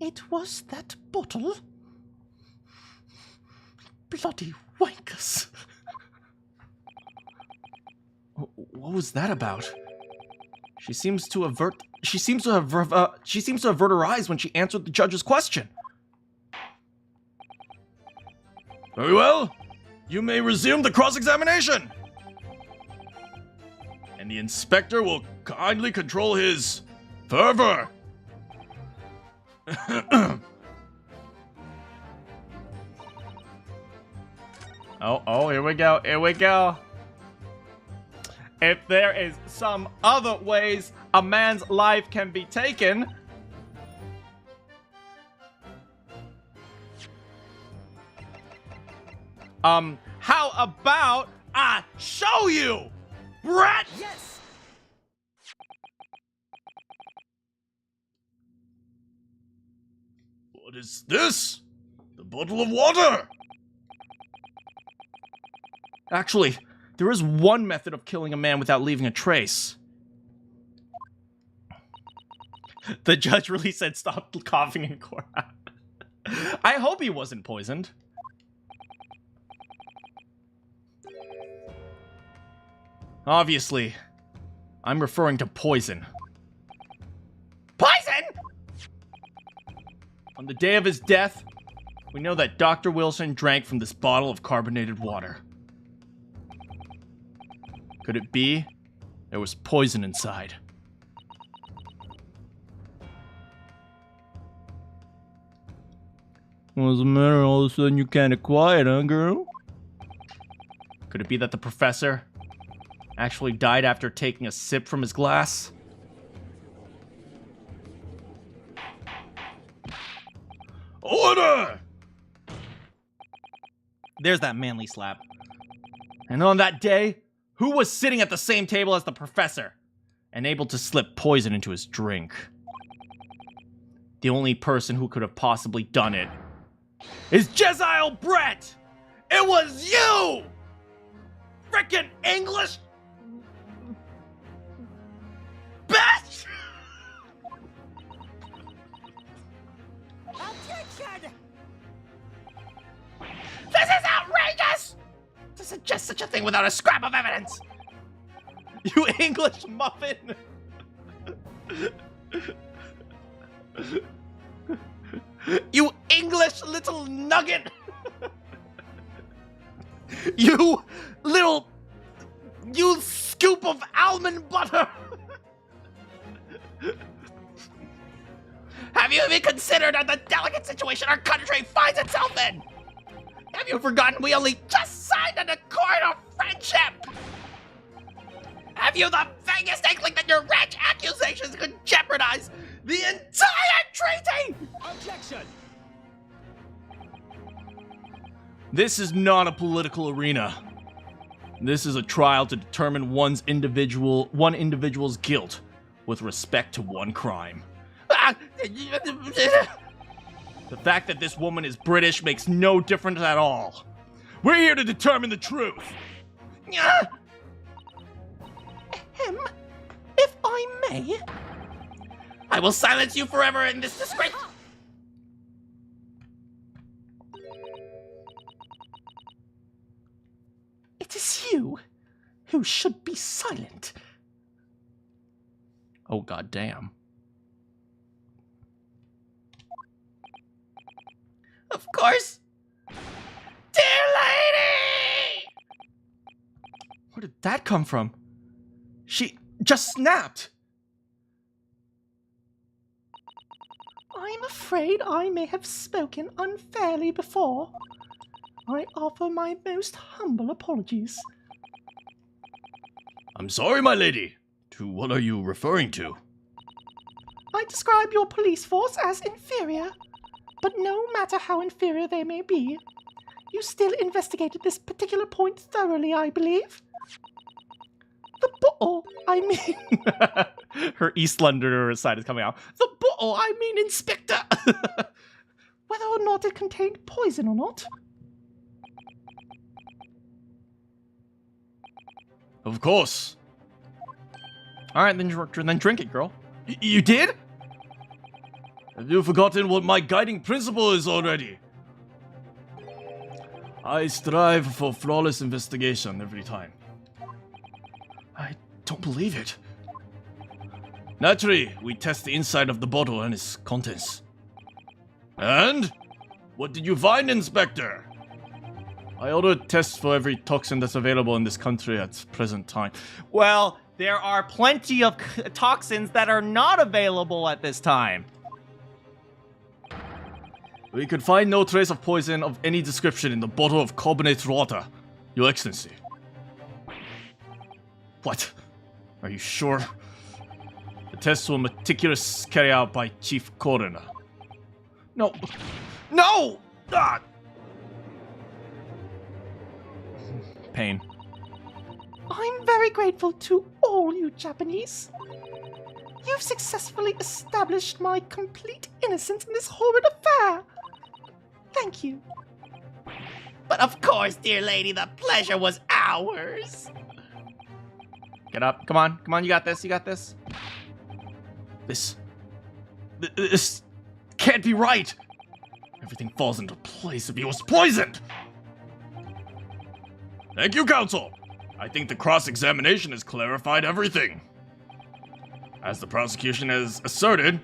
it was that bottle. Bloody wankers. What was that about? She seems to avert her eyes when she answered the judge's question. Very well. You may resume the cross-examination. And the inspector will kindly control his fervor. Oh, here we go, here we go. If there is some other ways a man's life can be taken... how about I show you, brat? Yes! What is this? The bottle of water! Actually, there is one method of killing a man without leaving a trace. The judge really said stop coughing in court. I hope he wasn't poisoned. Obviously, I'm referring to poison. Poison?! On the day of his death, we know that Dr. Wilson drank from this bottle of carbonated water. Could it be there was poison inside? What's the matter? All of a sudden you're kinda quiet, huh, girl? Could it be that the professor actually died after taking a sip from his glass? Order! There's that manly slap. And on that day, who was sitting at the same table as the professor and able to slip poison into his drink? The only person who could have possibly done it is Jezile Brett! It was you! Frickin' English bitch! Objection! This is outrageous! To suggest such a thing without a scrap of evidence! You English muffin! You English little nugget! You scoop of almond butter! Have you even considered the delicate situation our country finds itself in? Have you forgotten we only just signed an accord of friendship? Have you the vaguest inkling that your rash accusations could jeopardize the entire treaty? Objection! This is not a political arena. This is a trial to determine one individual's guilt with respect to one crime. The fact that this woman is British makes no difference at all. We're here to determine the truth. If I may... I will silence you forever in this disgrace. It is you who should be silent. Oh, goddamn. Of course. Dear lady! Where did that come from? She just snapped. I'm afraid I may have spoken unfairly before. I offer my most humble apologies. I'm sorry, my lady. To what are you referring to? I describe your police force as inferior, but no matter how inferior they may be, you still investigated this particular point thoroughly, I believe. The bottle, I mean... Her East Londoner side is coming out. The bottle, I mean, Inspector! Whether or not it contained poison or not. Of course. Alright, then drink it, girl. You did? Have you forgotten what my guiding principle is already? I strive for flawless investigation every time. I don't believe it. Naturally, we test the inside of the bottle and its contents. And? What did you find, Inspector? I ordered tests for every toxin that's available in this country at present time. Well, there are plenty of toxins that are not available at this time. We could find no trace of poison of any description in the bottle of carbonated water, Your Excellency. What? Are you sure? The tests were meticulously carried out by Chief Coroner. No! No! Ah! Pain. I'm very grateful to all you Japanese. You've successfully established my complete innocence in this horrid affair. Thank you. But of course, dear lady, the pleasure was ours. Get up. Come on. Come on, you got this. You got this. This can't be right! Everything falls into place if he was poisoned! Thank you, Counsel! I think the cross-examination has clarified everything. As the prosecution has asserted,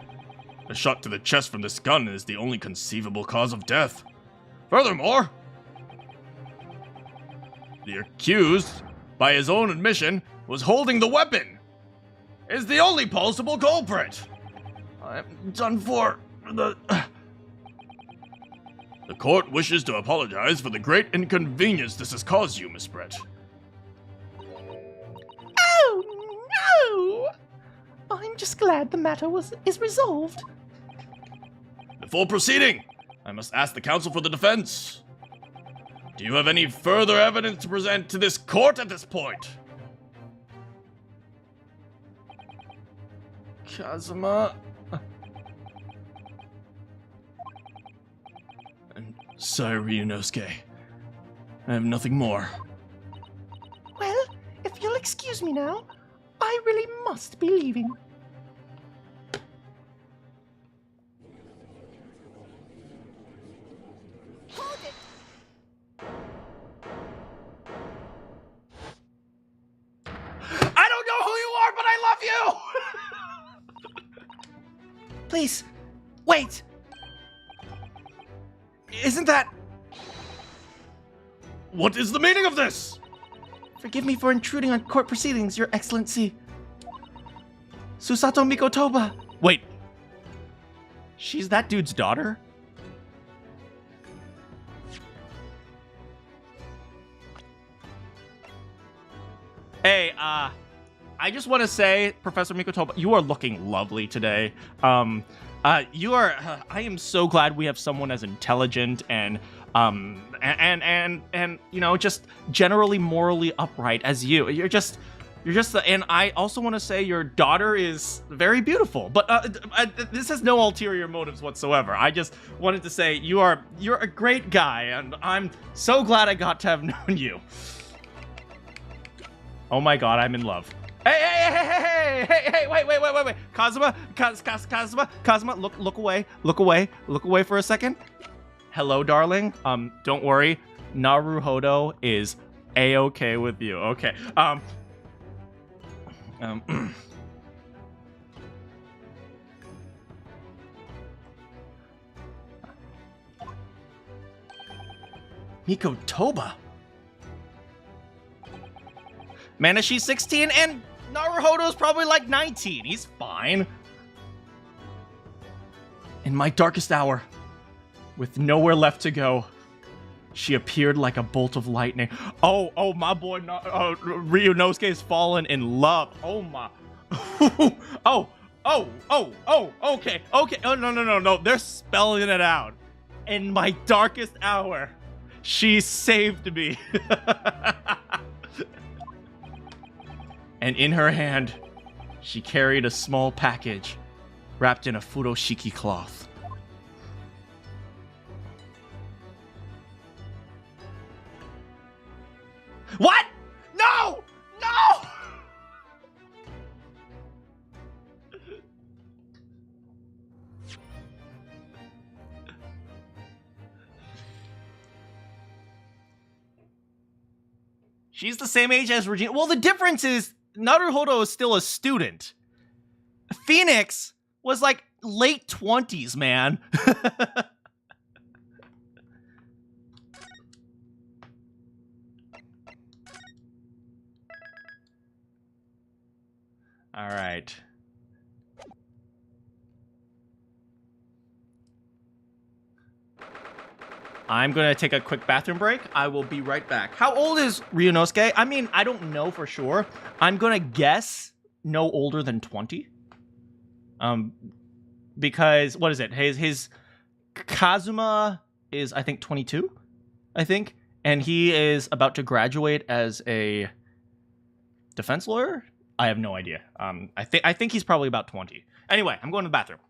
a shot to the chest from this gun is the only conceivable cause of death. Furthermore, the accused, by his own admission, was holding the weapon. Is the only possible culprit. I'm done for. The court wishes to apologize for the great inconvenience this has caused you, Miss Brett. Oh, no! I'm just glad the matter is resolved. Before proceeding, I must ask the counsel for the defense. Do you have any further evidence to present to this court at this point? Kazuma. I'm sorry, Ryunosuke. I have nothing more. Well, if you'll excuse me now, I really must be leaving. Hold it. I don't know who you are, but I love you! Please, wait! Isn't that... What is the meaning of this? Forgive me for intruding on court proceedings, Your Excellency. Susato Mikotoba. Wait. She's that dude's daughter? Hey, I just want to say, Professor Mikotoba, you are looking lovely today. I am so glad we have someone as intelligent and you know, just generally morally upright as you. You're just, and I also want to say your daughter is very beautiful, but this has no ulterior motives whatsoever. I just wanted to say you're a great guy, and I'm so glad I got to have known you. Oh my God, I'm in love. Hey, wait. Kazuma, look away for a second. Hello, darling. Don't worry. Naruhodo is A-okay with you. Okay. Mikotoba. Man, she's 16 and Naruhodo's probably like 19. He's fine. In my darkest hour, with nowhere left to go, she appeared like a bolt of lightning. Oh, my boy, Ryunosuke has fallen in love. Oh, my. Okay. Oh, no. They're spelling it out. In my darkest hour, she saved me. And in her hand, she carried a small package wrapped in a furoshiki cloth. What? No! She's the same age as Regina. Well, the difference is Naruhodo is still a student. Phoenix was like late 20s, man. All right. I'm going to take a quick bathroom break. I will be right back. How old is Ryunosuke? I mean, I don't know for sure. I'm going to guess no older than 20. Because, what is it? His Kazuma is, I think, 22, I think. And he is about to graduate as a defense lawyer? I have no idea. I think he's probably about 20. Anyway, I'm going to the bathroom.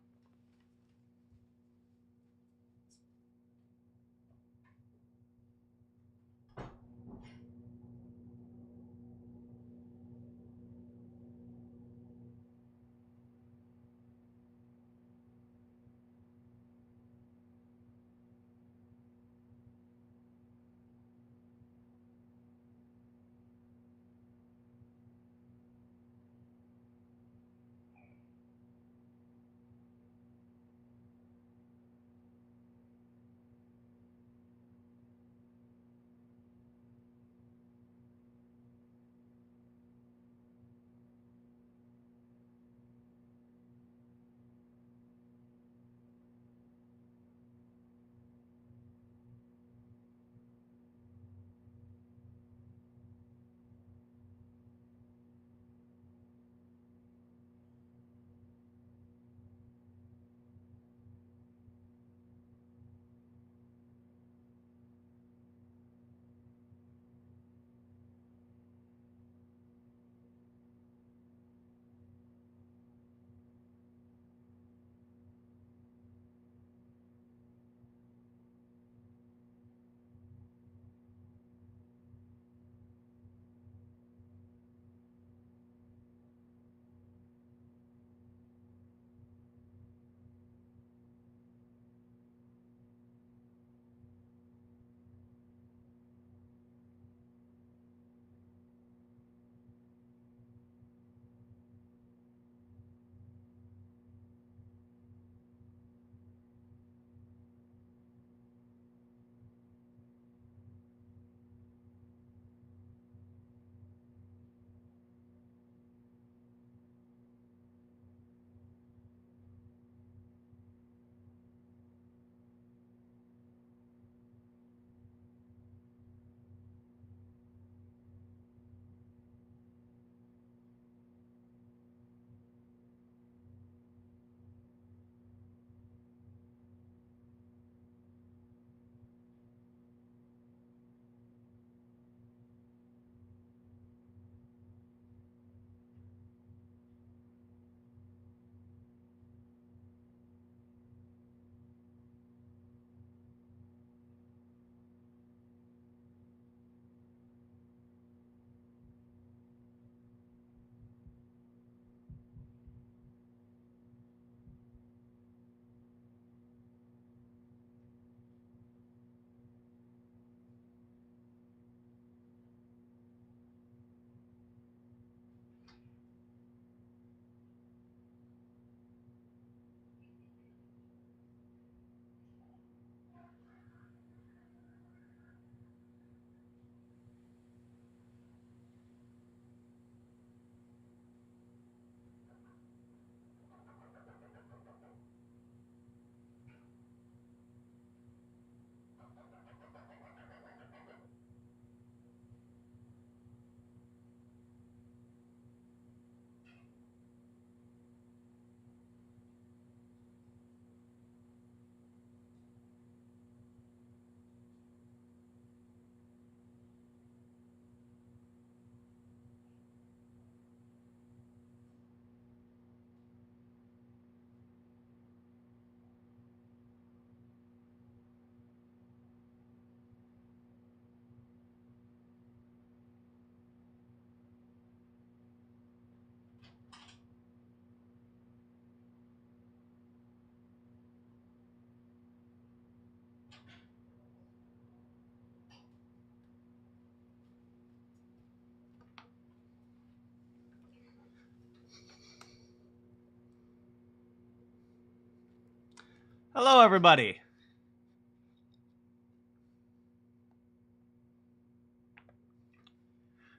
Hello, everybody.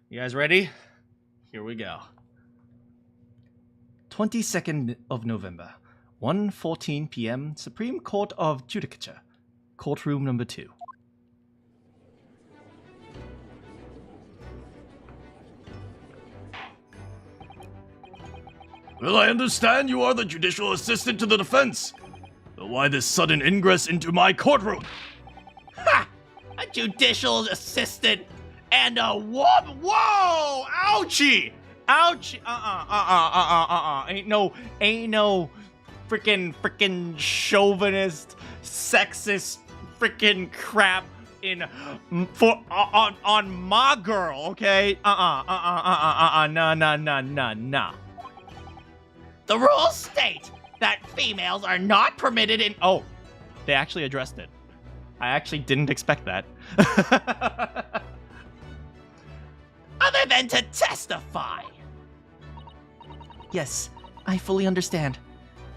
You guys ready? Here we go. 22nd of November, 1:14 p.m., Supreme Court of Judicature, courtroom number 2. Well, I understand you are the judicial assistant to the defense. But why this sudden ingress into my courtroom? Ha! A judicial assistant and a woman. Whoa! Ouchie! Ouch! Ain't no freaking chauvinist, sexist freaking crap on my girl, okay? Nah. The rules state that females are not permitted in. Oh, they actually addressed it. I actually didn't expect that. Other than to testify. Yes, I fully understand.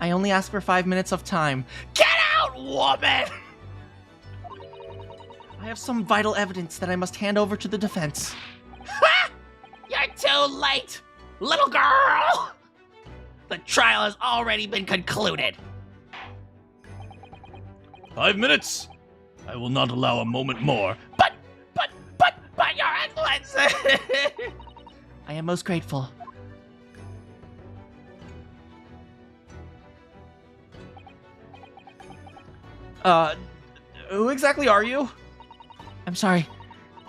I only ask for 5 minutes of time. Get out, woman! I have some vital evidence that I must hand over to the defense. Ha! You're too late, little girl! The trial has already been concluded. 5 minutes. I will not allow a moment more. But your excellence! I am most grateful. Who exactly are you? I'm sorry.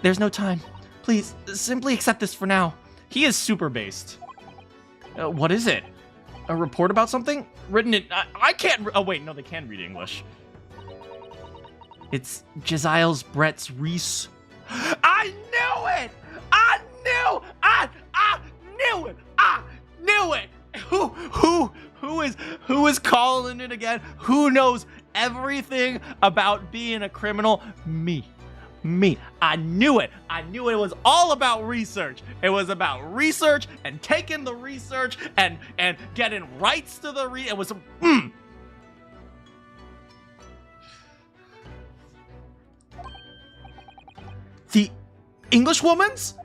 There's no time. Please, simply accept this for now. He is super based. What is it? A report about something? Written in... I can't... Oh, wait. No, they can read English. It's Jesiles Brett's Reese. I knew it! I knew it! Who is calling it again? Who knows everything about being a criminal? Me. I knew it. I knew it was all about research. It was about research and taking the research and getting rights to the it was The Englishwoman's?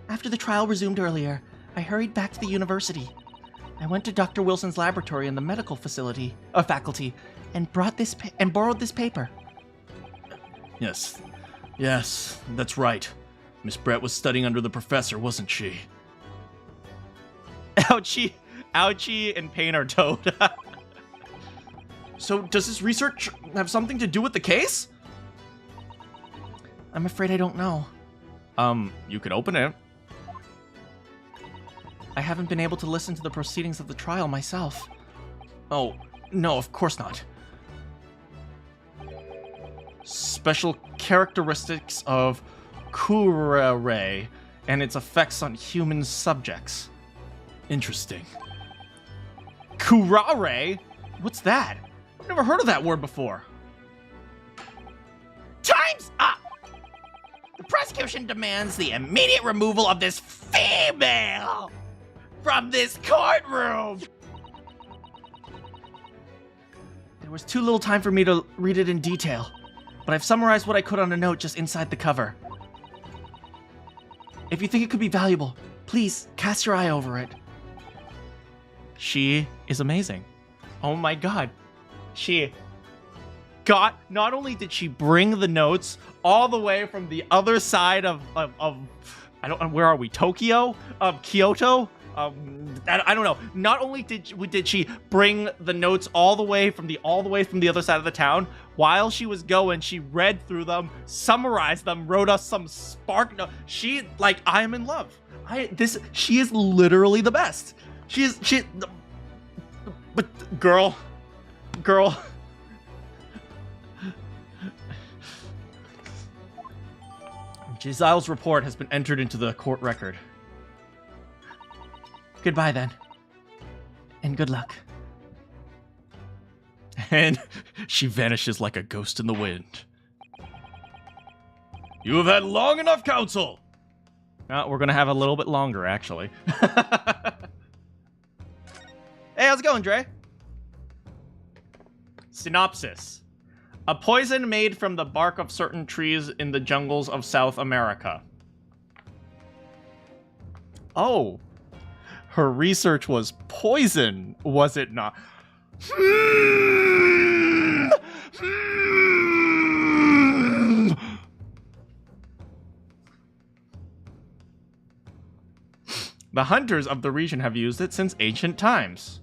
After the trial resumed earlier, I hurried back to the university. I went to Dr. Wilson's laboratory in the medical faculty, and borrowed this paper. Yes, that's right. Miss Brett was studying under the professor, wasn't she? Ouchie, and pain are toad. So, does this research have something to do with the case? I'm afraid I don't know. You could open it. I haven't been able to listen to the proceedings of the trial myself. Oh, no, of course not. Special characteristics of curare and its effects on human subjects. Interesting. Curare? What's that? I've never heard of that word before. Time's up! The prosecution demands the immediate removal of this female from this courtroom! There was too little time for me to read it in detail, but I've summarized what I could on a note just inside the cover. If you think it could be valuable, please cast your eye over it. She is amazing. Oh my god. Not only did she bring the notes all the way from the other side of I don't know, where are we? Tokyo? Kyoto? I don't know. Not only did she bring the notes all the way from the other side of the town, while she was going, she read through them, summarized them, wrote us some spark note. She, like, I am in love. She is literally the best. But girl. Jesile's report has been entered into the court record. Goodbye, then. And good luck. And she vanishes like a ghost in the wind. You have had long enough, counsel! We're gonna have a little bit longer, actually. Hey, how's it going, Dre? Synopsis. A poison made from the bark of certain trees in the jungles of South America. Oh. Her research was poison, was it not? The hunters of the region have used it since ancient times.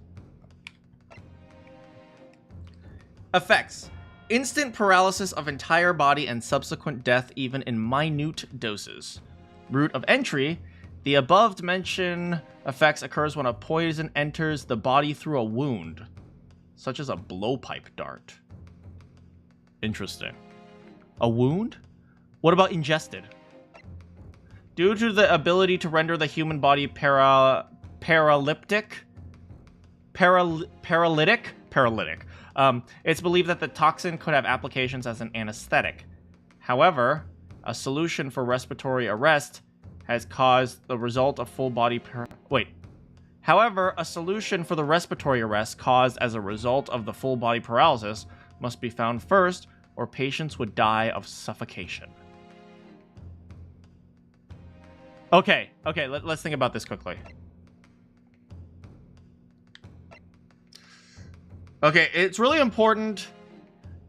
Effects. Instant paralysis of entire body and subsequent death even in minute doses. Route of entry. The above-mentioned effects occurs when a poison enters the body through a wound, such as a blowpipe dart. Interesting. A wound? What about ingested? Due to the ability to render the human body paralytic, it's believed that the toxin could have applications as an anesthetic. However, a solution for respiratory arrest has caused the result of full body However, a solution for the respiratory arrest caused as a result of the full body paralysis must be found first, or patients would die of suffocation. Okay, let's think about this quickly. Okay, it's really important.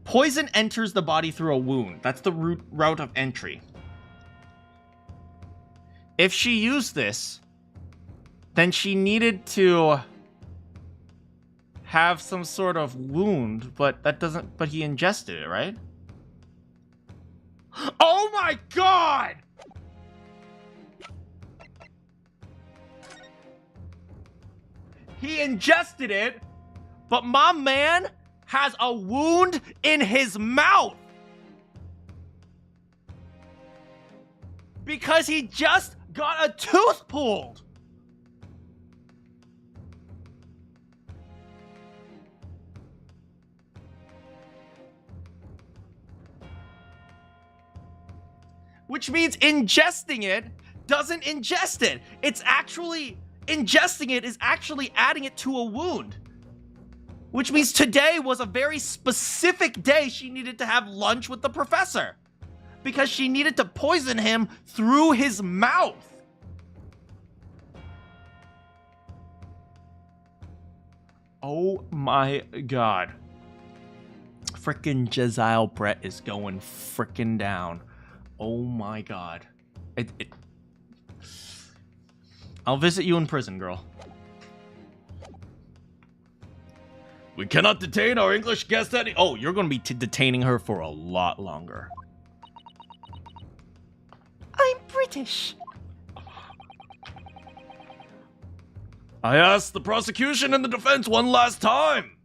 Poison enters the body through a wound. That's the route of entry. If she used this, then she needed to have some sort of wound, but he ingested it, right? Oh my god! He ingested it, but my man has a wound in his mouth. Because he just got a tooth pulled. Which means ingesting it doesn't ingest it. It's actually... Ingesting it is actually adding it to a wound. Which means today was a very specific day she needed to have lunch with the professor. Because she needed to poison him through his mouth. Oh my god. Frickin' Jezile Brett is going frickin' down. Oh my god. I'll visit you in prison, girl. We cannot detain our English guest any- Oh, you're gonna be detaining her for a lot longer. I'm British. I asked the prosecution and the defense one last time.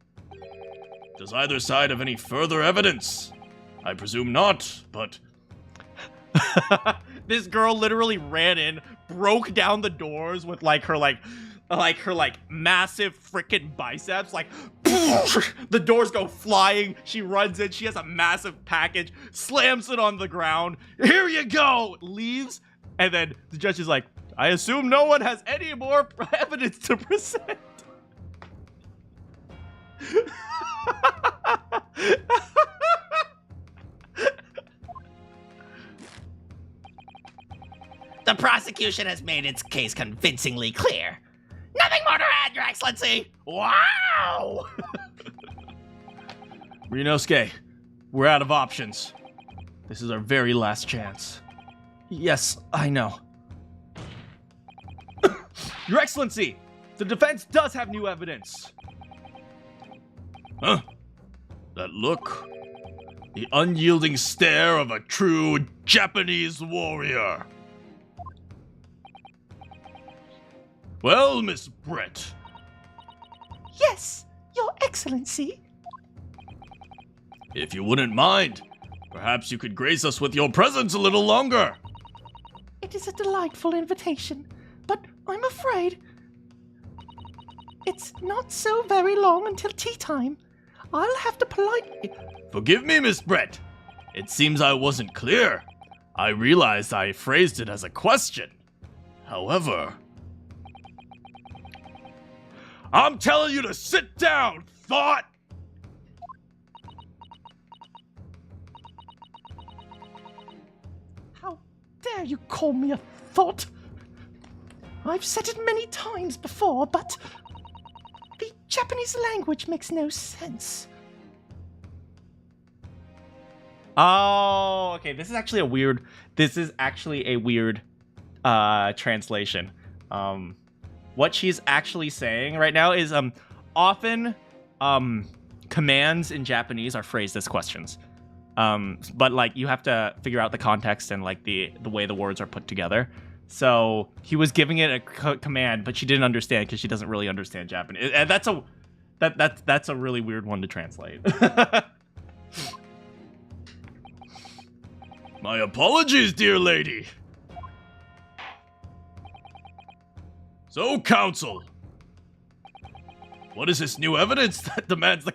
Does either side have any further evidence? I presume not, but... This girl literally ran in, broke down the doors with her massive freaking biceps, the doors go flying, she runs in, she has a massive package, slams it on the ground, here you go, leaves, and then the judge is like, I assume no one has any more evidence to present. The prosecution has made its case convincingly clear. Nothing more to add, Your Excellency. Wow! Ryunosuke, we're out of options. This is our very last chance. Yes, I know. Your Excellency, the defense does have new evidence. Huh? That look. The unyielding stare of a true Japanese warrior. Well, Miss Brett. Yes, Your Excellency. If you wouldn't mind, perhaps you could grace us with your presence a little longer. It is a delightful invitation, but I'm afraid it's not so very long until tea time. I'll have to politely... Forgive me, Miss Brett. It seems I wasn't clear. I realized I phrased it as a question. However... I'm telling you to sit down, thought! dare you call me a thought? I've said it many times before, but the Japanese language makes no sense. Oh, okay. This is actually a weird translation. What she's actually saying right now is often commands in Japanese are phrased as questions. But like you have to figure out the context and like the way the words are put together. So he was giving it a command, but she didn't understand because she doesn't really understand Japanese. And that's a really weird one to translate. My apologies, dear lady. So, counsel, what is this new evidence that demands the...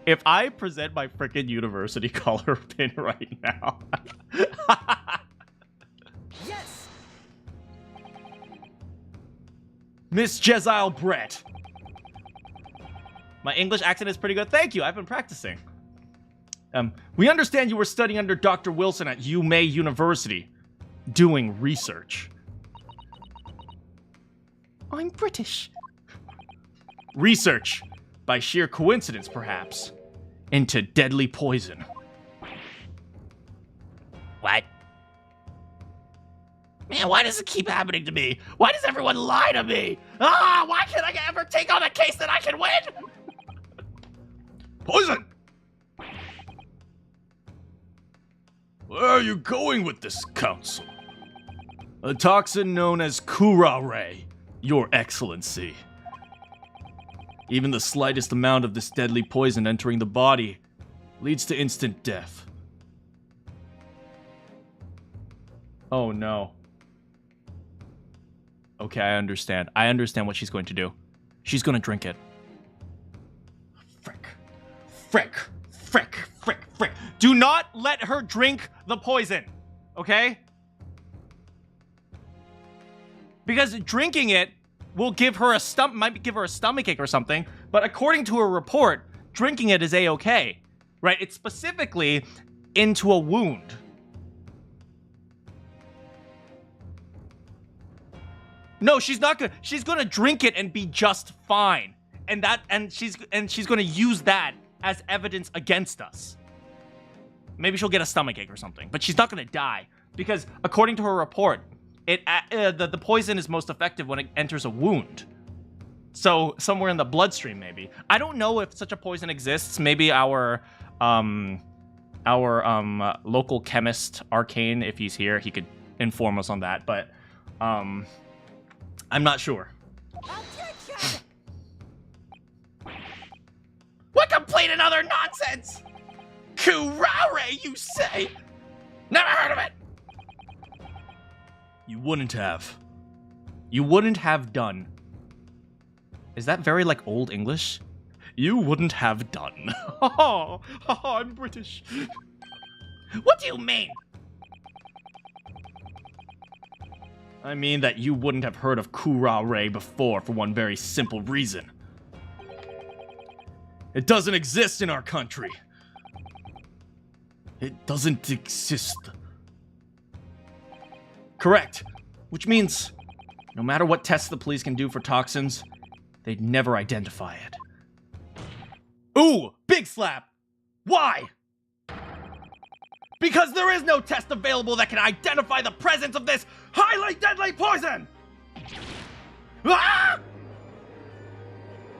If I present my frickin' university collar pin right now... Yes! Miss Jezile Brett. My English accent is pretty good. Thank you. I've been practicing. We understand you were studying under Dr. Wilson at UMay University, doing research. I'm British. Research, by sheer coincidence perhaps, into deadly poison. What? Man, why does it keep happening to me? Why does everyone lie to me? Why can't I ever take on a case that I can win? Poison! Where are you going with this, counsel? A toxin known as curare, Your Excellency. Even the slightest amount of this deadly poison entering the body leads to instant death. Oh no. Okay, I understand. I understand what she's going to do. She's going to drink it. Frick. Frick. Frick. Frick. Frick. Do not let her drink the poison. Okay? Because drinking it will give her might give her a stomachache or something, but according to a report, drinking it is a-okay. Right? It's specifically into a wound. No, she's not gonna. She's gonna drink it and be just fine, and she's gonna use that as evidence against us. Maybe she'll get a stomachache or something, but she's not gonna die because, according to her report, the poison is most effective when it enters a wound. So somewhere in the bloodstream, maybe. I don't know if such a poison exists. Maybe our local chemist Arcane, if he's here, he could inform us on that. But I'm not sure. What complete and other nonsense? Curare, you say? Never heard of it. You wouldn't have. You wouldn't have done. Is that very, like, old English? You wouldn't have done. I'm British. What do you mean? I mean that you wouldn't have heard of curare before for one very simple reason. It doesn't exist in our country. It doesn't exist. Correct. Which means, no matter what tests the police can do for toxins, they'd never identify it. Ooh, big slap! Why? Because there is no test available that can identify the presence of this highly deadly poison! Ah!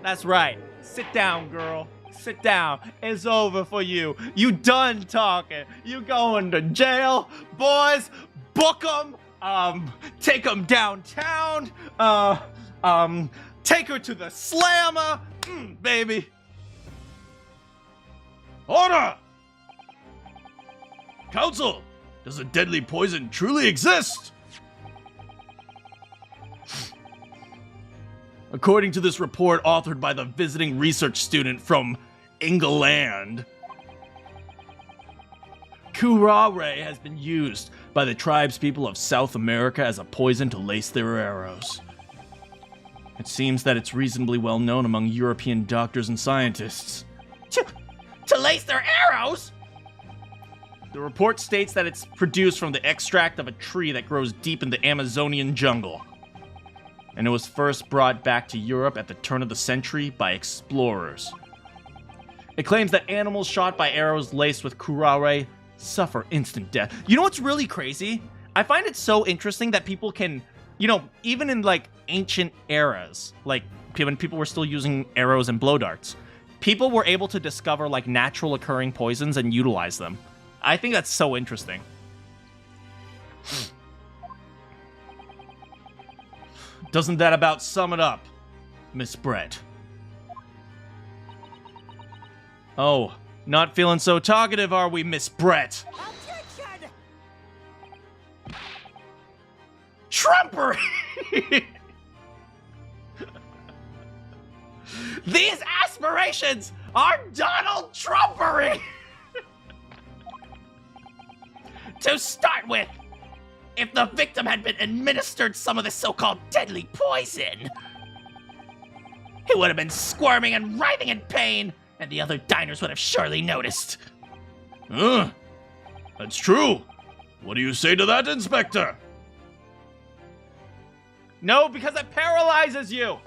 That's right. Sit down, girl. Sit down. It's over for you. You done talking. You going to jail. Boys, book 'em. Take 'em downtown. Take her to the slammer. Baby. Order! Counsel, does a deadly poison truly exist? According to this report authored by the visiting research student from England, curare has been used by the tribespeople of South America as a poison to lace their arrows. It seems that it's reasonably well known among European doctors and scientists. To lace their arrows? The report states that it's produced from the extract of a tree that grows deep in the Amazonian jungle. And it was first brought back to Europe at the turn of the century by explorers. It claims that animals shot by arrows laced with curare suffer instant death. You know what's really crazy? I find it so interesting that people can, you know, even in like ancient eras, like when people were still using arrows and blow darts, people were able to discover like natural occurring poisons and utilize them. I think that's so interesting. Doesn't that about sum it up, Miss Brett? Oh, not feeling so talkative, are we, Miss Brett? Objection! Trumpery! These aspirations are Donald Trumpery! To start with, if the victim had been administered some of the so-called deadly poison, he would have been squirming and writhing in pain, and the other diners would have surely noticed. That's true. What do you say to that, Inspector? No, because it paralyzes you!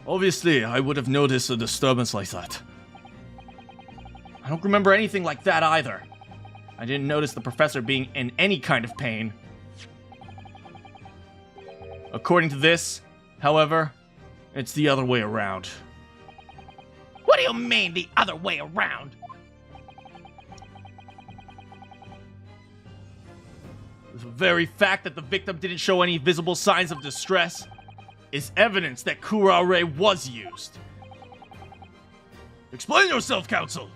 Obviously, I would have noticed a disturbance like that. I don't remember anything like that either. I didn't notice the professor being in any kind of pain. According to this, however, it's the other way around. What do you mean, the other way around? The very fact that the victim didn't show any visible signs of distress is evidence that curare was used. Explain yourself, Counsel.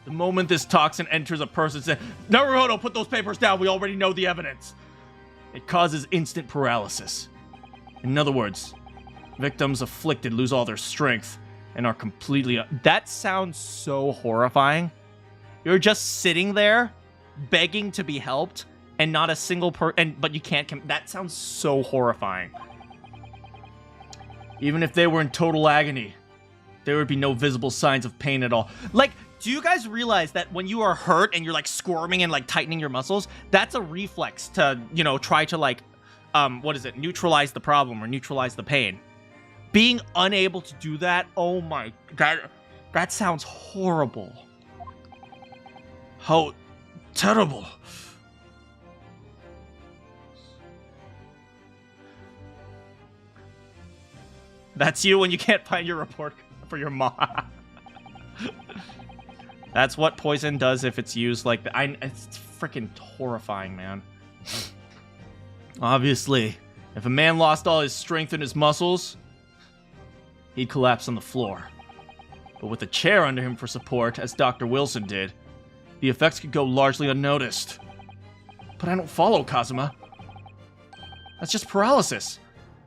The moment this toxin enters a person's... Naruhodo, put those papers down. We already know the evidence. It causes instant paralysis. In other words, victims afflicted lose all their strength and are completely... That sounds so horrifying. You're just sitting there begging to be helped and not a single but you can't... That sounds so horrifying. Even if they were in total agony, there would be no visible signs of pain at all. Like, do you guys realize that when you are hurt and you're like squirming and like tightening your muscles, that's a reflex to, you know, try to like, neutralize the problem or neutralize the pain. Being unable to do that, oh my god, that sounds horrible. How terrible. That's you when you can't find your report for your mom. That's what poison does if it's used like that. It's freaking horrifying, man. Obviously, if a man lost all his strength in his muscles, he'd collapse on the floor. But with a chair under him for support, as Dr. Wilson did, the effects could go largely unnoticed. But I don't follow, Kazuma. That's just paralysis.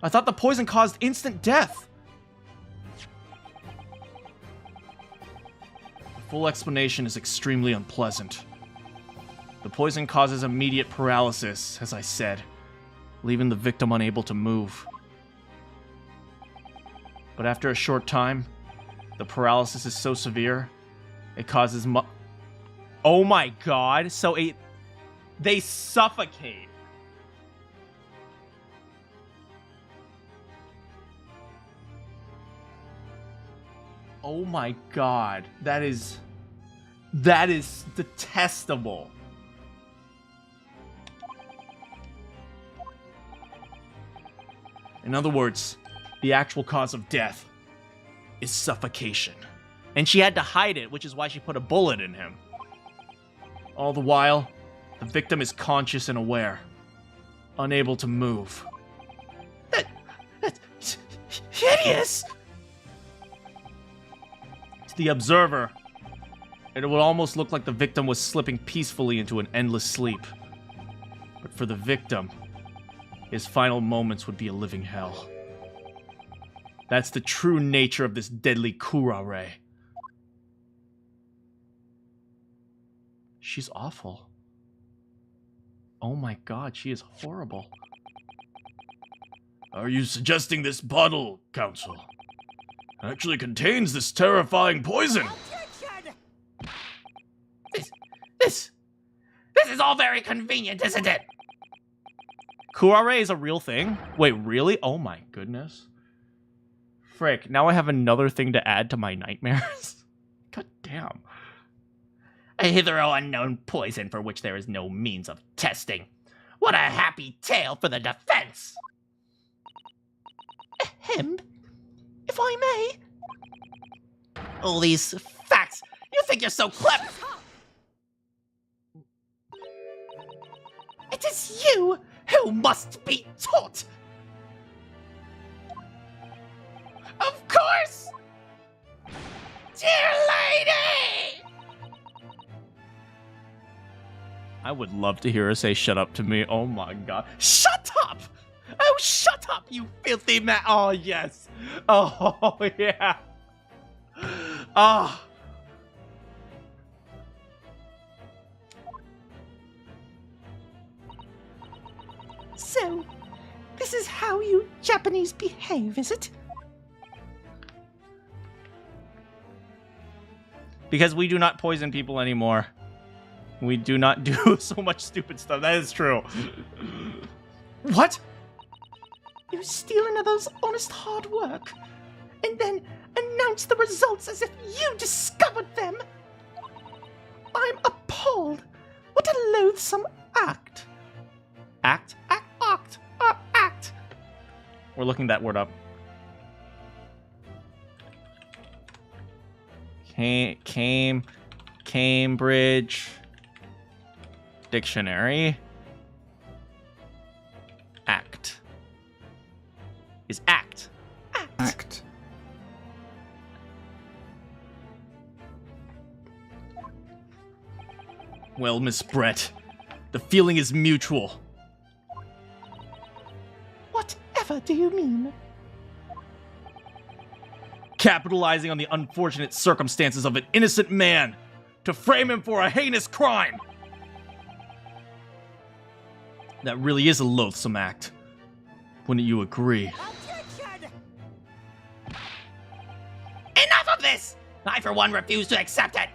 I thought the poison caused instant death. Full explanation is extremely unpleasant. The poison causes immediate paralysis, as I said, leaving the victim unable to move. But after a short time, the paralysis is so severe, it causes Oh my god, so they suffocate. Oh my god, that is detestable. In other words, the actual cause of death is suffocation. And she had to hide it, which is why she put a bullet in him. All the while, the victim is conscious and aware, unable to move. That's hideous! The observer, it would almost look like the victim was slipping peacefully into an endless sleep. But for the victim, his final moments would be a living hell. That's the true nature of this deadly curare. She's awful. Oh my god, she is horrible. Are you suggesting this bottle, Counsel, actually contains this terrifying poison? Objection! all very convenient, isn't it? Kurare is a real thing? Wait, really? Oh my goodness. Frick, now I have another thing to add to my nightmares. God damn. A hitherto unknown poison for which there is no means of testing. What a happy tale for the defense! Ahem. If I may. All these facts. You think you're so clever? It is you Who must be taught? Of course! Dear lady! I would love to hear her say shut up to me. Oh my god. Shut up! Oh, shut up, you filthy man. Oh, yes. Oh, yeah. Ah. So, this is how you Japanese behave, is it? Because we do not poison people anymore. We do not do so much stupid stuff. That is true. What? You steal another's honest hard work, and then announce the results as if you discovered them? I'm appalled. What a loathsome act. Act? Act. We're looking that word up. Cambridge Dictionary. Act. Is act. Act. Well, Miss Brett, the feeling is mutual. Whatever do you mean? Capitalizing on the unfortunate circumstances of an innocent man to frame him for a heinous crime. That really is a loathsome act. Wouldn't you agree? Enough of this! I, for one, refuse to accept it.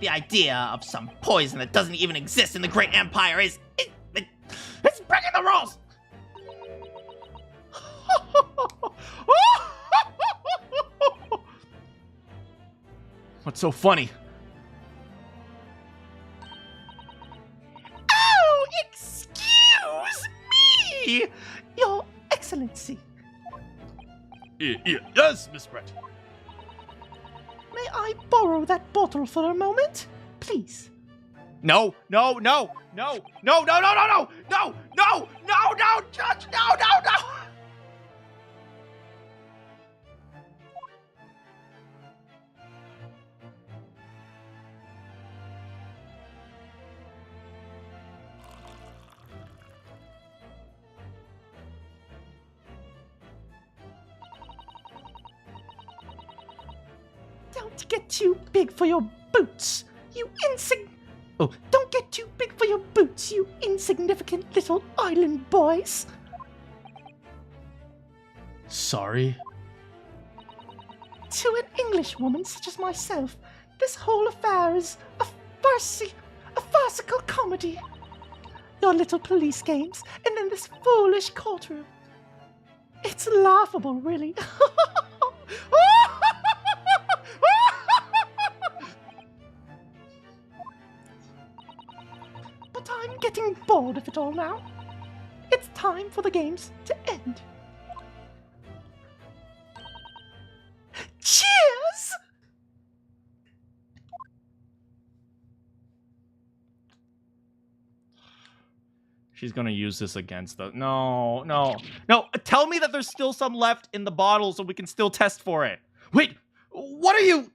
The idea of some poison that doesn't even exist in the Great Empire it's breaking the rules! What's so funny? Oh, excuse me! Your Excellency, Yes, Miss Brett. may I borrow that bottle for a moment? Please. No, Judge, no. Don't get too big for your boots, you Don't get too big for your boots, you insignificant little island boys. Sorry? To an Englishwoman such as myself, this whole affair is a farcical comedy. Your little police games, and then this foolish courtroom. It's laughable, really. But I'm getting bored of it all now. It's time for the games to end. Cheers! She's gonna use this against us. No. Tell me that there's still some left in the bottle so we can still test for it. Wait, what are you?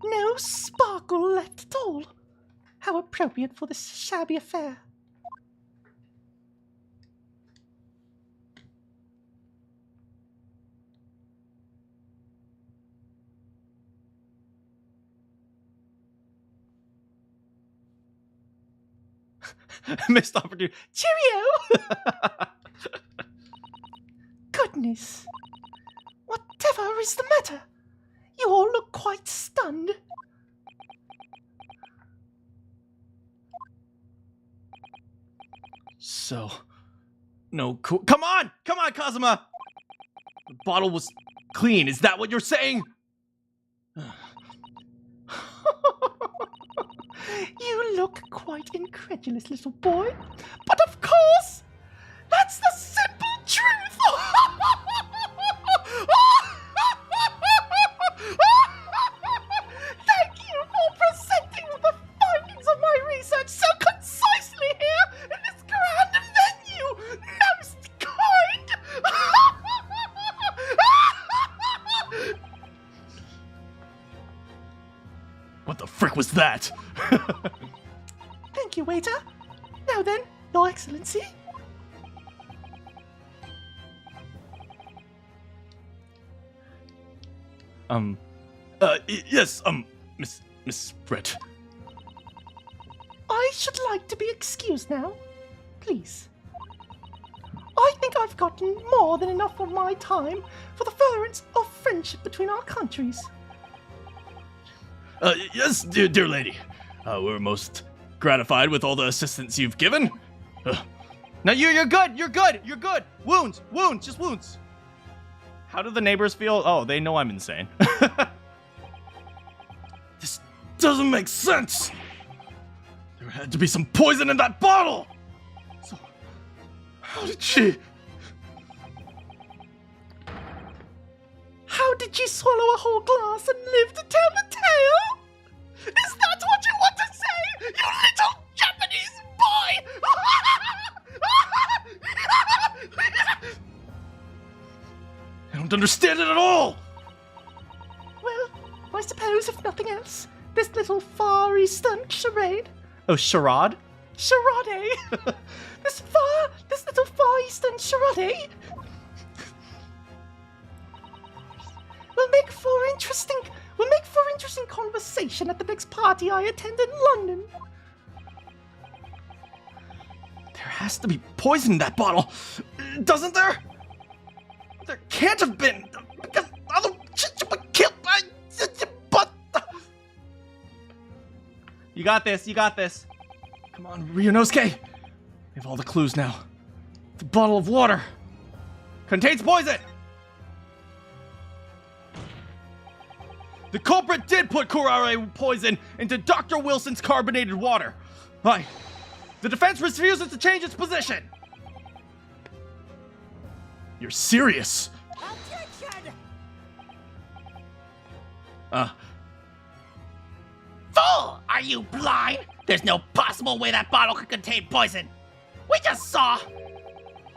No sparkle left at all. How appropriate for this shabby affair. Missed opportunity. Cheerio! Good goodness! Whatever is the matter? You all look quite stunned. So, no cool. Come on, Kazuma. The bottle was clean. Is that what you're saying? You look quite incredulous, little boy. But of course, that's the simple truth. Thank you for presenting the findings of my research so concisely here in this grand venue. Most kind. What the frick was that? Thank you, waiter. Now then, Your Excellency. Yes, Miss Brett. I should like to be excused now, please. I think I've gotten more than enough of my time for the furtherance of friendship between our countries. Yes, dear lady. We're most gratified with all the assistance you've given. Now you're good. Wounds, just wounds. How do the neighbors feel? Oh, they know I'm insane. This doesn't make sense. There had to be some poison in that bottle. So, how did she? How did you swallow a whole glass and live to tell the tale? Is that what you want to say, you little Japanese boy? I don't understand it at all. Well, I suppose if nothing else, this little Far Eastern charade. Oh, charade? Charade? this little Far Eastern charade will make for interesting conversation at the next party I attend in London. There has to be poison in that bottle, doesn't there? There can't have been, because other killed by. But you got this. Come on, Ryunosuke. We have all the clues now. The bottle of water contains poison. The culprit did put curare poison into Dr. Wilson's carbonated water. Why? The defense refuses to change its position. You're serious? Objection! Fool! Are you blind? There's no possible way that bottle could contain poison. We just saw.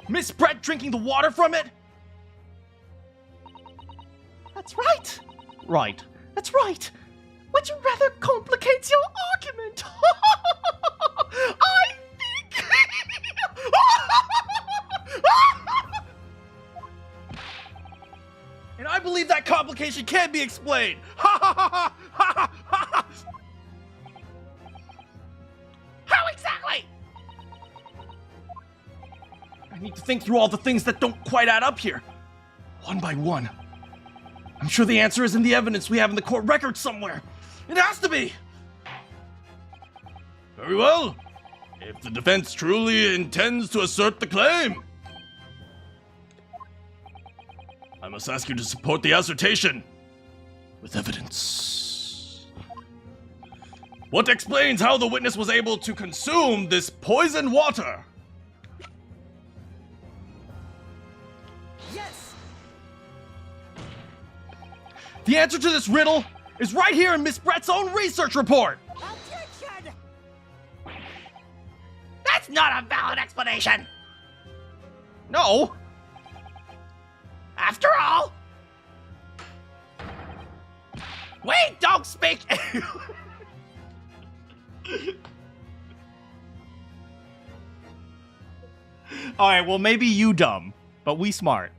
Miss Brett drinking the water from it? That's right. Right. That's right. Which rather complicates your argument. I think. And I believe that complication can be explained. Ha ha ha ha ha ha ha. How exactly? I need to think through all the things that don't quite add up here. One by one. I'm sure the answer is in the evidence we have in the court record somewhere. It has to be! Very well. If the defense truly intends to assert the claim, I must ask you to support the assertion with evidence. What explains how the witness was able to consume this poisoned water? The answer to this riddle is right here in Miss Brett's own research report. Objection! That's not a valid explanation. No. After all. Wait, don't speak. All right, well, maybe you dumb, but we smart.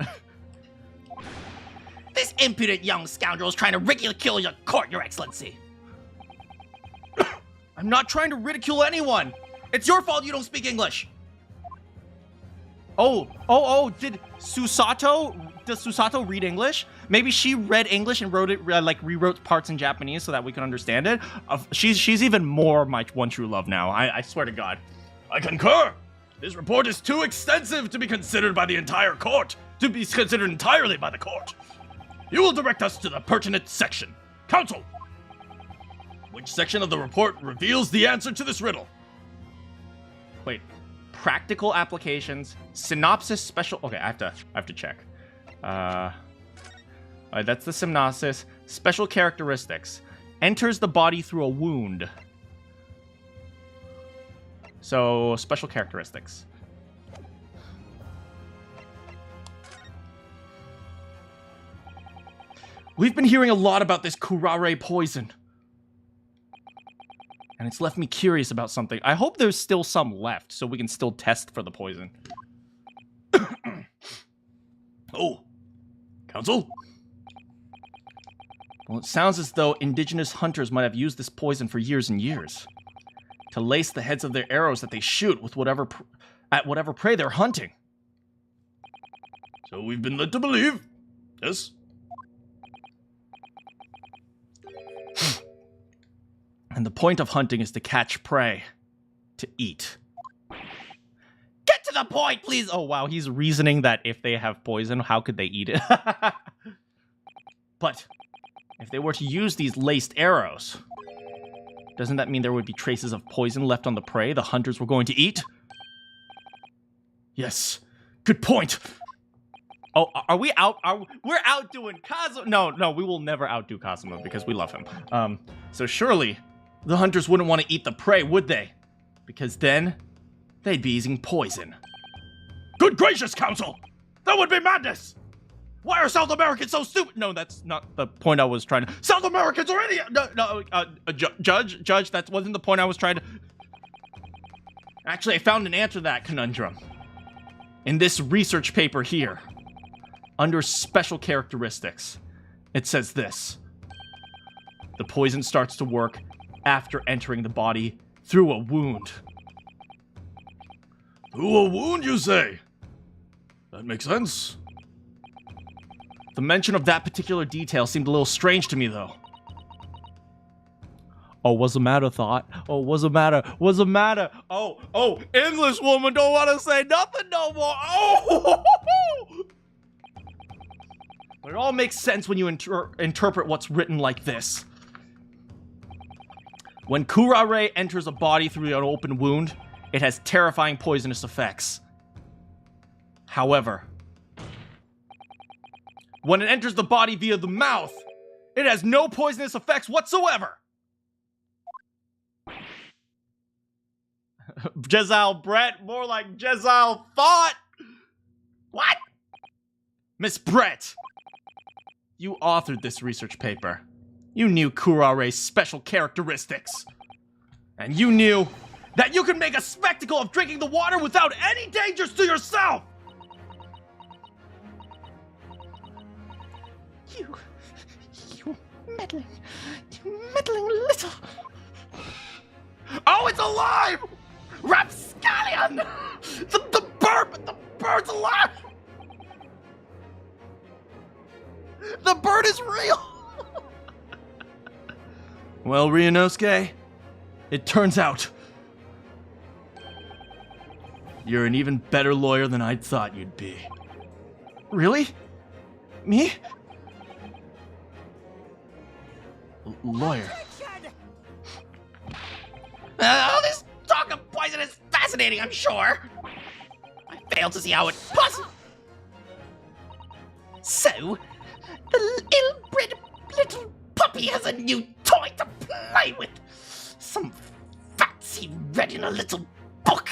This impudent young scoundrel is trying to ridicule your court, Your Excellency. I'm not trying to ridicule anyone. It's your fault you don't speak English. Oh, did Susato does Susato read English? Maybe she read English and wrote it, like rewrote parts in Japanese so that we can understand it. She's even more my one true love now. I swear to God. I concur. This report is too extensive to be considered by the entire court. To be considered entirely by the court. You will direct us to the pertinent section. Counsel! Which section of the report reveals the answer to this riddle? Wait. Practical applications, synopsis, special... Okay, I have to check. Alright, that's the synopsis. Special characteristics. Enters the body through a wound. So, special characteristics. We've been hearing a lot about this curare poison. And it's left me curious about something. I hope there's still some left, so we can still test for the poison. Oh. Counsel? Well, it sounds as though indigenous hunters might have used this poison for years and years. To lace the heads of their arrows that they shoot with whatever prey they're hunting. So we've been led to believe. Yes? And the point of hunting is to catch prey. To eat. Get to the point, please! Oh wow, he's reasoning that if they have poison, how could they eat it? But, if they were to use these laced arrows, doesn't that mean there would be traces of poison left on the prey the hunters were going to eat? Yes. Good point. Oh, are we out? We're outdoing Kazuma? No, we will never outdo Kazuma because we love him. So surely, the hunters wouldn't want to eat the prey, would they? Because then, they'd be using poison. Good gracious, Counsel! That would be madness! Why are South Americans so stupid? No, that's not the point I was trying to... South Americans are idiots! Judge, that wasn't the point I was trying to... Actually, I found an answer to that conundrum. In this research paper here. Under special characteristics. It says this. The poison starts to work after entering the body through a wound. Through a wound, you say? That makes sense. The mention of that particular detail seemed a little strange to me, though. Oh, what's the matter, Thought? Oh, what's the matter? What's the matter? Oh, English woman don't want to say nothing no more. Oh! But it all makes sense when you interpret what's written like this. When curare enters a body through an open wound, it has terrifying poisonous effects. However, when it enters the body via the mouth, it has no poisonous effects whatsoever. Jezal Brett, more like Jezal Thought. What? Miss Brett, you authored this research paper. You knew Kurare's special characteristics. And you knew that you could make a spectacle of drinking the water without any dangers to yourself. You meddling little... Oh, it's alive! Rapscallion! The bird's alive! The bird is real! Well, Ryunosuke, it turns out you're an even better lawyer than I'd thought you'd be. Really? Me? Lawyer. All this talk of poison is fascinating, I'm sure. I fail to see how it possible. So, the ill-bred little puppy has a new toy to play with. Some facts he read in a little book.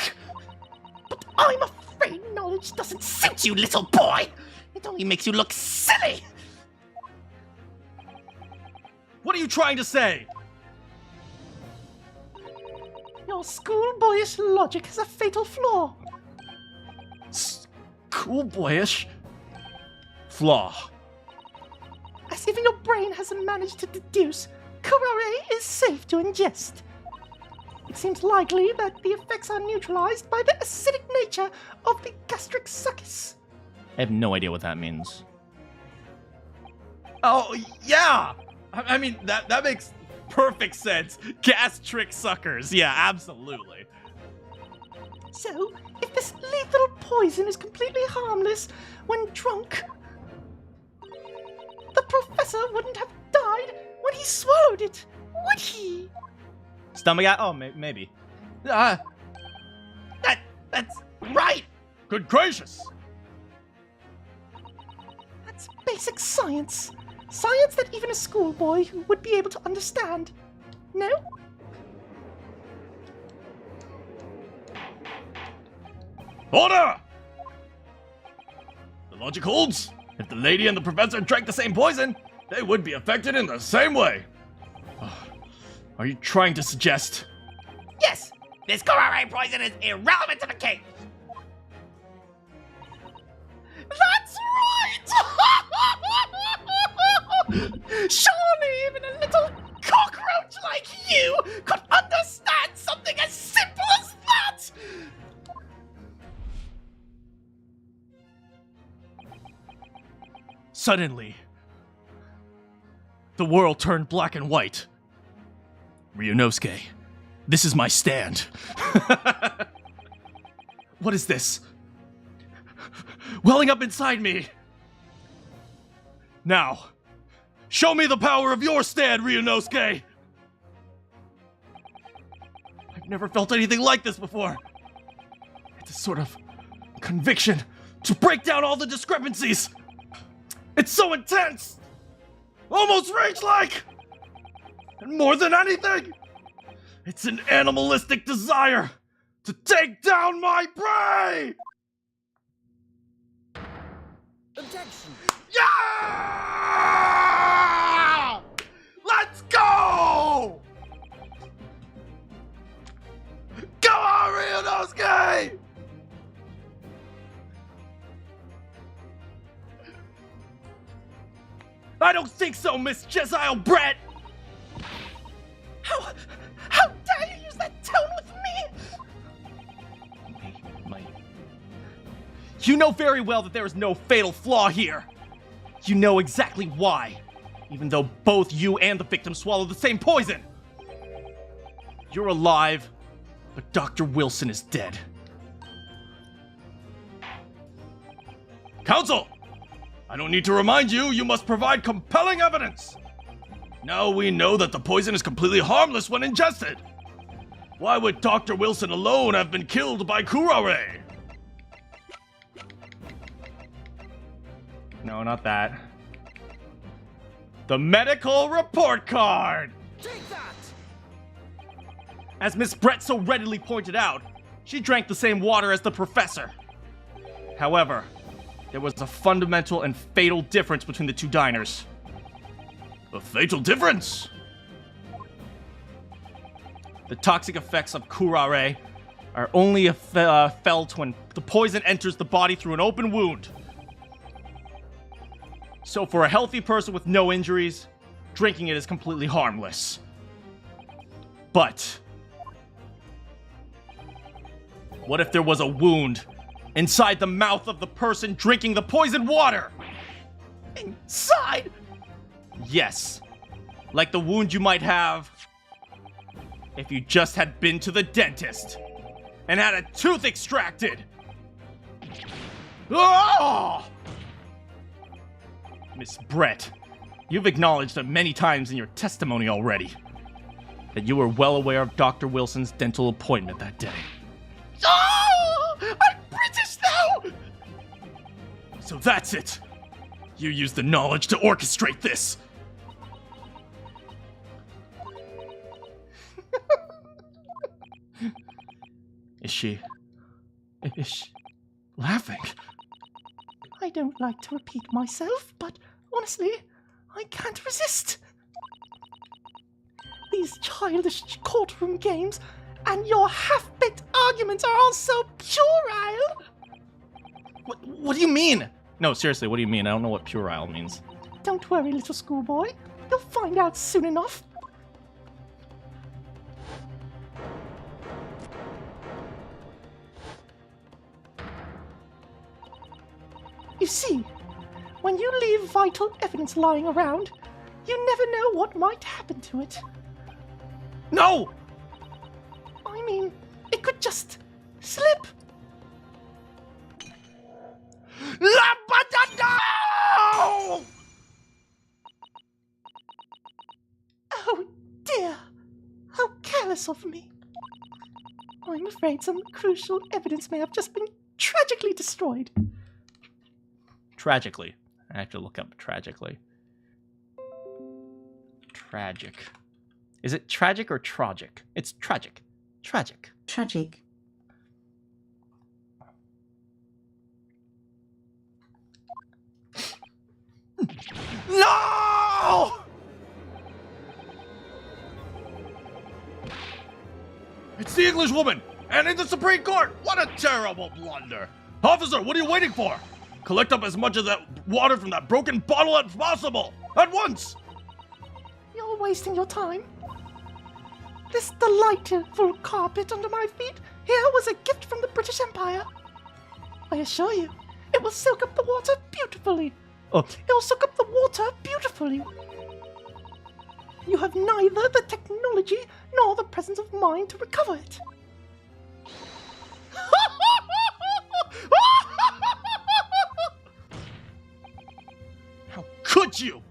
But I'm afraid knowledge doesn't suit you, little boy. It only makes you look silly. What are you trying to say? Your schoolboyish logic has a fatal flaw. Schoolboyish? Flaw. As if your brain hasn't managed to deduce, curare is safe to ingest. It seems likely that the effects are neutralized by the acidic nature of the gastric succus. I have no idea what that means. Oh, yeah! I mean, that makes perfect sense. Gas trick suckers. Yeah, absolutely. So, if this lethal poison is completely harmless when drunk, the professor wouldn't have died when he swallowed it, would he? Stomach out? Oh, maybe. That's right. Good gracious! That's basic science. Science that even a schoolboy would be able to understand. No? Order! The logic holds. If the lady and the professor drank the same poison, they would be affected in the same way. Are you trying to suggest? Yes, this courtroom poison is irrelevant to the case. That's right! Surely even a little cockroach like you could understand something as simple as that! Suddenly, the world turned black and white. Ryunosuke, this is my stand. What is this? Welling up inside me. Now, show me the power of your stand, Ryunosuke. I've never felt anything like this before. It's a sort of conviction to break down all the discrepancies. It's so intense, almost rage-like. And more than anything, it's an animalistic desire to take down my prey! Objection. Yeah! Let's go! Go on, Ryunosuke! I don't think so, Miss Jezile Brett! How dare you use that tone with me? You know very well that there is no fatal flaw here. You know exactly why, even though both you and the victim swallowed the same poison. You're alive, but Dr. Wilson is dead. Counsel! I don't need to remind you, you must provide compelling evidence. Now we know that the poison is completely harmless when ingested. Why would Dr. Wilson alone have been killed by kurare? No, not that. The medical report card! Take that. As Miss Brett so readily pointed out, she drank the same water as the professor. However, there was a fundamental and fatal difference between the two diners. A fatal difference? The toxic effects of kurare are only felt when the poison enters the body through an open wound. So for a healthy person with no injuries, drinking it is completely harmless. But what if there was a wound inside the mouth of the person drinking the poisoned water? Inside? Yes. Like the wound you might have if you just had been to the dentist and had a tooth extracted. Oh! Miss Brett, you've acknowledged it many times in your testimony already that you were well aware of Dr. Wilson's dental appointment that day. Oh! I'm British now! So that's it. You used the knowledge to orchestrate this. Is she laughing? I don't like to repeat myself, but honestly, I can't resist. These childish courtroom games and your half-baked arguments are all so puerile. What do you mean? No, seriously, what do you mean? I don't know what puerile means. Don't worry, little schoolboy. You'll find out soon enough. You see, When you leave vital evidence lying around, you never know what might happen to it. No! I mean, it could just slip. No! Oh dear, how careless of me. I'm afraid some crucial evidence may have just been tragically destroyed. Tragically. I have to look up tragically. Tragic. Is it tragic or tragic? It's tragic. Tragic. Tragic. No! It's the English woman! And in the Supreme Court! What a terrible blunder! Officer, what are you waiting for? Collect up as much of that water from that broken bottle as possible! At once! You're wasting your time. This delightful carpet under my feet here was a gift from the British Empire. I assure you, it will soak up the water beautifully. Oh. It will soak up the water beautifully. You have neither the technology nor the presence of mind to recover it. How could you?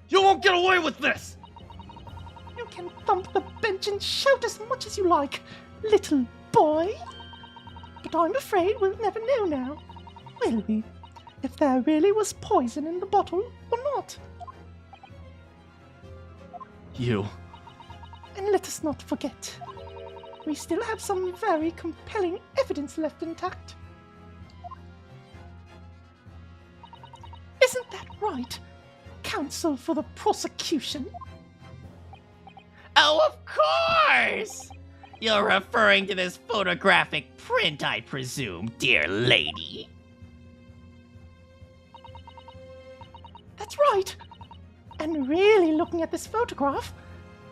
You won't get away with this! You can thump the bench and shout as much as you like, little boy. But I'm afraid we'll never know now, will we? If there really was poison in the bottle or not. You. And let us not forget, we still have some very compelling evidence left intact. Isn't that right, counsel for the prosecution? Oh, of course! You're referring to this photographic print, I presume, dear lady. That's right. And really looking at this photograph,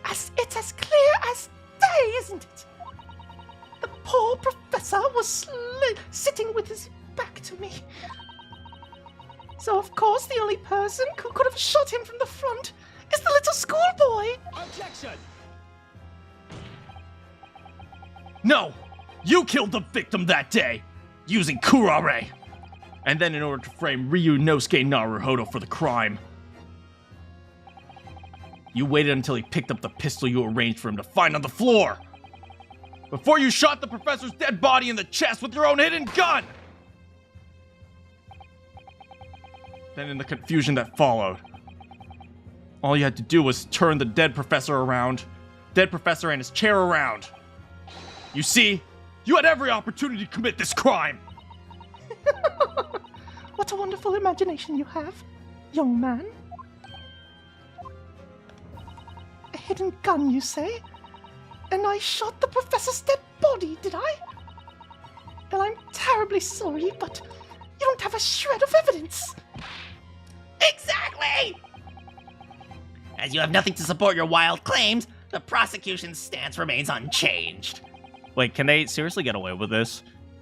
it's as clear as day, isn't it? The poor professor was sitting with his back to me. So of course the only person who could have shot him from the front is the little schoolboy. Objection! No! You killed the victim that day! Using curare! And then in order to frame Ryunosuke Naruhodo for the crime, you waited until he picked up the pistol you arranged for him to find on the floor! Before you shot the professor's dead body in the chest with your own hidden gun! Then in the confusion that followed, all you had to do was turn the dead professor and his chair around. You see, you had every opportunity to commit this crime! What a wonderful imagination you have, young man. A hidden gun, you say? And I shot the professor's dead body, did I? Well, I'm terribly sorry, but you don't have a shred of evidence. Exactly! As you have nothing to support your wild claims, the prosecution's stance remains unchanged. Wait, can they seriously get away with this?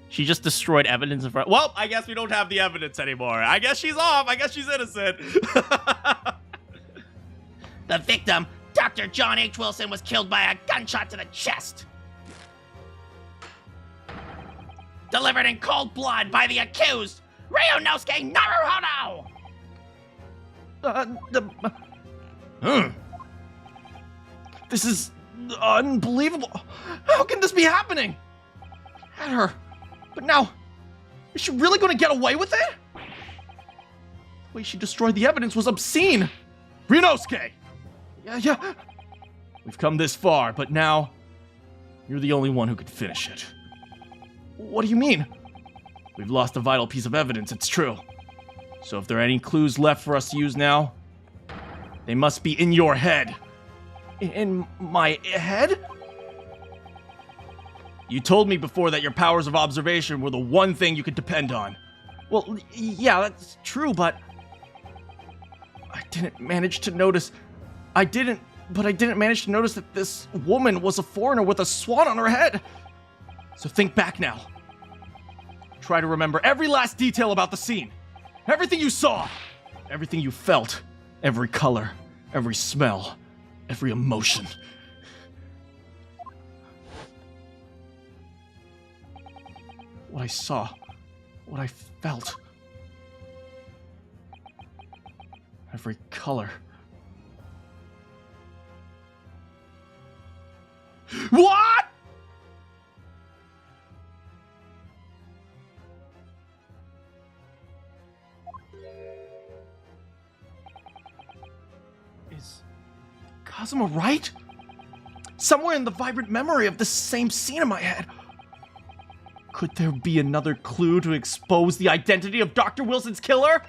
She just destroyed evidence in front. Well, I guess we don't have the evidence anymore. I guess she's off. I guess she's innocent. The victim, Dr. John H. Wilson, was killed by a gunshot to the chest. Delivered in cold blood by the accused, Ryunosuke Naruhodo! This is unbelievable. How can this be happening? Had her. But now, is she really going to get away with it? The way she destroyed the evidence was obscene. Ryunosuke! Yeah. We've come this far, but now, you're the only one who could finish it. What do you mean? We've lost a vital piece of evidence, it's true. So if there are any clues left for us to use now, they must be in your head. In my head? You told me before that your powers of observation were the one thing you could depend on. Well, yeah, that's true, but I didn't manage to notice that this woman was a foreigner with a swan on her head. So think back now. Try to remember every last detail about the scene. Everything you saw! Everything you felt. Every color. Every smell. Every emotion. What I saw. What I felt. Every color. What?! Is Kazuma right? Somewhere in the vibrant memory of this same scene in my head. Could there be another clue to expose the identity of Dr. Wilson's killer?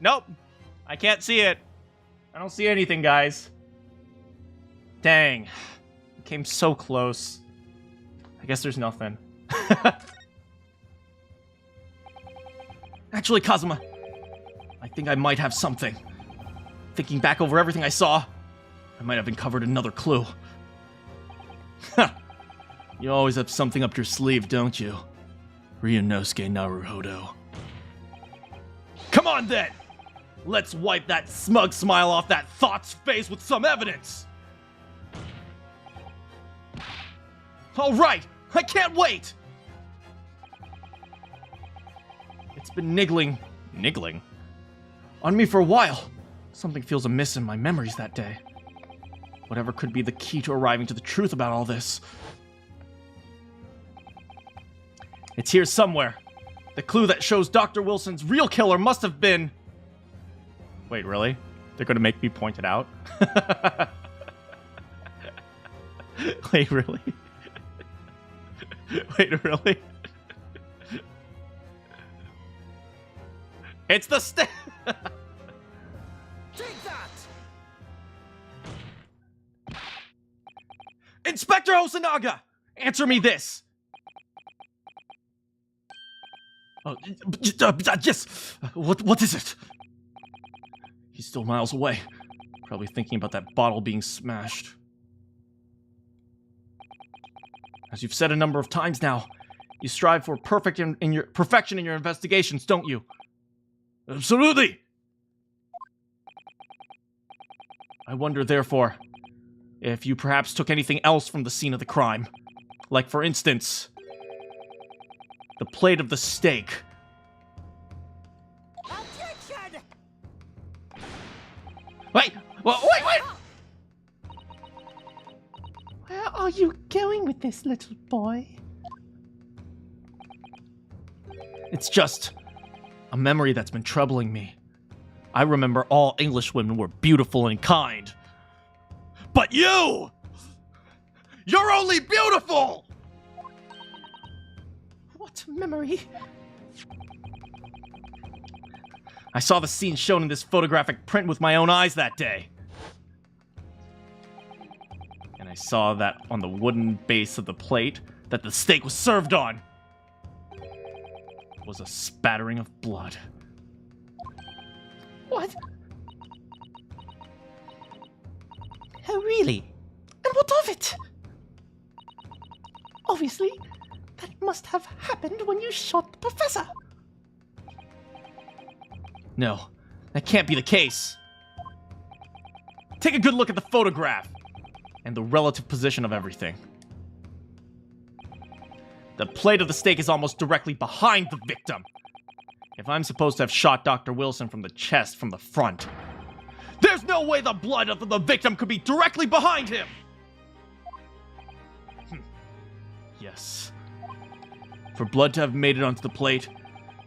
Nope. I can't see it. I don't see anything, guys. Dang. It came so close. I guess there's nothing. Actually, Kazuma, I think I might have something. Thinking back over everything I saw, I might have uncovered another clue. You always have something up your sleeve, don't you? Ryunosuke Naruhodo. Come on then! Let's wipe that smug smile off that thought's face with some evidence! Alright! I can't wait! It's been niggling on me for a while. Something feels amiss in my memories that day. Whatever could be the key to arriving to the truth about all this. It's here somewhere. The clue that shows Dr. Wilson's real killer must have been... Wait, really? They're gonna make me point it out? Wait, really? Wait, really? It's the Take that! Inspector Hosonaga! Answer me this! Yes! What is it? He's still miles away. Probably thinking about that bottle being smashed. As you've said a number of times now, you strive for perfection in your investigations, don't you? Absolutely! I wonder, therefore, if you perhaps took anything else from the scene of the crime. Like, for instance, the plate of the steak. Objection! Wait! Wait! Where are you going with this, little boy? It's just a memory that's been troubling me. I remember all English women were beautiful and kind. But you! You're only beautiful! What memory? I saw the scene shown in this photographic print with my own eyes that day. And I saw that on the wooden base of the plate that the steak was served on was a spattering of blood. What? Oh, really? And what of it? Obviously, that must have happened when you shot the professor. No, that can't be the case. Take a good look at the photograph and the relative position of everything. The plate of the steak is almost directly behind the victim. If I'm supposed to have shot Dr. Wilson from the chest from the front, there's no way the blood of the victim could be directly behind him! Yes. For blood to have made it onto the plate,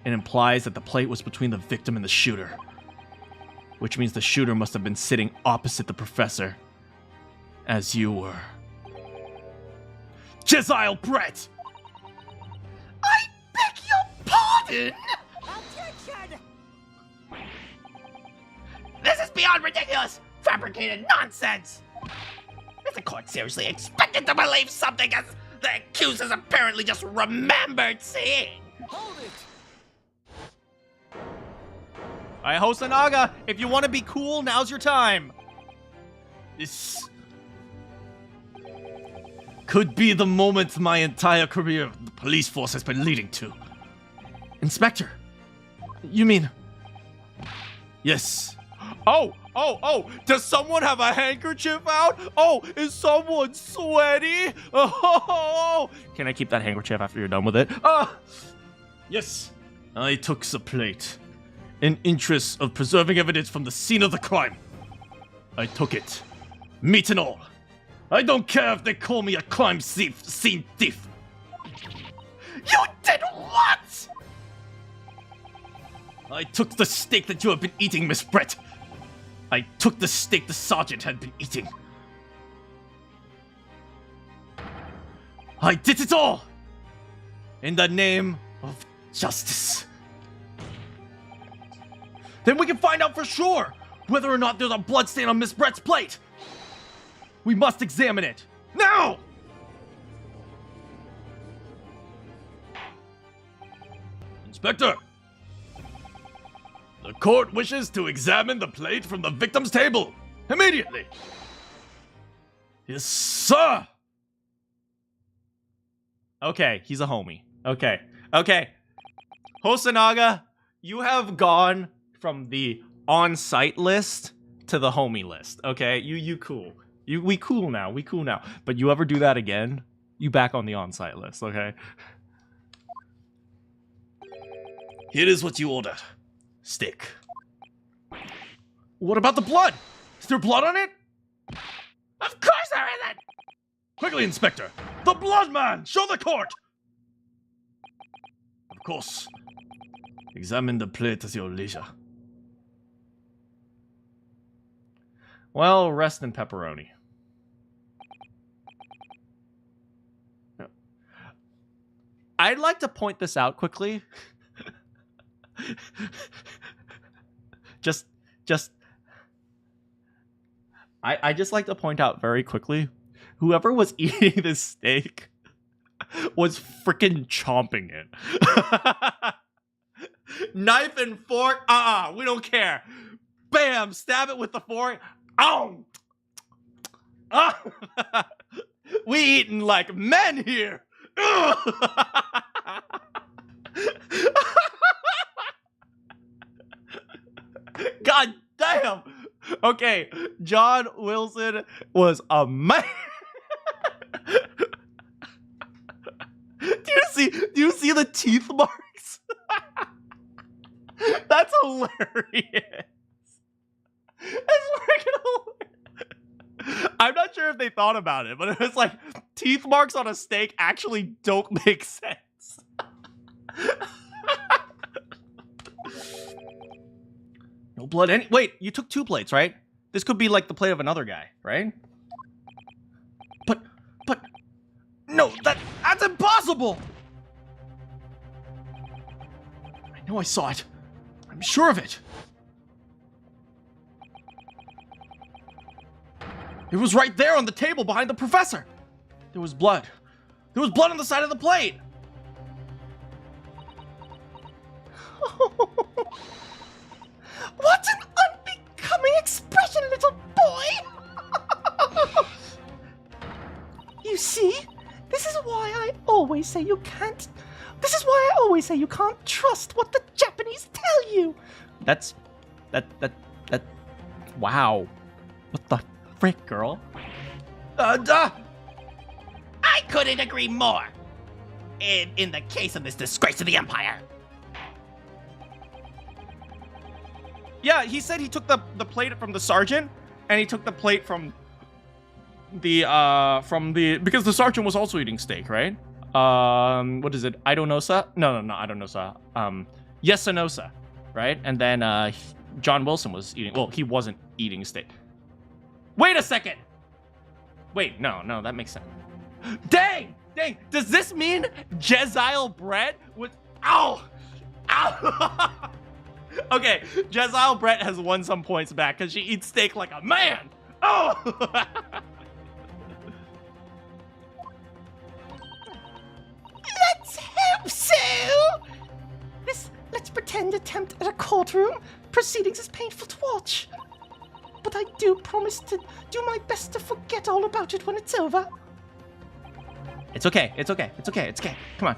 it implies that the plate was between the victim and the shooter. Which means the shooter must have been sitting opposite the professor, as you were. Jezile Brett! I beg your pardon! Objection! This is beyond ridiculous! Fabricated nonsense! Is the court seriously expected to believe something as the accusers apparently just remembered seeing? Hold it! Alright, Hosonaga, if you want to be cool, now's your time. This could be the moment my entire career of the police force has been leading to. Inspector, You mean... Yes. Oh! Does someone have a handkerchief out? Oh, is someone sweaty? Oh! Can I keep that handkerchief after you're done with it? Yes. I took the plate. In interest of preserving evidence from the scene of the crime. I took it. Meat and all. I don't care if they call me a crime scene thief. You did what? I took the steak that you have been eating, Miss Brett. I took the steak the sergeant had been eating. I did it all! In the name of justice. Then we can find out for sure whether or not there's a bloodstain on Miss Brett's plate. We must examine it. Now! Inspector! The court wishes to examine the plate from the victim's table. Immediately! Yes, sir! Okay, he's a homie. Okay. Hosonaga, you have gone from the on-site list to the homie list. Okay, you cool. We cool now. But you ever do that again, you back on the on-site list. Okay. Here is what you ordered. Steak. What about the blood? Is there blood on it? Of course there isn't! Quickly, Inspector! The blood man! Show the court! Of course. Examine the plate at your leisure. Well, rest in pepperoni. I'd like to point this out quickly. I just like to point out very quickly, whoever was eating this steak was freaking chomping it. Knife and fork, we don't care. Bam, stab it with the fork. Ow! We eating like men here. God damn. Okay, John Wilson was a man. Do you see the teeth marks? That's hilarious. That's freaking hilarious. I'm not sure if they thought about it, but it was like teeth marks on a steak actually don't make sense. No blood any- Wait, you took 2 plates, right? This could be like the plate of another guy, right? But, no, that's impossible! I know I saw it. I'm sure of it. It was right there on the table behind the professor. There was blood. There was blood on the side of the plate. What an unbecoming expression, little boy! You see, this is why I always say you can't trust what the Japanese tell you. That. Wow. What the frick, girl? I couldn't agree more. In the case of this disgrace to the Empire. Yeah, he said he took the plate from the sergeant, and he took the plate from the because the sergeant was also eating steak, right? What is it? Idonosa? No, Idonosa. Yesanosa, right? And then John Wilson was eating. Well, he wasn't eating steak. Wait a second. Wait, no, that makes sense. Dang! Does this mean Jezile Brett was? Ow! Okay, Jezile Brett has won some points back because she eats steak like a man. Oh! Let's hope so! This let's pretend attempt at a courtroom proceedings is painful to watch. But I do promise to do my best to forget all about it when it's over. It's okay. Come on.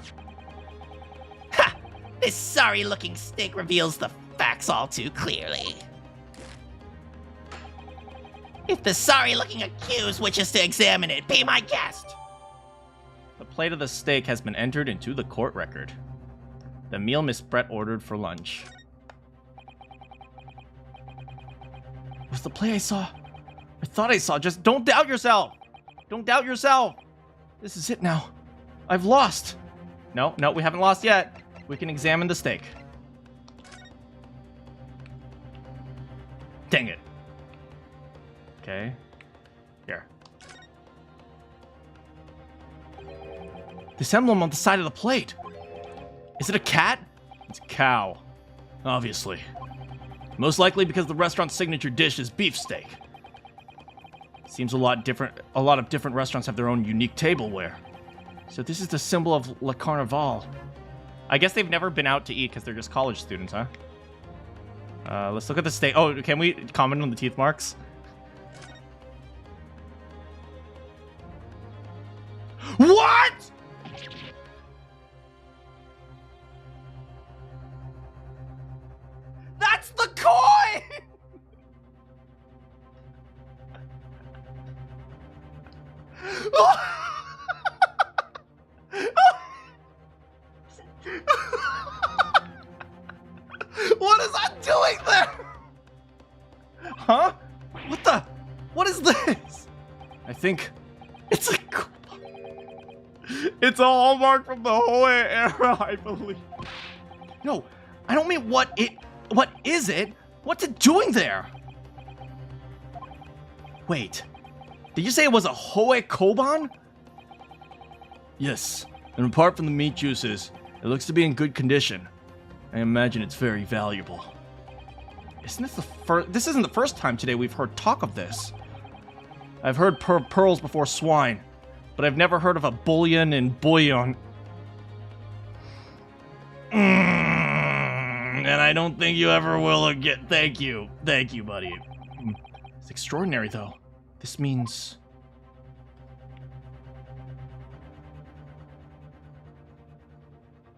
Ha! This sorry-looking steak reveals the facts all too clearly. If the sorry-looking accused wishes to examine it, be my guest. The plate of the steak has been entered into the court record. The meal Miss Brett ordered for lunch. Was the plate I saw? I thought I saw. Just don't doubt yourself. Don't doubt yourself. This is it now. I've lost. No, we haven't lost yet. We can examine the steak. Dang it. Okay. Here. This emblem on the side of the plate. Is it a cat? It's a cow. Obviously. Most likely because the restaurant's signature dish is beefsteak. Seems a lot of different restaurants have their own unique tableware. So this is the symbol of Le Carnival. I guess they've never been out to eat because they're just college students, huh? Let's look at the steak. Oh, can we comment on the teeth marks? What?! That's the coin! What is that doing there? Huh? What is this? I think it's a It's a hallmark from the Hohe era, I believe. No, I don't mean what is it? What's it doing there? Wait, did you say it was a Hohe Koban? Yes, and apart from the meat juices, it looks to be in good condition. I imagine it's very valuable. Isn't this the first? This isn't the first time today we've heard talk of this. I've heard pearls before swine, but I've never heard of a bullion and bouillon. And I don't think you ever will again. Thank you, buddy. It's extraordinary, though. This means...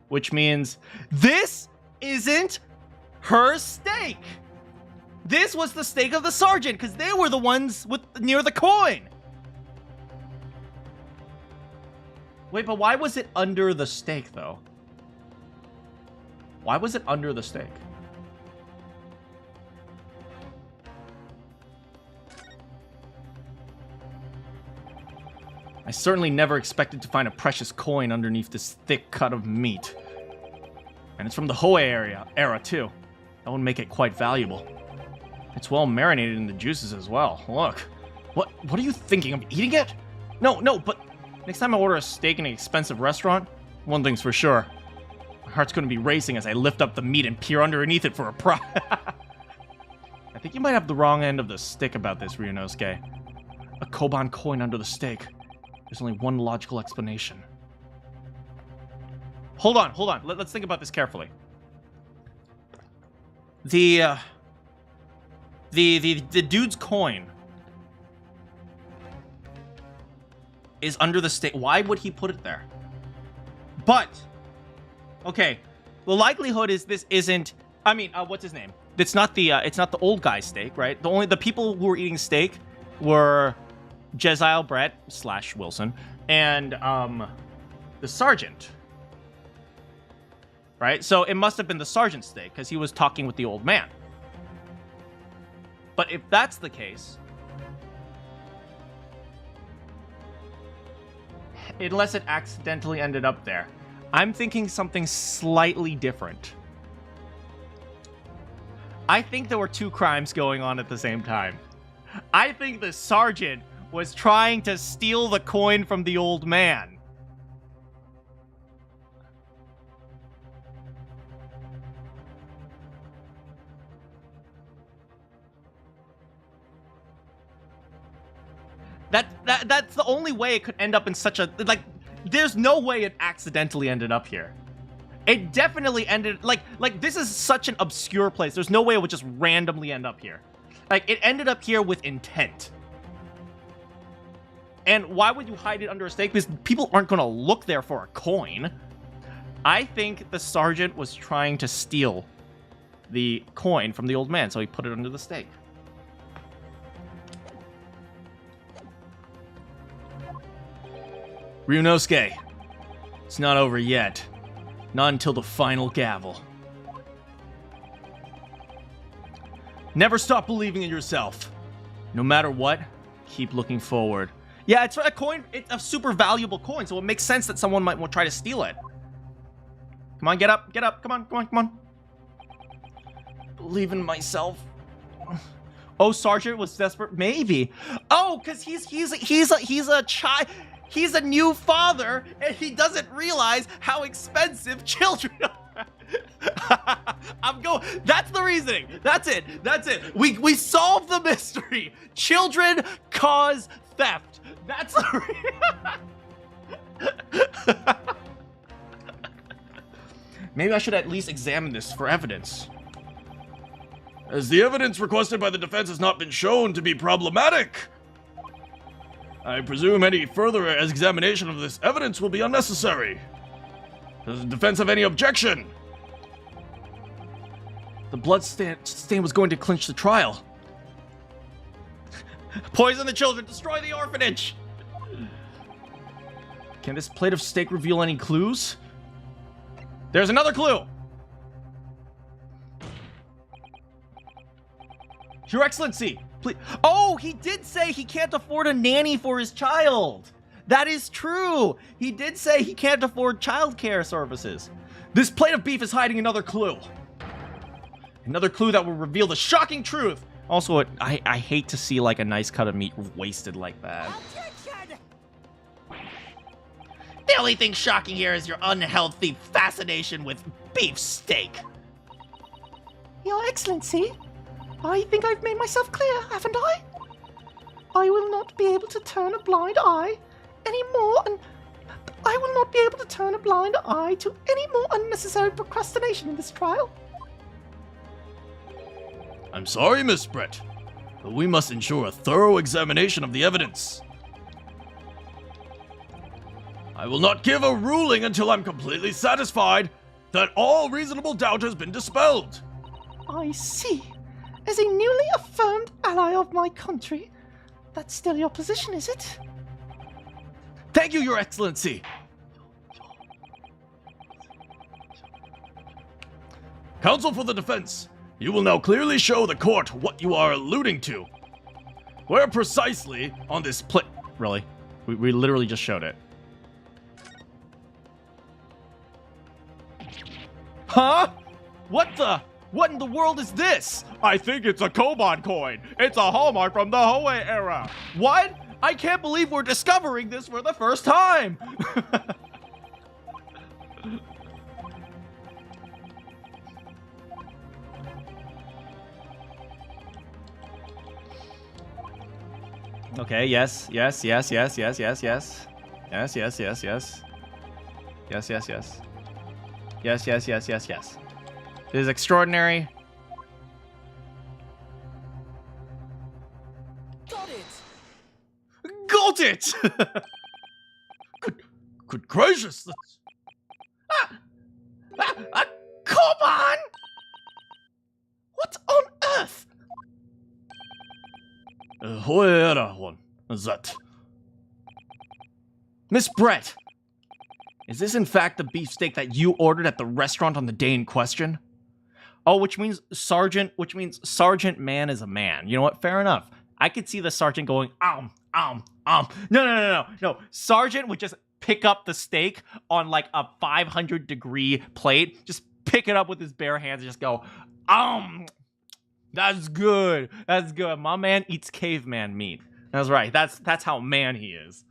Which means this isn't her steak. This was the steak of the sergeant, because they were the ones near the coin. Wait, but why was it under the steak, though? Why was it under the steak? I certainly never expected to find a precious coin underneath this thick cut of meat. And it's from the Hohe era too. That would make it quite valuable. It's well marinated in the juices as well. Look. What are you thinking of eating it? No, but next time I order a steak in an expensive restaurant, one thing's for sure. My heart's going to be racing as I lift up the meat and peer underneath it for a prize. I think you might have the wrong end of the stick about this, Ryunosuke. A Koban coin under the steak. There's only one logical explanation. Hold on. Let's think about this carefully. The dude's coin is under the steak. Why would he put it there? But okay, the likelihood is this isn't. I mean, what's his name? It's not the old guy's steak, right? The people who were eating steak were Jezail Brett / Wilson and the sergeant, right? So it must have been the sergeant's steak because he was talking with the old man. But if that's the case, unless it accidentally ended up there, I'm thinking something slightly different. I think there were two crimes going on at the same time. I think the sergeant was trying to steal the coin from the old man. That's the only way it could end up in such a... Like, there's no way it accidentally ended up here. It definitely ended... Like this is such an obscure place. There's no way it would just randomly end up here. Like, it ended up here with intent. And why would you hide it under a steak? Because people aren't going to look there for a coin. I think the sergeant was trying to steal the coin from the old man, so he put it under the stake. Ryunosuke, it's not over yet. Not until the final gavel. Never stop believing in yourself. No matter what, keep looking forward. Yeah, it's a coin. It's a super valuable coin, so it makes sense that someone might try to steal it. Come on, get up, get up. Come on, come on, come on. Believe in myself. Oh, Sergeant was desperate. Maybe. Oh, because he's a child. He's a new father, and he doesn't realize how expensive children are. That's the reasoning. That's it. That's it. We solved the mystery. Children cause theft. That's the Maybe I should at least examine this for evidence. As the evidence requested by the defense has not been shown to be problematic, I presume any further examination of this evidence will be unnecessary. Does the defense have any objection? The blood stain was going to clinch the trial. Poison the children, destroy the orphanage! Can this plate of steak reveal any clues? There's another clue! Your Excellency, please. Oh, he did say he can't afford a nanny for his child. That is true. He did say he can't afford childcare services. This plate of beef is hiding another clue. Another clue that will reveal the shocking truth. Also, I hate to see like a nice cut of meat wasted like that. The only thing shocking here is your unhealthy fascination with beefsteak. Your Excellency, I think I've made myself clear, haven't I? I will not be able to turn a blind eye anymore, and I will not be able to turn a blind eye to any more unnecessary procrastination in this trial. I'm sorry, Miss Brett, but we must ensure a thorough examination of the evidence. I will not give a ruling until I'm completely satisfied that all reasonable doubt has been dispelled. I see. As a newly affirmed ally of my country, that's still your position, is it? Thank you, Your Excellency. Counsel for the defense, you will now clearly show the court what you are alluding to. Where precisely on this plate... Really? We literally just showed it. Huh? What in the world is this? I think it's a Koban coin. It's a hallmark from the Hoei era. What? I can't believe we're discovering this for the first time. Okay, yes. Yes. Yes, yes, yes. Yes, yes, yes. It is extraordinary. Got it! Good gracious! Koban! What on earth? Hoei era one. That. Miss Brett, is this in fact the beefsteak that you ordered at the restaurant on the day in question? Oh, which means sergeant man is a man. You know what? Fair enough. I could see the sergeant going, No. Sergeant would just pick up the steak on like a 500-degree plate, just pick it up with his bare hands and just go, That's good. That's good. My man eats caveman meat. That's right. That's how man he is.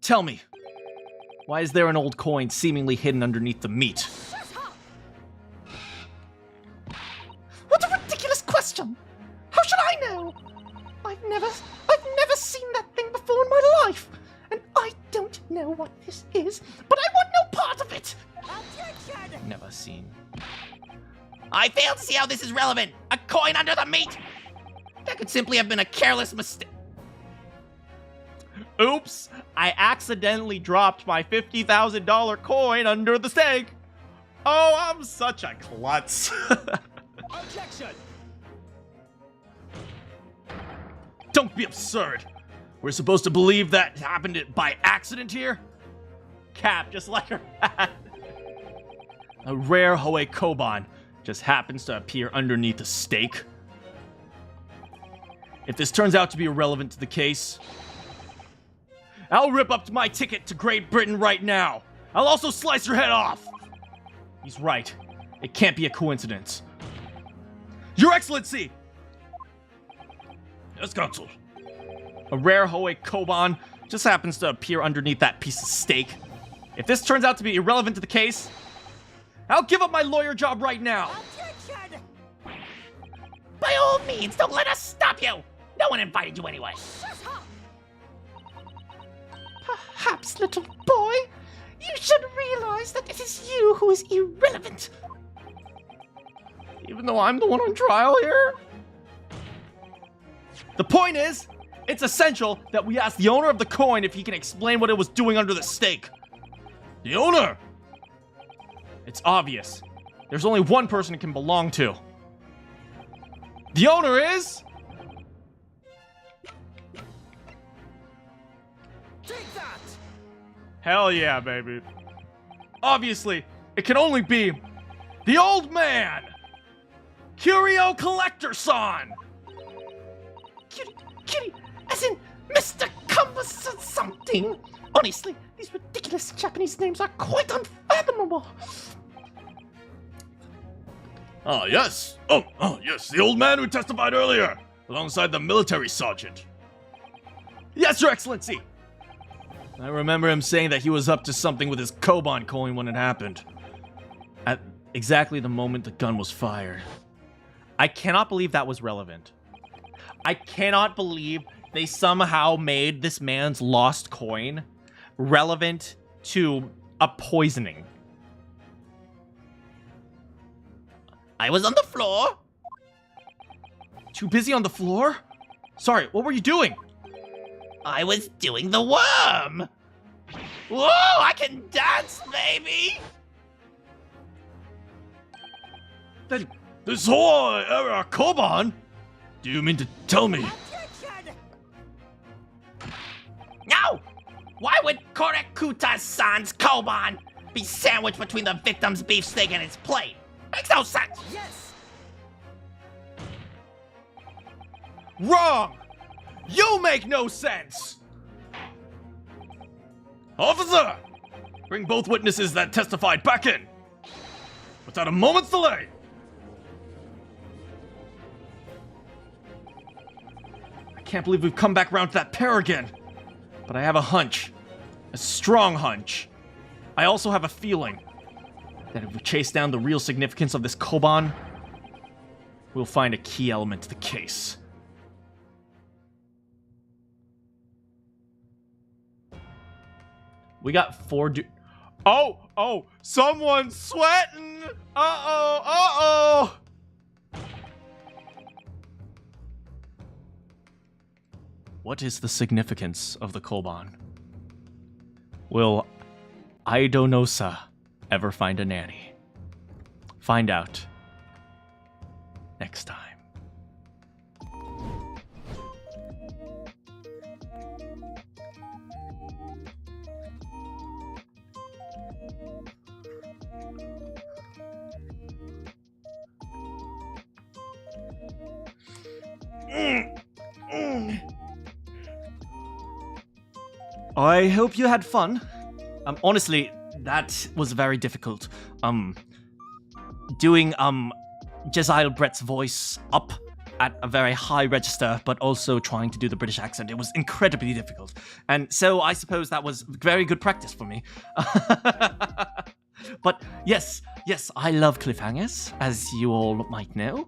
Tell me, why is there an old coin seemingly hidden underneath the meat? What a ridiculous question! How should I know? I've never seen that thing before in my life, and I don't know what this is, but I want no part of it! Never seen. I fail to see how this is relevant. A coin under the meat? That could simply have been a careless mistake. Oops! I accidentally dropped my $50,000 coin under the stake! Oh, I'm such a klutz. Objection! Don't be absurd! We're supposed to believe that happened by accident here? Cap, just like her hat. A rare Hoei Koban just happens to appear underneath a stake. If this turns out to be irrelevant to the case, I'll rip up my ticket to Great Britain right now. I'll also slice your head off. He's right. It can't be a coincidence. Your Excellency! Yes, Counsel. A rare Hoei Koban just happens to appear underneath that piece of steak. If this turns out to be irrelevant to the case, I'll give up my lawyer job right now. Objection! By all means, don't let us stop you! No one invited you anyway. Perhaps, little boy, you should realize that it is you who is irrelevant. Even though I'm the one on trial here? The point is, it's essential that we ask the owner of the coin if he can explain what it was doing under the stake. The owner! It's obvious. There's only one person it can belong to. The owner is... Take that! Hell yeah, baby. Obviously, it can only be the old man! Curio Collector-san! Kitty, as in Mr. Cumberson something. Honestly, these ridiculous Japanese names are quite unfathomable. Ah, yes. Oh, yes, the old man who testified earlier, alongside the military sergeant. Yes, Your Excellency! I remember him saying that he was up to something with his Koban coin when it happened. At exactly the moment the gun was fired. I cannot believe that was relevant. I cannot believe they somehow made this man's lost coin relevant to a poisoning. I was on the floor. Too busy on the floor? Sorry, what were you doing? I was doing the worm. Whoa, I can dance, baby. Then this whole era Koban? Do you mean to tell me? No! Why would Korekuta-san's Koban be sandwiched between the victim's beefsteak and his plate? Makes no sense! Yes! Wrong! You make no sense! Officer! Bring both witnesses that testified back in! Without a moment's delay! I can't believe we've come back around to that pair again. But I have a hunch. A strong hunch. I also have a feeling that if we chase down the real significance of this Koban, we'll find a key element to the case. We got 4 Oh, someone's sweating! Uh-oh! What is the significance of the Koban? Will Aidonosa ever find a nanny? Find out next time. I hope you had fun. Honestly, that was very difficult. Doing, Jezail Brett's voice up at a very high register, but also trying to do the British accent. It was incredibly difficult. And so I suppose that was very good practice for me. But yes, I love cliffhangers, as you all might know.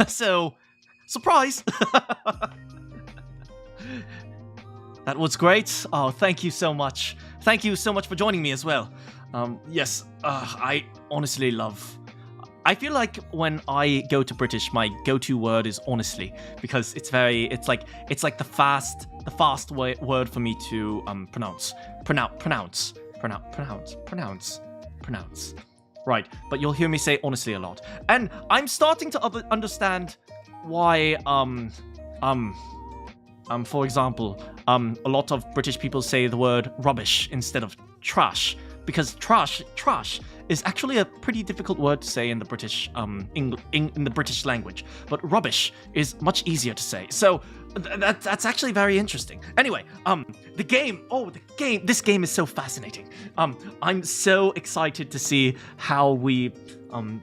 So, surprise! That was great. Oh, thank you so much. Thank you so much for joining me as well. Yes, I honestly love I feel like when I go to British, my go-to word is honestly, because it's like the fast word for me to pronounce. Right, but you'll hear me say honestly a lot, and I'm starting to understand why for example, a lot of British people say the word rubbish instead of trash, because trash is actually a pretty difficult word to say in the British in the British language, but rubbish is much easier to say. So that's actually very interesting. Anyway, this game is so fascinating. I'm so excited to see how we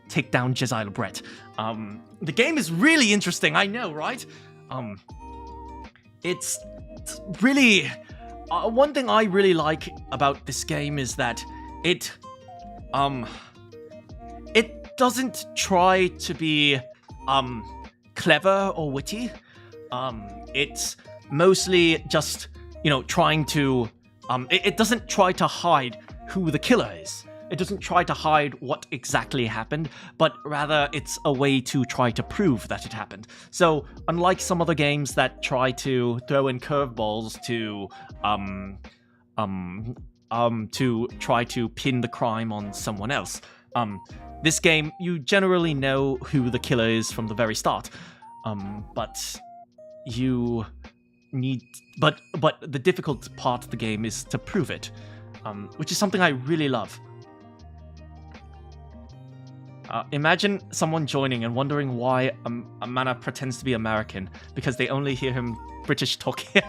take down Jesiah Brett. The game is really interesting, I know, right? It's really one thing I really like about this game is that it doesn't try to be clever or witty. It's mostly just, trying to it doesn't try to hide who the killer is. It doesn't try to hide what exactly happened, but rather it's a way to try to prove that it happened. So, unlike some other games that try to throw in curveballs to try to pin the crime on someone else, this game, you generally know who the killer is from the very start. But you need... But the difficult part of the game is to prove it, which is something I really love. Imagine someone joining and wondering why a Mana pretends to be American because they only hear him British talking.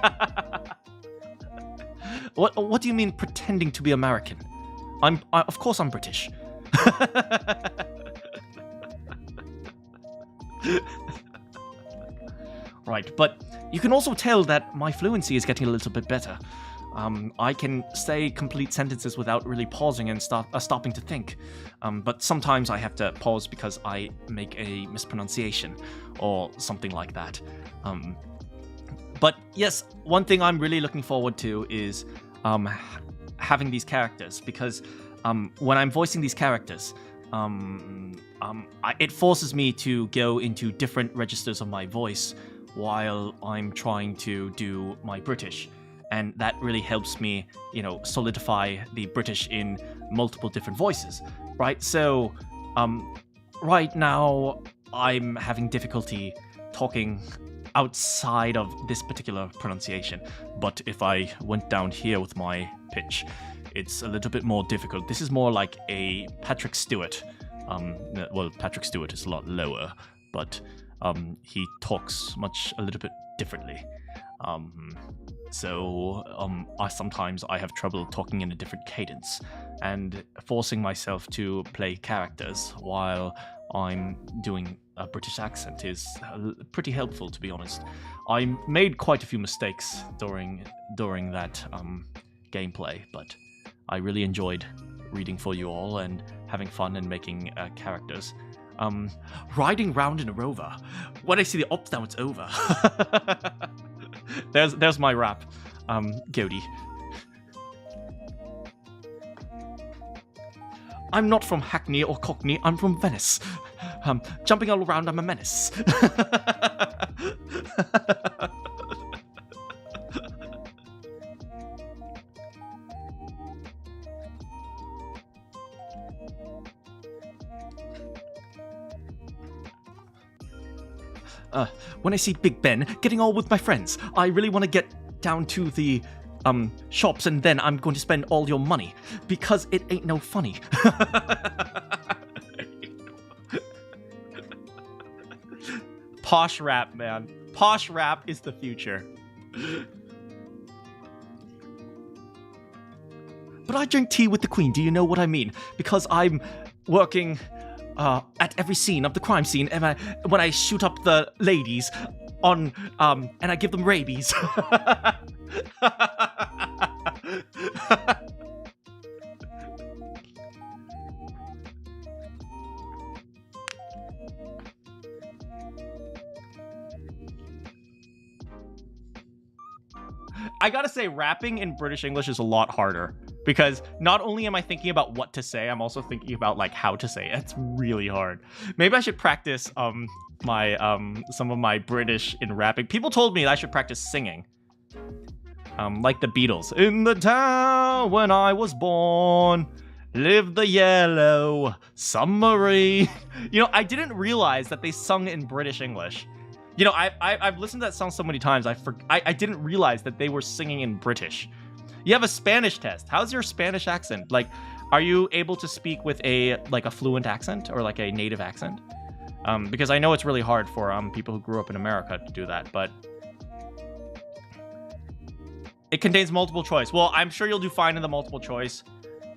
What do you mean pretending to be American? Of course I'm British. Right, but you can also tell that my fluency is getting a little bit better. I can say complete sentences without really pausing and stopping to think. But sometimes I have to pause because I make a mispronunciation or something like that. But yes, one thing I'm really looking forward to is having these characters, because when I'm voicing these characters, it forces me to go into different registers of my voice while I'm trying to do my British. And that really helps me, solidify the British in multiple different voices, right? So, right now, I'm having difficulty talking outside of this particular pronunciation. But if I went down here with my pitch, it's a little bit more difficult. This is more like a Patrick Stewart. Well, Patrick Stewart is a lot lower, but he talks a little bit differently. So sometimes I have trouble talking in a different cadence, and forcing myself to play characters while I'm doing a British accent is pretty helpful, to be honest. I made quite a few mistakes during that gameplay, but I really enjoyed reading for you all and having fun and making characters. Riding round in a rover. When I see the ops now, it's over. There's my rap, Gody. I'm not from Hackney or Cockney, I'm from Venice. Jumping all around, I'm a menace. When I see Big Ben getting all with my friends, I really want to get down to the shops, and then I'm going to spend all your money because it ain't no funny. Posh rap, man. Posh rap is the future. But I drink tea with the Queen, do you know what I mean? Because I'm working at every scene of the crime scene, and when I shoot up the ladies and I give them rabies. I gotta say, rapping in British English is a lot harder. because not only am I thinking about what to say, I'm also thinking about like how to say it. It's really hard. Maybe I should practice my some of my British in rapping. People told me that I should practice singing. Like the Beatles. In the town when I was born, lived the yellow submarine. You know, I didn't realize that they sung in British English. You know, I've listened to that song so many times. I didn't realize that they were singing in British. You have a Spanish test. How's your Spanish accent? Like, are you able to speak with a fluent accent or like a native accent? Because I know it's really hard for people who grew up in America to do that, but it contains multiple choice. Well, I'm sure you'll do fine in the multiple choice.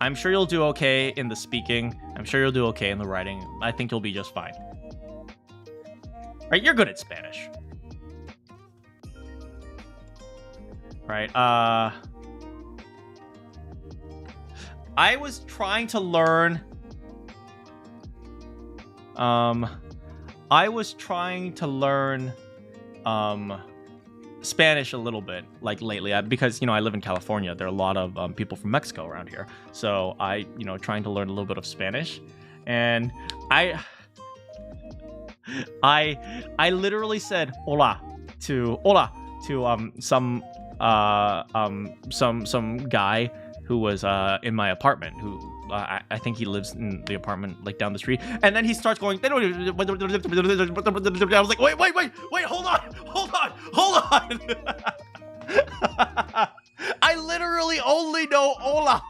I'm sure you'll do okay in the speaking. I'm sure you'll do okay in the writing. I think you'll be just fine. Right, you're good at Spanish. Right, I was trying to learn... Spanish a little bit, like lately, because, you know, I live in California. There are a lot of people from Mexico around here. So I, you know, trying to learn a little bit of Spanish. And I literally said hola to some guy who was in my apartment, who I think he lives in the apartment like down the street, and then he starts going. I was like, wait, hold on. I literally only know hola.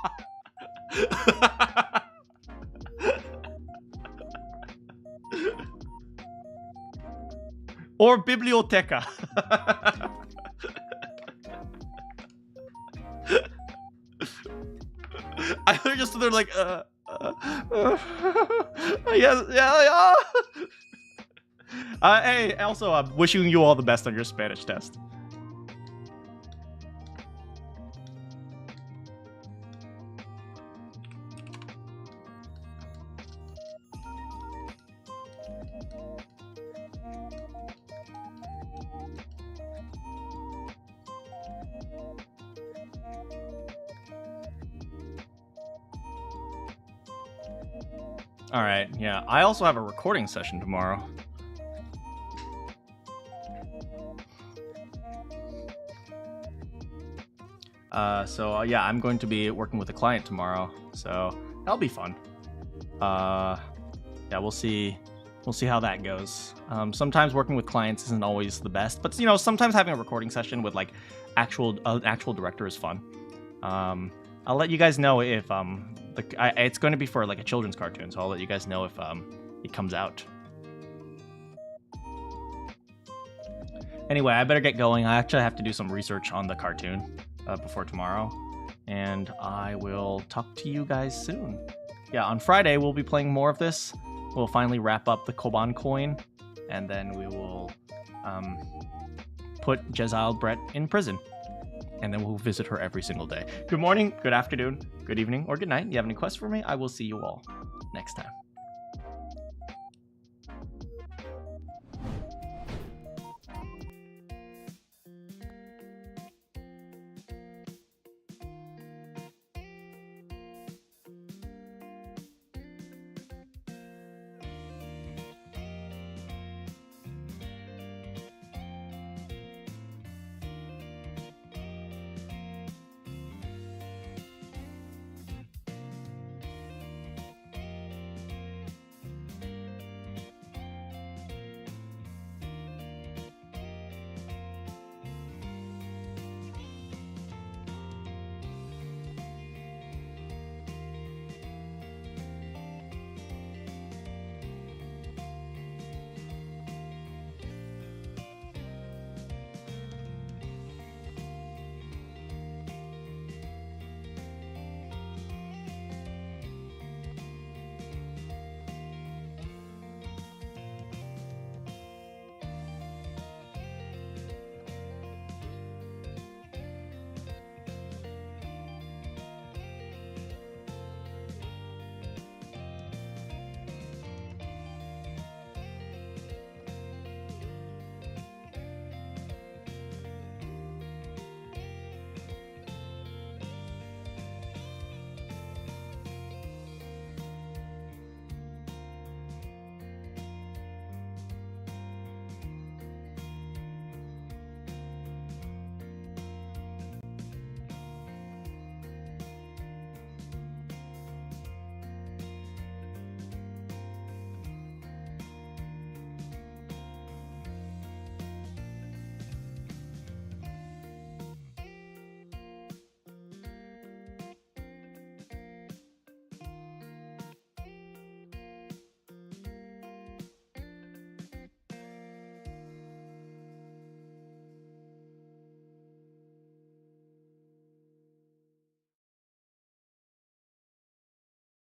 Or biblioteca. I just stood there like, yes, yeah. Hey, also, I'm wishing you all the best on your Spanish test. All right, yeah. I also have a recording session tomorrow. So yeah, I'm going to be working with a client tomorrow, so that'll be fun. Yeah, we'll see how that goes. Sometimes working with clients isn't always the best, but you know, sometimes having a recording session with like an actual director is fun. I'll let you guys know if it's going to be for like a children's cartoon, so I'll let you guys know if it comes out. Anyway, I better get going. I actually have to do some research on the cartoon before tomorrow, and I will talk to you guys soon. Yeah, on Friday we'll be playing more of this. We'll finally wrap up the Koban coin, and then we will put Jezal Brett in prison. And then we'll visit her every single day. Good morning, good afternoon, good evening, or good night. You have any questions for me? I will see you all next time.